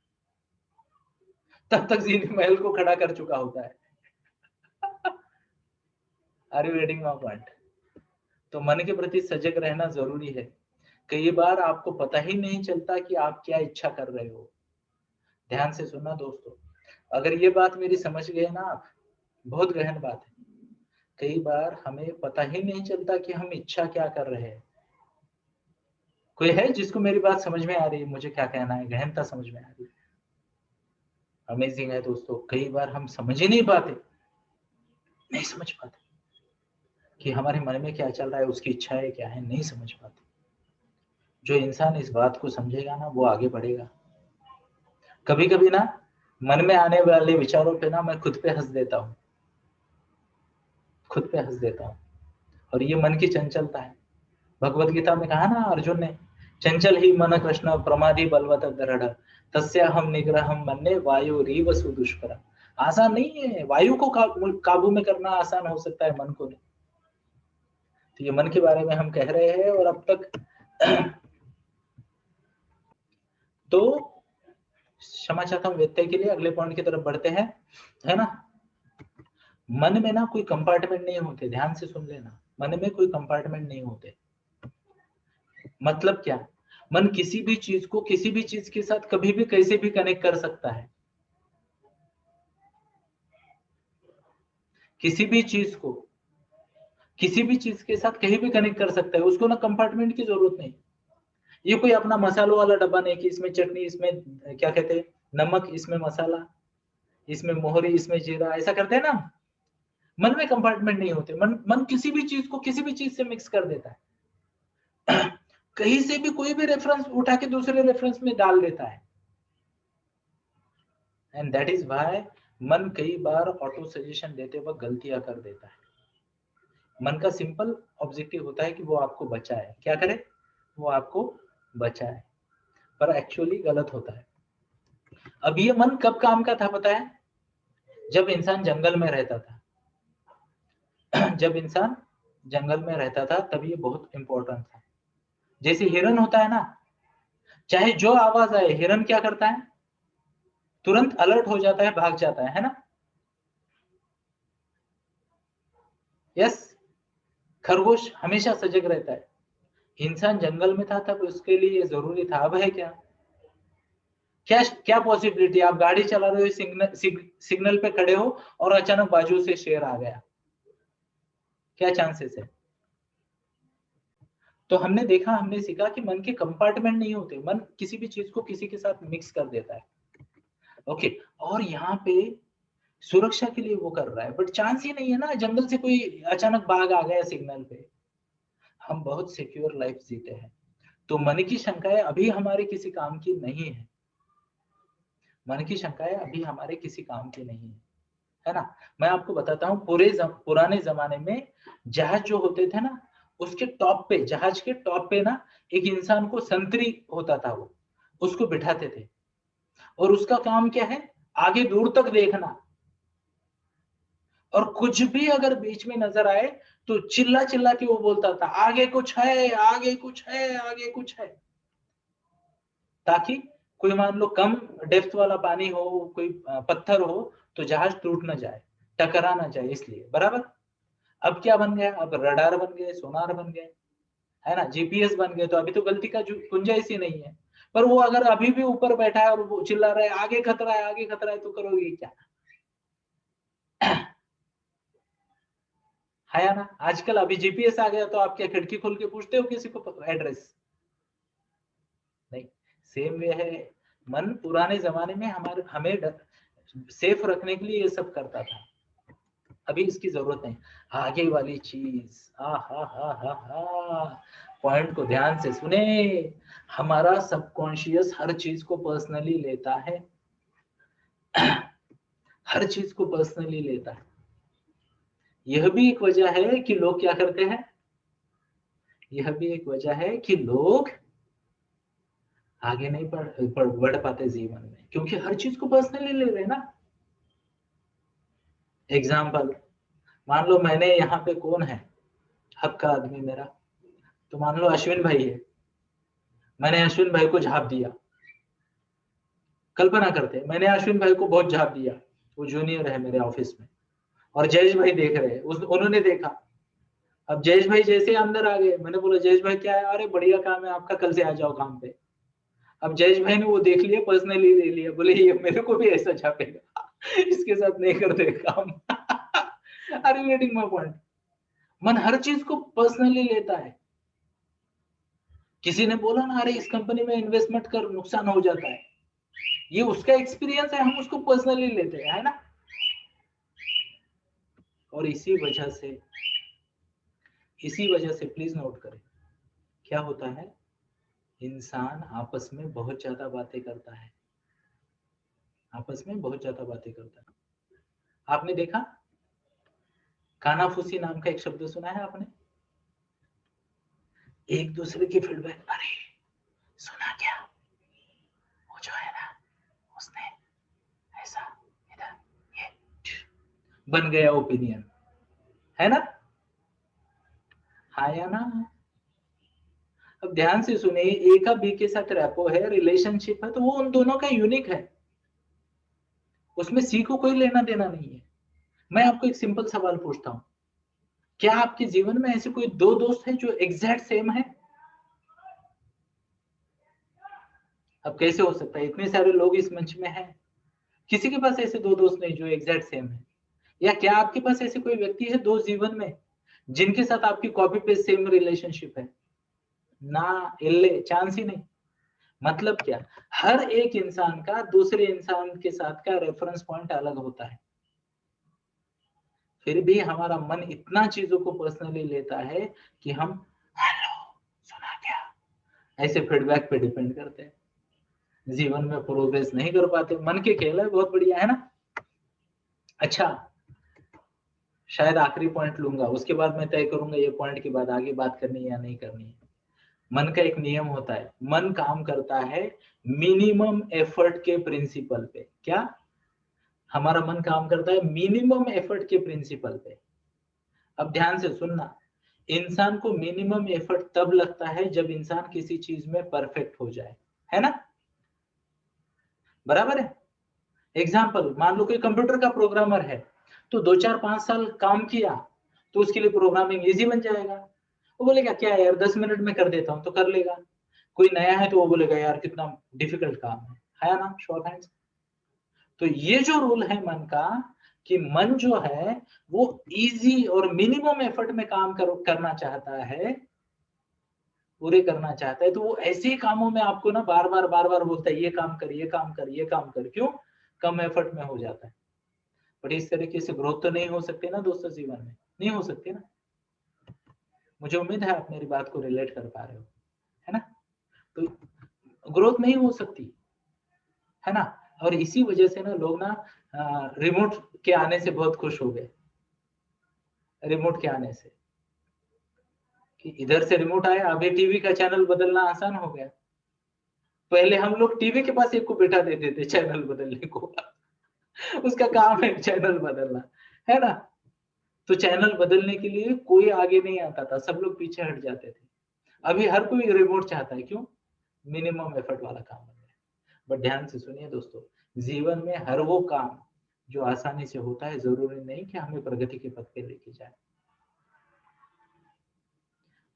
तब तक जीनी महल को खड़ा कर चुका होता है। Are you getting my point? तो मन के प्रति सजग रहना जरूरी है। कई बार आपको पता ही नहीं चलता कि आप क्या इच्छा कर रहे हो। ध्यान से सुनना दोस्तों, अगर ये बात मेरी समझ गए ना आप, बहुत गहन बात है। कई बार हमें पता ही नहीं चलता कि हम इच्छा क्या कर रहे हैं। कोई है जिसको मेरी बात समझ में आ रही है, मुझे क्या कहना है, गहनता समझ में आ रही है? अमेजिंग है दोस्तों, कई बार हम समझ ही नहीं पाते, नहीं समझ पाते कि हमारे मन में क्या चल रहा है, उसकी इच्छाएं क्या है, नहीं समझ पाते। जो इंसान इस बात को समझेगा ना, वो आगे बढ़ेगा। कभी कभी ना मन में आने वाले विचारों पे ना मैं खुद पे हंस देता हूँ, खुद पे हंस देता हूँ। और ये मन की चंचलता है। भगवत गीता में कहा ना अर्जुन ने, चंचल ही मन कृष्ण प्रमादी बलवत दृढ़ तस्या हम निग्रहम मन्ये वायु रीव सुदुष्कर। आसान नहीं है, वायु को काबू में करना आसान हो सकता है, मन को नहीं। तो ये मन के बारे में हम कह रहे हैं। और अब तक तो क्षमा चाहता हूँ व्यत्यय के लिए, अगले पॉइंट की तरफ बढ़ते हैं, है ना? मन में ना कोई कंपार्टमेंट नहीं होते, ध्यान से सुन लेना, मन में कोई कंपार्टमेंट नहीं होते। मतलब क्या, मन किसी भी चीज को किसी भी चीज के साथ कभी भी कैसे भी कनेक्ट कर सकता है, किसी भी चीज को किसी भी चीज के साथ कहीं भी कनेक्ट कर सकता है, उसको ना कंपार्टमेंट की जरूरत नहीं। ये कोई अपना मसालों वाला डब्बा नहीं कि इसमें चटनी, इसमें क्या कहते हैं नमक, इसमें मसाला, इसमें मोहरी, इसमें जीरा, ऐसा करते हैं ना। मन में कंपार्टमेंट नहीं होते, मन किसी भी चीज को किसी भी चीज से मिक्स कर देता है। कहीं से भी कोई भी रेफरेंस उठा के दूसरे रेफरेंस में डाल देता है। एंड दैट इज व्हाई मन कई बार ऑटो सजेशन देते वक्त गलतियां कर देता है। मन का सिंपल ऑब्जेक्टिव होता है कि वो आपको बचाए। क्या करे? वो आपको बचाए, पर एक्चुअली गलत होता है। अब ये मन कब काम का था पता है? जब इंसान जंगल में रहता था। जब इंसान जंगल में रहता था तब ये बहुत इंपॉर्टेंट था। जैसे हिरन होता है ना, चाहे जो आवाज आए, हिरन क्या करता है? तुरंत अलर्ट हो जाता है, भाग जाता है ना? यस। खरगोश हमेशा सजग रहता है। इंसान जंगल में था तब उसके लिए ये जरूरी था। अब है क्या? क्या क्या पॉसिबिलिटी? आप गाड़ी चला रहे हो, सिग्नल पे खड़े हो और अचानक बाजू से शेर आ गया, क्या चांसेस है? तो हमने देखा, हमने सीखा कि मन के कंपार्टमेंट नहीं होते। मन किसी भी चीज को किसी के साथ मिक्स कर देता है। ओके, और यहाँ पे सुरक्षा के लिए वो कर रहा है, बट चांस ही नहीं है ना, जंगल से कोई अचानक बाघ आ गया सिग्नल पे। हम बहुत सिक्योर लाइफ जीते हैं। तो मन की शंकाएं अभी हमारे किसी काम की नहीं है। मन की शंकाएं अभी हमारे किसी काम की नहीं है ना? मैं आपको बताता हूँ, पुराने जमाने में जहाज जो होते थे ना, उसके टॉप पे, जहाज के टॉप पे ना, एक इंसान को संतरी होता था, वो उसको बिठाते थे और उसका काम क्या है? आगे दूर तक देखना, और कुछ भी अगर बीच में नजर आए तो चिल्ला चिल्ला के वो बोलता था, आगे कुछ है, आगे कुछ है, आगे कुछ है। ताकि कोई मान लो कम डेप्थ वाला पानी हो, कोई पत्थर हो, तो जहाज टूट ना जाए, टकरा ना जाए, इसलिए। बराबर? अब क्या बन गया? अब रडार बन गए, सोनार बन गए, है ना, जीपीएस बन गए। तो अभी तो गलती का गुंजाइश ही नहीं है। पर वो अगर अभी भी ऊपर बैठा है और वो चिल्ला रहा है, आगे खतरा है, आगे खतरा है, तो करोगे क्या? है या ना? आजकल अभी जीपीएस आ गया तो आप क्या खिड़की खोल के पूछते हो किसी को एड्रेस? नहीं। सेम वे है, मन पुराने जमाने में हमारे हमें सेफ रखने के लिए ये सब करता था। अभी इसकी जरूरत नहीं। आगे वाली चीज, हा हा हा हा हा, पॉइंट को ध्यान से सुने। हमारा सबकॉन्शियस हर चीज को पर्सनली लेता है। हर चीज को पर्सनली लेता है। यह भी एक वजह है कि लोग क्या करते हैं, यह भी एक वजह है कि लोग आगे नहीं बढ़ पाते जीवन में, क्योंकि हर चीज को पर्सनली ले रहे हैं ना। एग्जाम्पल, मान लो मैंने यहाँ पे कौन है हक का आदमी मेरा, तो मान लो अश्विन भाई है, मैंने अश्विन भाई को झाप दिया। कल्पना करते, मैंने अश्विन भाई को बहुत झाप दिया, वो जूनियर है मेरे ऑफिस में, और जयेश भाई देख रहे हैं, उन्होंने देखा। अब जयेश भाई जैसे अंदर आ गए, मैंने बोला जयेश भाई क्या है? अरे बढ़िया काम है आपका, कल से आ जाओ काम पे। अब जयेश भाई ने वो देख लिया, पर्सनली ले लिया, बोले ये मेरे को भी ऐसा छापेगा, इसके साथ नहीं करते काम। Are you getting my point? मन हर चीज को पर्सनली लेता है। किसी ने बोला ना, अरे इस कंपनी में इन्वेस्टमेंट कर, नुकसान हो जाता है, ये उसका एक्सपीरियंस है, हम उसको पर्सनली लेते हैं, है ना? और इसी वजह से प्लीज नोट करें, क्या होता है, इंसान आपस में बहुत ज्यादा बातें करता है, आपस में बहुत ज्यादा बातें करता है। आपने देखा, कानाफूसी नाम का एक शब्द सुना है आपने? एक दूसरे की फीडबैक, अरे सुना क्या, वो जो है ना, उसने ऐसा, इधर, ये बन गया ओपिनियन, है ना? हाँ या ना? अब ध्यान से सुने, ए का बी के साथ रैपो है, रिलेशनशिप है, तो वो उन दोनों का यूनिक है, उसमें सी को कोई लेना देना नहीं है। मैं आपको एक सिंपल सवाल पूछता हूं, क्या आपके जीवन में ऐसे कोई दो दोस्त हैं जो एग्जैक्ट सेम है? अब कैसे हो सकता है, इतने सारे लोग इस मंच में हैं, किसी के पास ऐसे दो दोस्त नहीं जो एग्जैक्ट सेम है? या क्या आपके पास ऐसे कोई व्यक्ति है दोस्त जीवन में जिनके साथ आपकी कॉपी पेस्ट सेम रिलेशनशिप है? ना, इल्ले, चांस ही नहीं। मतलब क्या, हर एक इंसान का दूसरे इंसान के साथ का रेफरेंस पॉइंट अलग होता है। फिर भी हमारा मन इतना चीजों को पर्सनली लेता है कि हम, हेलो सुना ऐसे फीडबैक पे डिपेंड करते हैं, जीवन में प्रोग्रेस नहीं कर पाते। मन के खेल है, बहुत बढ़िया है ना। अच्छा, शायद आखिरी पॉइंट लूंगा, उसके बाद मैं तय करूंगा ये पॉइंट के बाद आगे बात करनी है या नहीं करनी है। मन का एक नियम होता है, मन काम करता है मिनिमम एफर्ट के प्रिंसिपल पे। क्या? हमारा मन काम करता है मिनिमम एफर्ट के प्रिंसिपल पे। अब ध्यान से सुनना, इंसान को मिनिमम एफर्ट तब लगता है जब इंसान किसी चीज में परफेक्ट हो जाए, है ना? बराबर है। एग्जाम्पल, मान लो कोई कंप्यूटर का प्रोग्रामर है, तो 2 4 5 साल काम किया तो उसके लिए प्रोग्रामिंग इजी बन जाएगा। वो बोलेगा क्या यार 10 मिनट में कर देता हूँ, तो कर लेगा। कोई नया है तो वो बोलेगा यार कितना डिफिकल्ट काम है ना? Short hands. तो ये जो रूल है मन का, कि मन जो है वो इजी और मिनिमम एफर्ट में काम करना चाहता है, पूरे करना चाहता है, तो वो ऐसे ही कामों में आपको ना बार बार बोलता है ये काम कर, ये काम कर, ये काम कर। क्यों? कम एफर्ट में हो जाता है। बट इस तरीके से ग्रोथ तो नहीं हो सकती ना दोस्तों, जीवन में नहीं हो सकती ना। मुझे उम्मीद है आप मेरी बात को रिलेट कर पा रहे हो, है ना? तो ग्रोथ नहीं हो सकती, है ना? और इसी वजह से ना लोग ना रिमोट के आने से बहुत खुश हो गए। रिमोट के आने से, कि इधर से रिमोट आया, अभी टीवी का चैनल बदलना आसान हो गया। पहले हम लोग टीवी के पास एक को बैठा देते थे चैनल बदलने को उसका काम है चैनल बदलना, है ना? तो चैनल बदलने के लिए कोई आगे नहीं आता था, सब लोग पीछे हट जाते थे। अभी हर कोई रिमोट चाहता है। क्यों? मिनिमम एफर्ट वाला काम बन गया। बट ध्यान से सुनिए दोस्तों, जीवन में हर वो काम जो आसानी से होता है, जरूरी नहीं कि हमें प्रगति के पथ पे लेके जाए।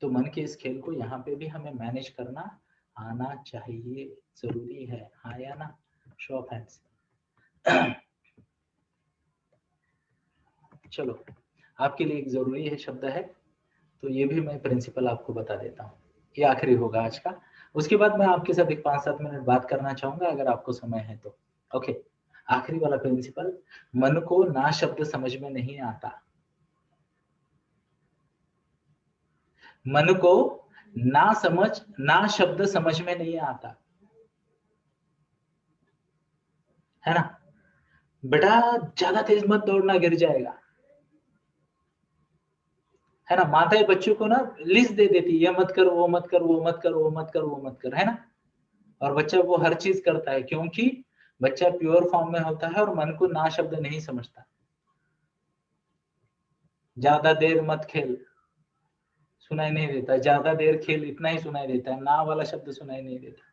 तो मन के इस खेल को यहाँ पे भी हमें मैनेज करना आना चाहिए, जरूरी है। हाँ या ना? Show of hands. चलो, आपके लिए एक जरूरी है शब्द है, तो ये भी मैं प्रिंसिपल आपको बता देता हूँ। ये आखिरी होगा आज का। उसके बाद मैं आपके साथ एक 5 7 मिनट बात करना चाहूंगा, अगर आपको समय है तो। ओके, आखिरी वाला प्रिंसिपल, मन को ना शब्द समझ में नहीं आता। मन को ना शब्द समझ में नहीं आता, है ना? बेटा ज्यादा तेज मत दौड़ना, गिर जाएगा, है ना? माताएं बच्चों को ना लिस्ट दे देती, ये मत कर, वो मत कर, वो मत कर, वो मत कर, वो मत कर, है ना? और बच्चा वो हर चीज करता है, क्योंकि बच्चा प्योर फॉर्म में होता है और मन को ना शब्द नहीं समझता। ज्यादा देर मत खेल, सुनाई नहीं देता। ज्यादा देर खेल, इतना ही सुनाई देता है, ना वाला शब्द सुनाई नहीं देता।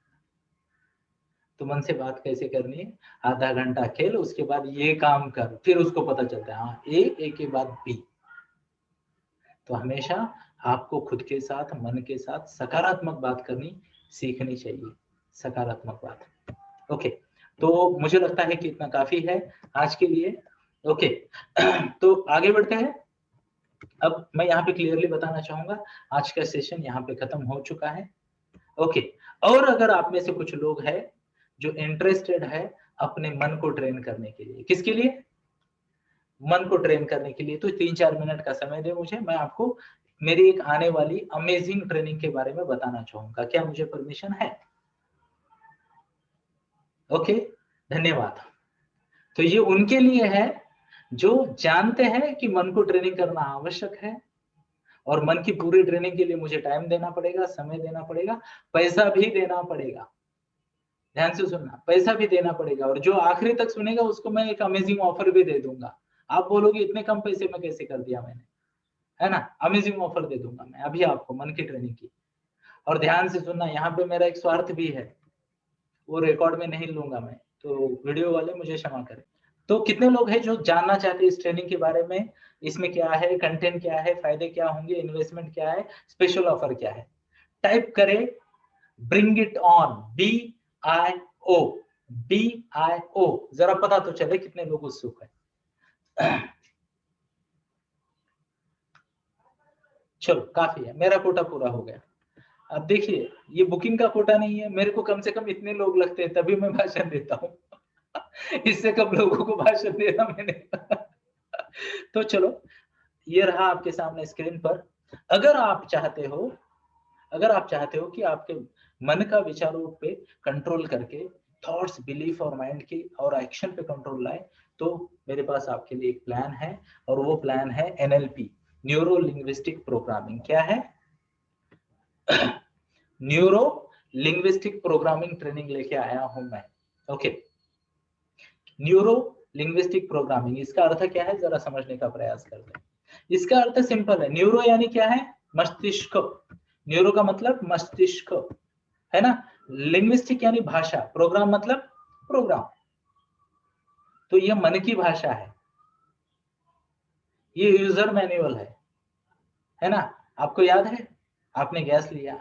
तो मन से बात कैसे करनी है? आधा घंटा खेल, उसके बाद ये काम कर, फिर उसको पता चलता है हाँ ए के बाद बी। तो हमेशा आपको खुद के साथ, मन के साथ सकारात्मक बात करनी सीखनी चाहिए, सकारात्मक बात। ओके, तो मुझे लगता है कि इतना काफी है आज के लिए। ओके, तो आगे बढ़ते हैं। अब मैं यहाँ पे क्लियरली बताना चाहूंगा, आज का सेशन यहाँ पे खत्म हो चुका है। ओके, और अगर आप में से कुछ लोग हैं जो इंटरेस्टेड है अपने मन को ट्रेन करने के लिए, किसके लिए? मन को ट्रेन करने के लिए, तो 3 4 मिनट का समय दे मुझे, मैं आपको मेरी एक आने वाली अमेजिंग ट्रेनिंग के बारे में बताना चाहूंगा। क्या मुझे परमिशन है? ओके, धन्यवाद। तो ये उनके लिए है जो जानते हैं कि मन को ट्रेनिंग करना आवश्यक है, और मन की पूरी ट्रेनिंग के लिए मुझे टाइम देना पड़ेगा, समय देना पड़ेगा, पैसा भी देना पड़ेगा। ध्यान से सुनना, पैसा भी देना पड़ेगा, और जो आखिरी तक सुनेगा उसको मैं एक अमेजिंग ऑफर भी दे दूंगा। आप बोलोगे इतने कम पैसे में कैसे कर दिया मैंने, है ना? अमेजिंग ऑफर दे दूंगा मैं अभी आपको मन की ट्रेनिंग की। और ध्यान से सुनना, यहाँ पे मेरा एक स्वार्थ भी है, वो रिकॉर्ड में नहीं लूंगा मैं, तो वीडियो वाले मुझे क्षमा करें। तो कितने लोग हैं जो जानना चाहते हैं इस ट्रेनिंग के बारे में, इसमें क्या है, कंटेंट क्या है, फायदे क्या होंगे, इन्वेस्टमेंट क्या है, स्पेशल ऑफर क्या है? टाइप करें bring it on, BIO, BIO, जरा पता तो चले कितने लोग उत्सुक है। चलो काफी है, मेरा कोटा पूरा हो गया। अब देखिए, ये बुकिंग का कोटा नहीं है, मेरे को कम से कम इतने लोग लगते हैं तभी मैं भाषण देता हूँ। इससे कम लोगों को भाषण देना मैंने। तो चलो, ये रहा आपके सामने स्क्रीन पर। अगर आप चाहते हो, अगर आप चाहते हो कि आपके मन का विचारों पे कंट्रोल करके थॉट्स, बिलीफ और माइंड की और एक्शन पे कंट्रोल लाए, तो मेरे पास आपके लिए एक प्लान है, और वो प्लान है NLP, न्यूरो लिंग्विस्टिक प्रोग्रामिंग। क्या है? न्यूरो लिंग्विस्टिक प्रोग्रामिंग ट्रेनिंग लेके आया हूं मैं। ओके, न्यूरो लिंग्विस्टिक प्रोग्रामिंग, इसका अर्थ क्या है जरा समझने का प्रयास करते हैं। इसका अर्थ सिंपल है, न्यूरो यानी क्या है? मस्तिष्क। न्यूरो का मतलब मस्तिष्क है ना, लिंग्विस्टिक यानी भाषा, प्रोग्राम मतलब प्रोग्राम, तो ये मन की भाषा है, ये यूजर मैनुअल है ना। आपको याद है, आपने गैस लिया,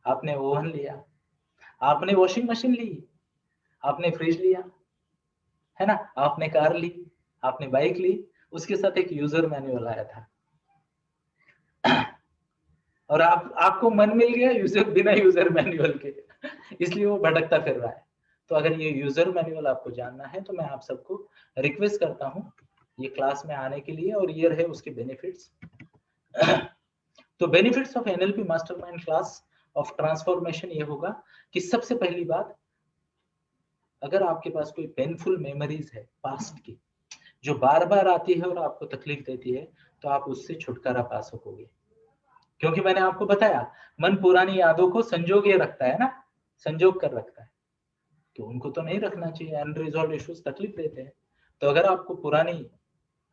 आपने ओवन लिया, आपने वॉशिंग मशीन ली, आपने फ्रिज लिया, है ना, आपने कार ली, आपने बाइक ली, उसके साथ एक यूजर मैनुअल आया था। और आपको मन मिल गया यूजर, बिना यूजर मैनुअल के, इसलिए वो भटकता फिर रहा है। तो अगर ये यूजर मैनुअल आपको जानना है तो मैं आप सबको रिक्वेस्ट करता हूँ ये क्लास में आने के लिए, और ये रहे उसके बेनिफिट्स। तो benefits of NLP mastermind class of transformation ये होगा कि सबसे पहली बात, अगर आपके पास कोई पेनफुल मेमोरीज है पास्ट की जो बार बार आती है और आपको तकलीफ देती है, तो आप उससे छुटकारा पा सकोगे। क्योंकि मैंने आपको बताया मन पुरानी यादों को संजो के रखता है ना, संजोग कर रखता है, तो उनको तो नहीं रखना चाहिए, अनरिजॉल्व इश्यूज तकलीफ देते हैं। तो अगर आपको पुरानी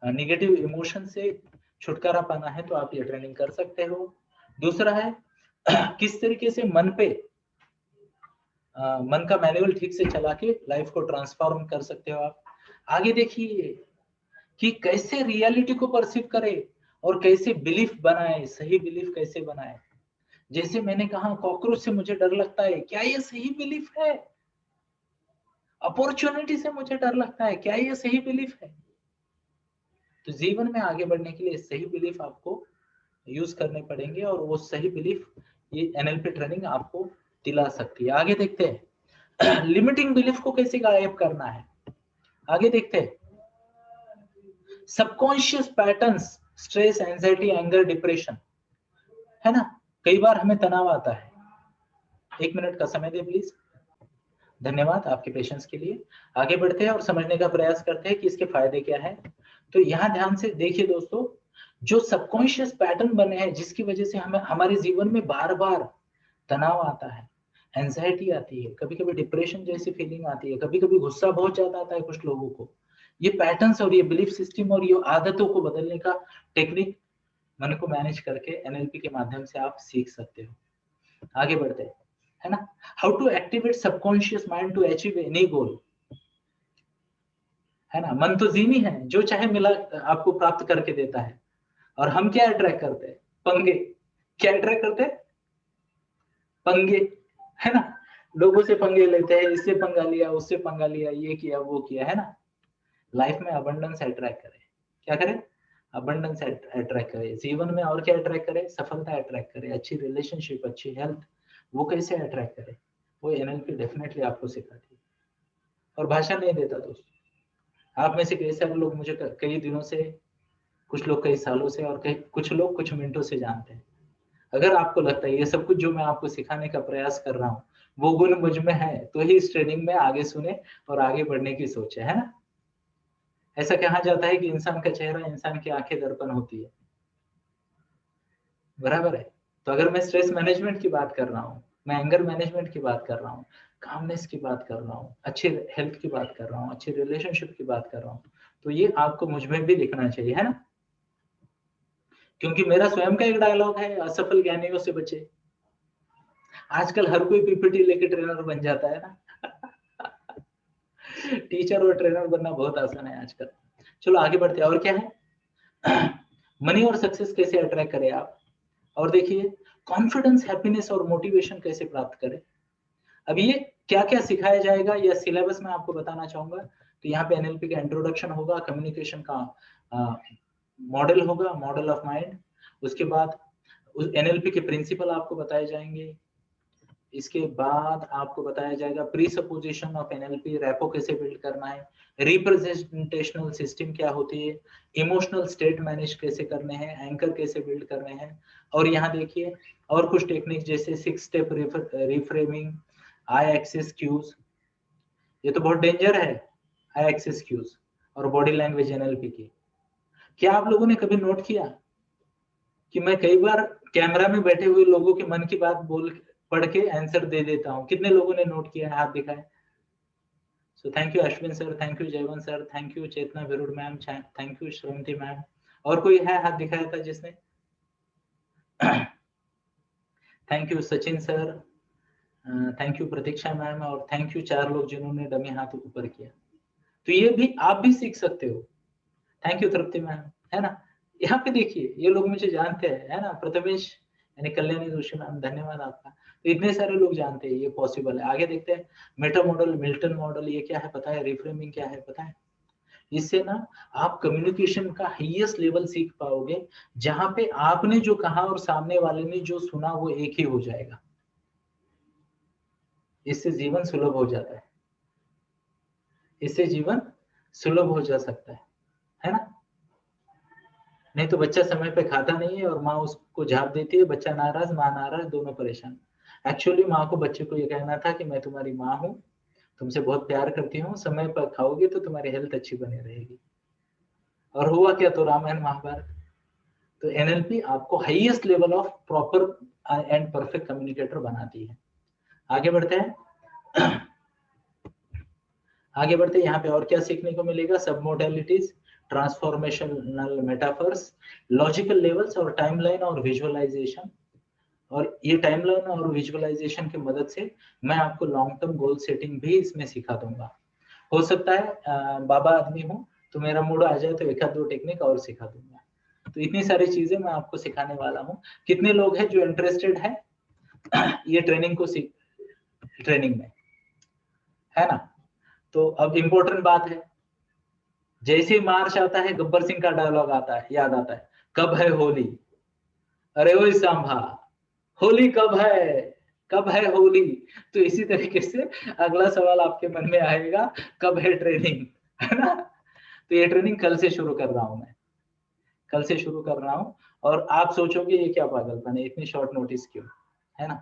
नेगेटिव इमोशन से छुटकारा पाना है तो आप ये ट्रेनिंग कर सकते हो। दूसरा है किस तरीके से मन पे मन का मैनुअल ठीक से चला के लाइफ को ट्रांसफॉर्म कर सकते हो आप। आगे देखिए कि कैसे रियलिटी को परसीव करे और कैसे बिलीफ बनाए, सही बिलीफ कैसे बनाए। जैसे मैंने कहा कॉकरोच से मुझे डर लगता है, क्या ये सही बिलीफ है? अपॉर्चुनिटी से मुझे डर लगता है, क्या ये सही बिलीफ है? तो जीवन में आगे बढ़ने के लिए सही बिलीफ आपको यूज करने पड़ेंगे, और वो सही बिलीफ ये एनएलपी ट्रेनिंग आपको दिला सकती है। आगे देखते हैं लिमिटिंग बिलीफ को कैसे गायब करना है। आगे देखते हैं subconscious patterns, stress, anxiety, anger, depression, है ना, कई बार हमें तनाव आता है। 1 मिनट का समय दे प्लीज। धन्यवाद आपके पेशेंस के लिए। आगे बढ़ते हैं और समझने का प्रयास करते हैं कि इसके फायदे क्या है। तो यहाँ ध्यान से देखिए दोस्तों, जो सबकॉन्शियस पैटर्न बने हैं जिसकी वजह से हमें हमारे जीवन में बार बार तनाव आता है, एंजाइटी आती है, कभी कभी डिप्रेशन जैसी फीलिंग आती है, कभी कभी गुस्सा बहुत ज्यादा आता है कुछ लोगों को, ये पैटर्न्स और ये बिलीफ सिस्टम और ये आदतों को बदलने का टेक्निक मन को मैनेज करके एनएलपी के माध्यम से आप सीख सकते हो। आगे बढ़ते हैं, है ना। How to activate subconscious mind to achieve any goal, है ना। मन तो जीनी है, जो चाहे मिला आपको प्राप्त करके देता है, और हम क्या अट्रैक्ट करते हैं? पंगे। क्या अट्रैक्ट करते हैं? पंगे, है ना। लोगों से पंगे लेते हैं, इससे पंगा लिया, उससे पंगा लिया, ये किया, वो किया, है ना। लाइफ में अबंडेंस अट्रैक्ट करें। क्या करें? अबंडेंस अट्रैक्ट करें जीवन में। और क्या अट्रैक्ट करें? सफलता अट्रैक्ट करें, अच्छी रिलेशनशिप, अच्छी हेल्थ। वो कैसे अट्रैक्ट करें? वो एनएलपी डेफिनेटली आपको सिखाती है, और भाषा नहीं देता दोस्तों। आप में से कई सारे लोग मुझे कई दिनों से, कुछ लोग कई सालों से, और कई कुछ लोग कुछ मिनटों से जानते हैं। अगर आपको लगता है ये सब कुछ जो मैं आपको सिखाने का प्रयास कर रहा हूँ वो गुण मुझ में है, तो ही इस ट्रेनिंग में आगे सुने और आगे बढ़ने की सोचे, है ना। ऐसा कहा जाता है कि इंसान का चेहरा, इंसान की आंखें दर्पण होती है, बराबर है। तो अगर मैं स्ट्रेस मैनेजमेंट की बात कर रहा हूँ, मैं एंगर मैनेजमेंट की बात कर रहा हूँ, कामनेस की बात कर रहा हूँ, अच्छी हेल्थ की बात कर रहा हूँ, अच्छी रिलेशनशिप की बात कर रहा हूँ, तो ये आपको मुझ में भी दिखना चाहिए, है ना। क्योंकि मेरा स्वयं का एक डायलॉग है, असफल ज्ञानियों से बचे। आजकल हर कोई पीपीटी लेके ट्रेनर बन जाता है ना। टीचर और ट्रेनर बनना बहुत आसान है आजकल। चलो आगे बढ़ते हैं, और क्या है मनी और सक्सेस कैसे अट्रैक्ट करें आप, और देखिए कॉन्फिडेंस, हैप्पीनेस और मोटिवेशन कैसे प्राप्त करें। अब ये क्या क्या सिखाया जाएगा या सिलेबस में आपको बताना चाहूंगा। तो यहाँ पे एनएलपी का इंट्रोडक्शन होगा, कम्युनिकेशन का मॉडल होगा, मॉडल ऑफ माइंड। उसके बाद एनएलपी के प्रिंसिपल आपको बताए जाएंगे, इसके बाद आपको बताया जाएगा pre supposition of NLP, repo कैसे बिल्ड करना है, रिप्रेजेंटेशनल सिस्टम क्या होती है, इमोशनल स्टेट मैनेज कैसे करने हैं, एंकर कैसे बिल्ड करने हैं, और यहाँ देखिए और कुछ टेक्निक जैसे 6 स्टेप रिफ्रेमिंग, आई एक्सिस क्यूज, ये तो बहुत डेंजर है आई एक्सिस क्यूज, और बॉडी लैंग्वेज एनएलपी की। क्या आप लोगों ने कभी नोट किया कि मैं कई बार कैमरा में बैठे हुए लोगों के मन की बात बोल पढ़ के आंसर दे देता हूं? कितने लोगों ने नोट किया है? हाथ दिखाएं। So thank you Ashwin sir, thank you Jaywant sir, thank you Chetna Virud ma'am, thank you Shravanti ma'am. और कोई है हाथ दिखाया था जिसने? Thank you Sachin sir, thank you Pratiksha ma'am, और थैंक यू 4 लोग जिन्होंने डमी हाथ ऊपर किया। तो ये भी आप भी सीख सकते हो। थैंक यू तृप्ति मैम, है ना। यहाँ पे देखिए ये लोग मुझे जानते हैं, है ना। प्रथमेश यानी कल्याणी जोशी मैम, धन्यवाद आपका। तो इतने सारे लोग जानते हैं ये पॉसिबल है। आगे देखते हैं मेटा मॉडल, मिल्टन मॉडल, ये क्या है पता है? रिफ्रेमिंग क्या है पता है? इससे ना आप कम्युनिकेशन का हाईएस्ट लेवल सीख पाओगे, जहां पे आपने जो कहा और सामने वाले ने जो सुना वो एक ही हो जाएगा। इससे जीवन सुलभ हो जाता है, इससे जीवन सुलभ हो जा सकता है ना। नहीं तो बच्चा समय पे खाता नहीं है और माँ उसको झाप देती है, बच्चा नाराज, माँ नाराज, दोनों परेशान। एक्चुअली माँ को बच्चे को ये कहना था कि मैं तुम्हारी माँ हूँ, तुमसे बहुत प्यार करती हूँ, समय पर खाओगे तो तुम्हारी हेल्थ अच्छी बनी रहेगी। और हुआ क्या? तो रामायण महाभारत। तो एनएलपी आपको highest level of proper and perfect communicator बनाती है। आगे बढ़ते हैं। आगे बढ़ते हैं, यहाँ पे और क्या सीखने को मिलेगा? सब modalities, transformational metaphors, logical levels, और टाइमलाइन और विजुअलाइजेशन। और ये टाइमलाइन और विजुअलाइजेशन की मदद से मैं आपको लॉन्ग टर्म गोल सेटिंग भी इसमें सिखा दूंगा। हो सकता है बाबा आदमी हूँ तो मेरा मूड आ जाए तो एक आध दो टेक्निक और सिखा दूंगा। तो इतनी सारी चीजें मैं आपको सिखाने वाला हूँ। कितने लोग हैं जो इंटरेस्टेड है ये ट्रेनिंग को ट्रेनिंग में, है ना। तो अब इम्पोर्टेंट बात है, जैसे मार्च आता है गब्बर सिंह का डायलॉग आता है, याद आता है, कब है होली? अरे ओ सांभा, होली कब है, कब है होली? तो इसी तरीके से अगला सवाल आपके मन में आएगा, कब है ट्रेनिंग, है ना। तो ये ट्रेनिंग कल से शुरू कर रहा हूं मैं, कल से शुरू कर रहा हूं। और आप सोचोगे ये क्या पागलपन है, इतनी शॉर्ट नोटिस क्यों, है ना।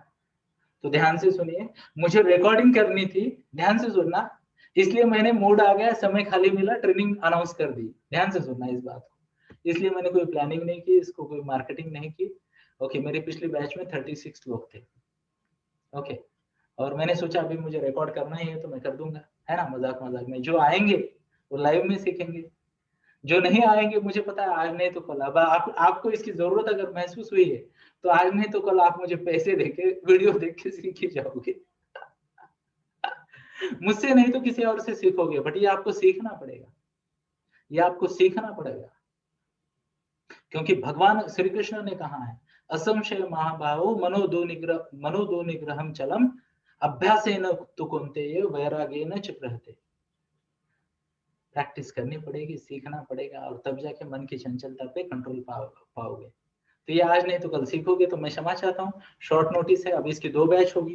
तो ध्यान से सुनिए, मुझे रिकॉर्डिंग करनी थी, ध्यान से सुनना, इसलिए मैंने मूड आ गया, समय खाली मिला, ट्रेनिंग अनाउंस कर दी। ध्यान से सुनना इस बात को, इसलिए मैंने कोई प्लानिंग नहीं की, इसको कोई मार्केटिंग नहीं की। ओके, मेरे पिछले बैच में 36 लोग थे। ओके, और मैंने सोचा अभी मुझे रिकॉर्ड करना ही है तो मैं कर दूंगा, है ना। मजाक मजाक में, जो आएंगे वो लाइव में सीखेंगे, जो नहीं आएंगे मुझे पता है आज नहीं तो कल। अब आपको इसकी जरूरत अगर महसूस हुई है तो आज नहीं तो कल आप मुझे पैसे देके वीडियो देख के सीख ही जाओगे। मुझसे नहीं तो किसी और से सीखोगे, बट ये आपको सीखना पड़ेगा, ये आपको सीखना पड़ेगा। क्योंकि भगवान श्री कृष्ण ने कहा है, असंशय महाभावो मनो दो निग्रहम चलम अभ्यासेन तु कौन्तेय वैरागेन च प्रहते। प्रैक्टिस करनी पड़ेगी, सीखना पड़ेगा, और तब जाके मन की चंचलता पे कंट्रोल पाओगे। तो ये आज नहीं तो कल सीखोगे। तो मैं क्षमा चाहता हूँ, शॉर्ट नोटिस है। अब इसकी 2 बैच होगी।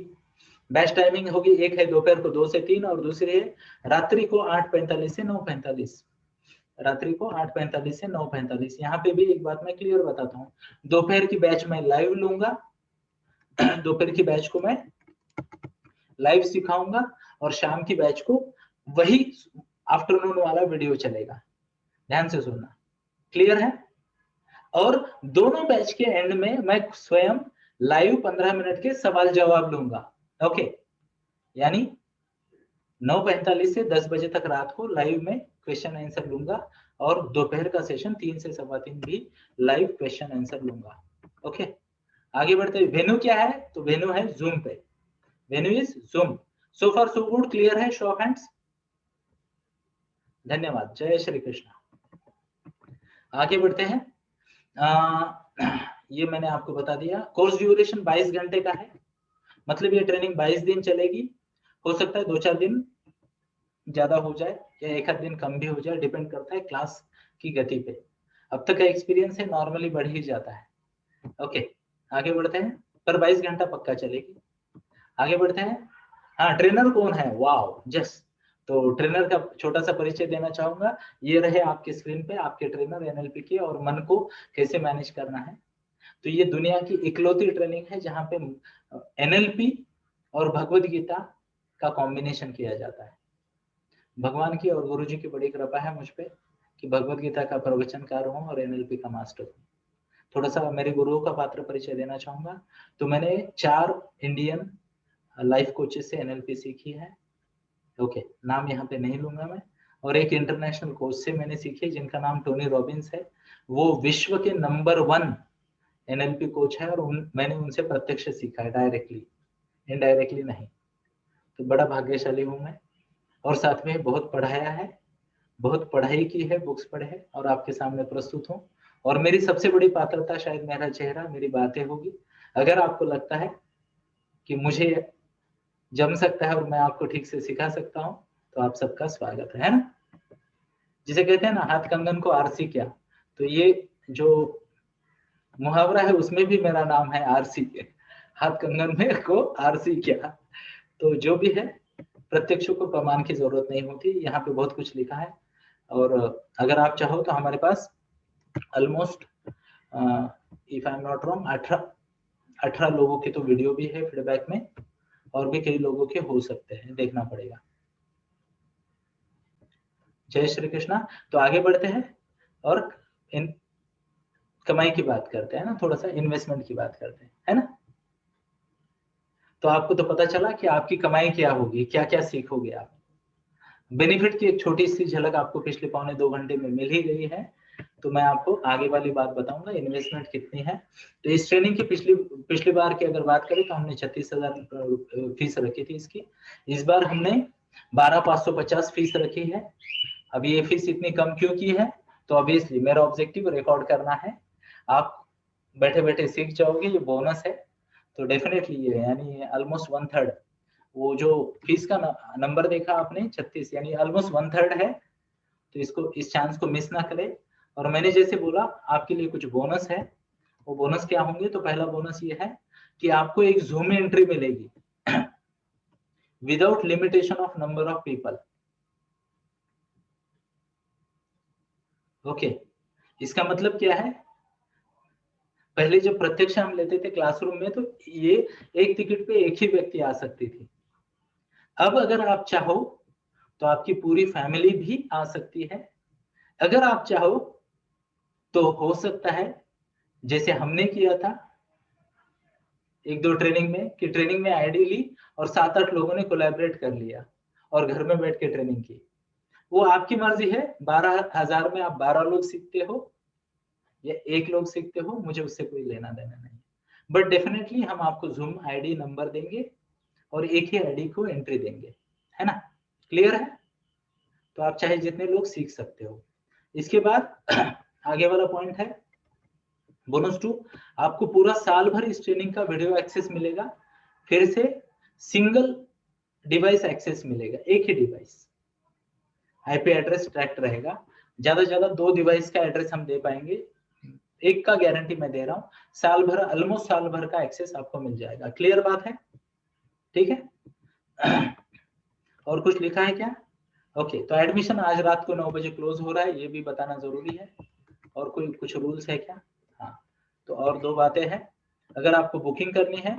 बैच टाइमिंग होगी, एक है दोपहर को 2 से 3 और दूसरी है रात्रि को 8:45 से 9:45। रात्रि को 8:45 से 9:45। यहाँ पे भी एक बात मैं क्लियर बताता हूँ, दोपहर की बैच में लाइव लूंगा, दोपहर की बैच को मैं लाइव सिखाऊंगा, और शाम की बैच को वही आफ्टरनून वाला वीडियो चलेगा। ध्यान से सुनना, क्लियर है। और दोनों बैच के एंड में मैं स्वयं लाइव 15 मिनट के सवाल जवाब लूंगा। ओके, यानी 9:45 से 10 बजे तक रात को लाइव में क्वेश्चन आंसर लूंगा, और दोपहर का सेशन 3 से 3:15 भी लाइव क्वेश्चन आंसर लूंगा। ओके, आगे बढ़ते हैं। वेन्यू क्या है? तो वेन्यू है जूम पे, venue is Zoom. So far so good, clear है? Show of hands. धन्यवाद, जय श्री कृष्ण। आगे बढ़ते हैं। ये मैंने आपको बता दिया। कोर्स ड्यूरेशन 22 घंटे का है, मतलब ये ट्रेनिंग 22 दिन चलेगी। हो सकता है 2-4 दिन ज्यादा हो जाए या एक आध दिन कम भी हो जाए, डिपेंड करता है क्लास की गति पे। अब तक का एक्सपीरियंस है, नॉर्मली बढ़ ही जाता है। ओके, आगे बढ़ते हैं। पर 22 घंटा पक्का चलेगी। आगे बढ़ते हैं। हाँ, ट्रेनर कौन है, वाओ जस्ट। तो ट्रेनर का छोटा सा परिचय देना चाहूंगा। ये रहे आपके स्क्रीन पे आपके ट्रेनर एनएलपी के, और मन को कैसे मैनेज करना है। तो ये दुनिया की इकलौती ट्रेनिंग है जहाँ पे एनएलपी और भगवत गीता का कॉम्बिनेशन किया जाता है। भगवान की और गुरु जी की बड़ी कृपा है मुझ पे कि भगवत गीता का प्रवचनकार हूँ और एनएलपी का मास्टर हूँ। थोड़ा सा मेरे गुरुओं का पात्र परिचय देना चाहूंगा। तो मैंने 4 इंडियन लाइफ कोचेस से एनएलपी सीखी है। ओके, नाम यहाँ पे नहीं लूंगा मैं। और एक इंटरनेशनल कोच से मैंने सीखी जिनका नाम टोनी रॉबिन्स है। वो विश्व के नंबर 1 एनएलपी कोच है, और मैंने उनसे प्रत्यक्ष सीखा है, डायरेक्टली, इनडायरेक्टली नहीं। तो बड़ा भाग्यशाली हूँ मैं। और साथ में बहुत पढ़ाया है, बहुत पढ़ाई की है, बुक्स पढ़े हैं, और आपके सामने प्रस्तुत हूँ। और मेरी सबसे बड़ी पात्रता शायद मेरा चेहरा, मेरी बातें होगी। अगर आपको लगता है कि मुझे जम सकता है और मैं आपको ठीक से सिखा सकता हूँ, तो आप सबका स्वागत है ना। जिसे कहते हैं ना, हाथ कंगन को आरसी क्या, तो ये जो मुहावरा है उसमें भी मेरा नाम है आरसी। हाथ कंगन में को आरसी क्या। तो जो भी है, प्रत्यक्षों को प्रमाण की जरूरत नहीं होती, यहाँ पे बहुत कुछ लिखा है। और अगर आप चाहो तो हमारे पास almost if I am not wrong 18 लोगों के तो वीडियो भी है फीडबैक में, और भी कई लोगों के हो सकते हैं, देखना पड़ेगा। जय श्री कृष्णा। तो आगे बढ़ते हैं और इन कमाई की बात करते हैं ना, थोड़ा सा इन्वेस्टमेंट की बात करते हैं, है ना। तो आपको तो पता चला कि आपकी कमाई क्या होगी, क्या क्या सीखोगे आप। बेनिफिट की एक छोटी सी झलक आपको पिछले 1.25 घंटे में मिल ही गई है। तो मैं आपको आगे वाली बात बताऊंगा, इन्वेस्टमेंट कितनी है। तो इस ट्रेनिंग की पिछली बार की अगर बात करें तो हमने 36,000 फीस रखी थी इसकी। इस बार हमने 12,550 फीस रखी है। अब ये फीस इतनी कम क्यों की है, तो ऑब्वियसली मेरा ऑब्जेक्टिव रिकॉर्ड करना है। आप बैठे बैठे सीख जाओगे, ये बोनस है। तो डेफिनेटली ये यानी ऑलमोस्ट 1/3, वो जो फीस का नंबर देखा आपने 36, यानी ऑलमोस्ट 1/3 है। तो इसको, इस चांस को मिस ना करें। और मैंने जैसे बोला आपके लिए कुछ बोनस है। वो बोनस क्या होंगे, तो पहला बोनस ये है कि आपको एक जूम एंट्री मिलेगी without limitation of number of people. Okay, इसका मतलब क्या है, पहले जब प्रत्यक्ष हम लेते थे क्लासरूम में तो ये एक टिकट पे एक ही व्यक्ति आ सकती थी। अब अगर आप चाहो तो आपकी पूरी फैमिली भी आ सकती है। अगर आप चाहो तो हो सकता है जैसे हमने किया था 1-2 ट्रेनिंग में, कि ट्रेनिंग में आईडी ली और 7-8 लोगों ने कोलैबोरेट कर लिया और घर में बैठ के ट्रेनिंग की। वो आपकी मर्जी है, 12,000 में आप 12 लोग सीखते हो या 1 लोग सीखते हो, मुझे उससे कोई लेना देना नहीं। बट डेफिनेटली हम आपको जूम आईडी नंबर देंगे और एक ही आईडी को एंट्री देंगे, है ना। क्लियर है। तो आप चाहे जितने लोग सीख सकते हो। इसके बाद आगे वाला पॉइंट है बोनस 2, आपको पूरा साल भर इस ट्रेनिंग का वीडियो एक्सेस मिलेगा। फिर से सिंगल डिवाइस एक्सेस मिलेगा, एक ही डिवाइस, आईपी एड्रेस ट्रैक्ट रहेगा। ज्यादा से ज्यादा 2 डिवाइस का एड्रेस हम दे पाएंगे, एक का गारंटी मैं दे रहा हूँ। साल भर, ऑलमोस्ट साल भर का एक्सेस आपको मिल जाएगा। क्लियर बात है, ठीक है। और कुछ लिखा है क्या। ओके, तो एडमिशन आज रात को 9 बजे क्लोज हो रहा है, ये भी बताना जरूरी है। और कोई कुछ रूल्स है क्या। हाँ, तो और 2 बातें हैं। अगर आपको बुकिंग करनी है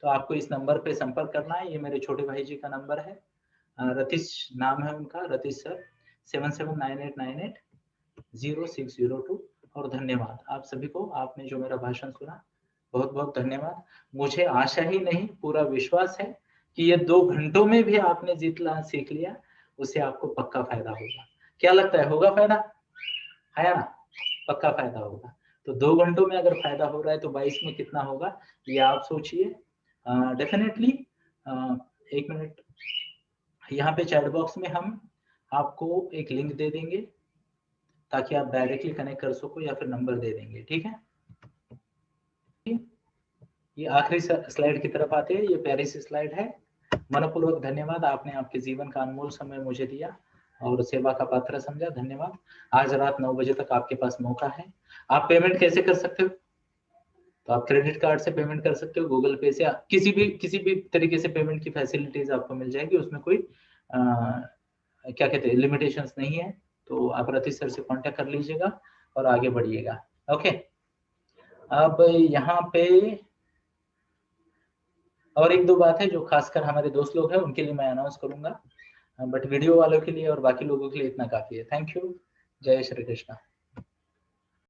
तो आपको इस नंबर पे संपर्क करना है। ये मेरे छोटे भाई जी का नंबर है, रतीश नाम है उनका, रतीश सर, 7798980602। और धन्यवाद आप सभी को, आपने जो मेरा भाषण सुना, बहुत बहुत धन्यवाद। मुझे आशा ही नहीं, पूरा विश्वास है कि ये 2 घंटों में भी आपने जितना सीख लिया उससे आपको पक्का फायदा होगा। क्या लगता है, होगा फायदा, है ना। पक्का फायदा होगा। तो 2 घंटों में अगर फायदा हो रहा है तो 22 में कितना होगा, ये आप सोचिए। डेफिनेटली 1 मिनट, यहाँ पे चैट बॉक्स में हम आपको एक लिंक दे देंगे ताकि आप डायरेक्टली कनेक्ट कर सको, या फिर नंबर दे देंगे, ठीक है। ये आखिरी स्लाइड की तरफ आते हैं, ये प्यारी सी स्लाइड है। मनपूर्वक धन्यवाद, आपने आपके जीवन का अनमोल समय मुझे दिया और सेवा का पात्र समझा, धन्यवाद। आज रात 9 बजे तक आपके पास मौका है। आप पेमेंट कैसे कर सकते हो, तो आप क्रेडिट कार्ड से पेमेंट कर सकते हो, गूगल पे से, किसी भी तरीके से पेमेंट की फैसिलिटीज आपको मिल जाएगी, उसमें कोई क्या कहते हैं लिमिटेशंस नहीं है। तो आप रतीश सर से कांटेक्ट कर लीजिएगा और आगे बढ़िएगा। ओके, अब यहाँ पे और एक दो बात है जो खासकर हमारे दोस्त लोग हैं उनके लिए मैं अनाउंस करूंगा, बट वीडियो वालों के लिए और बाकी लोगों के लिए इतना काफी है। Thank you. जय श्री कृष्णा।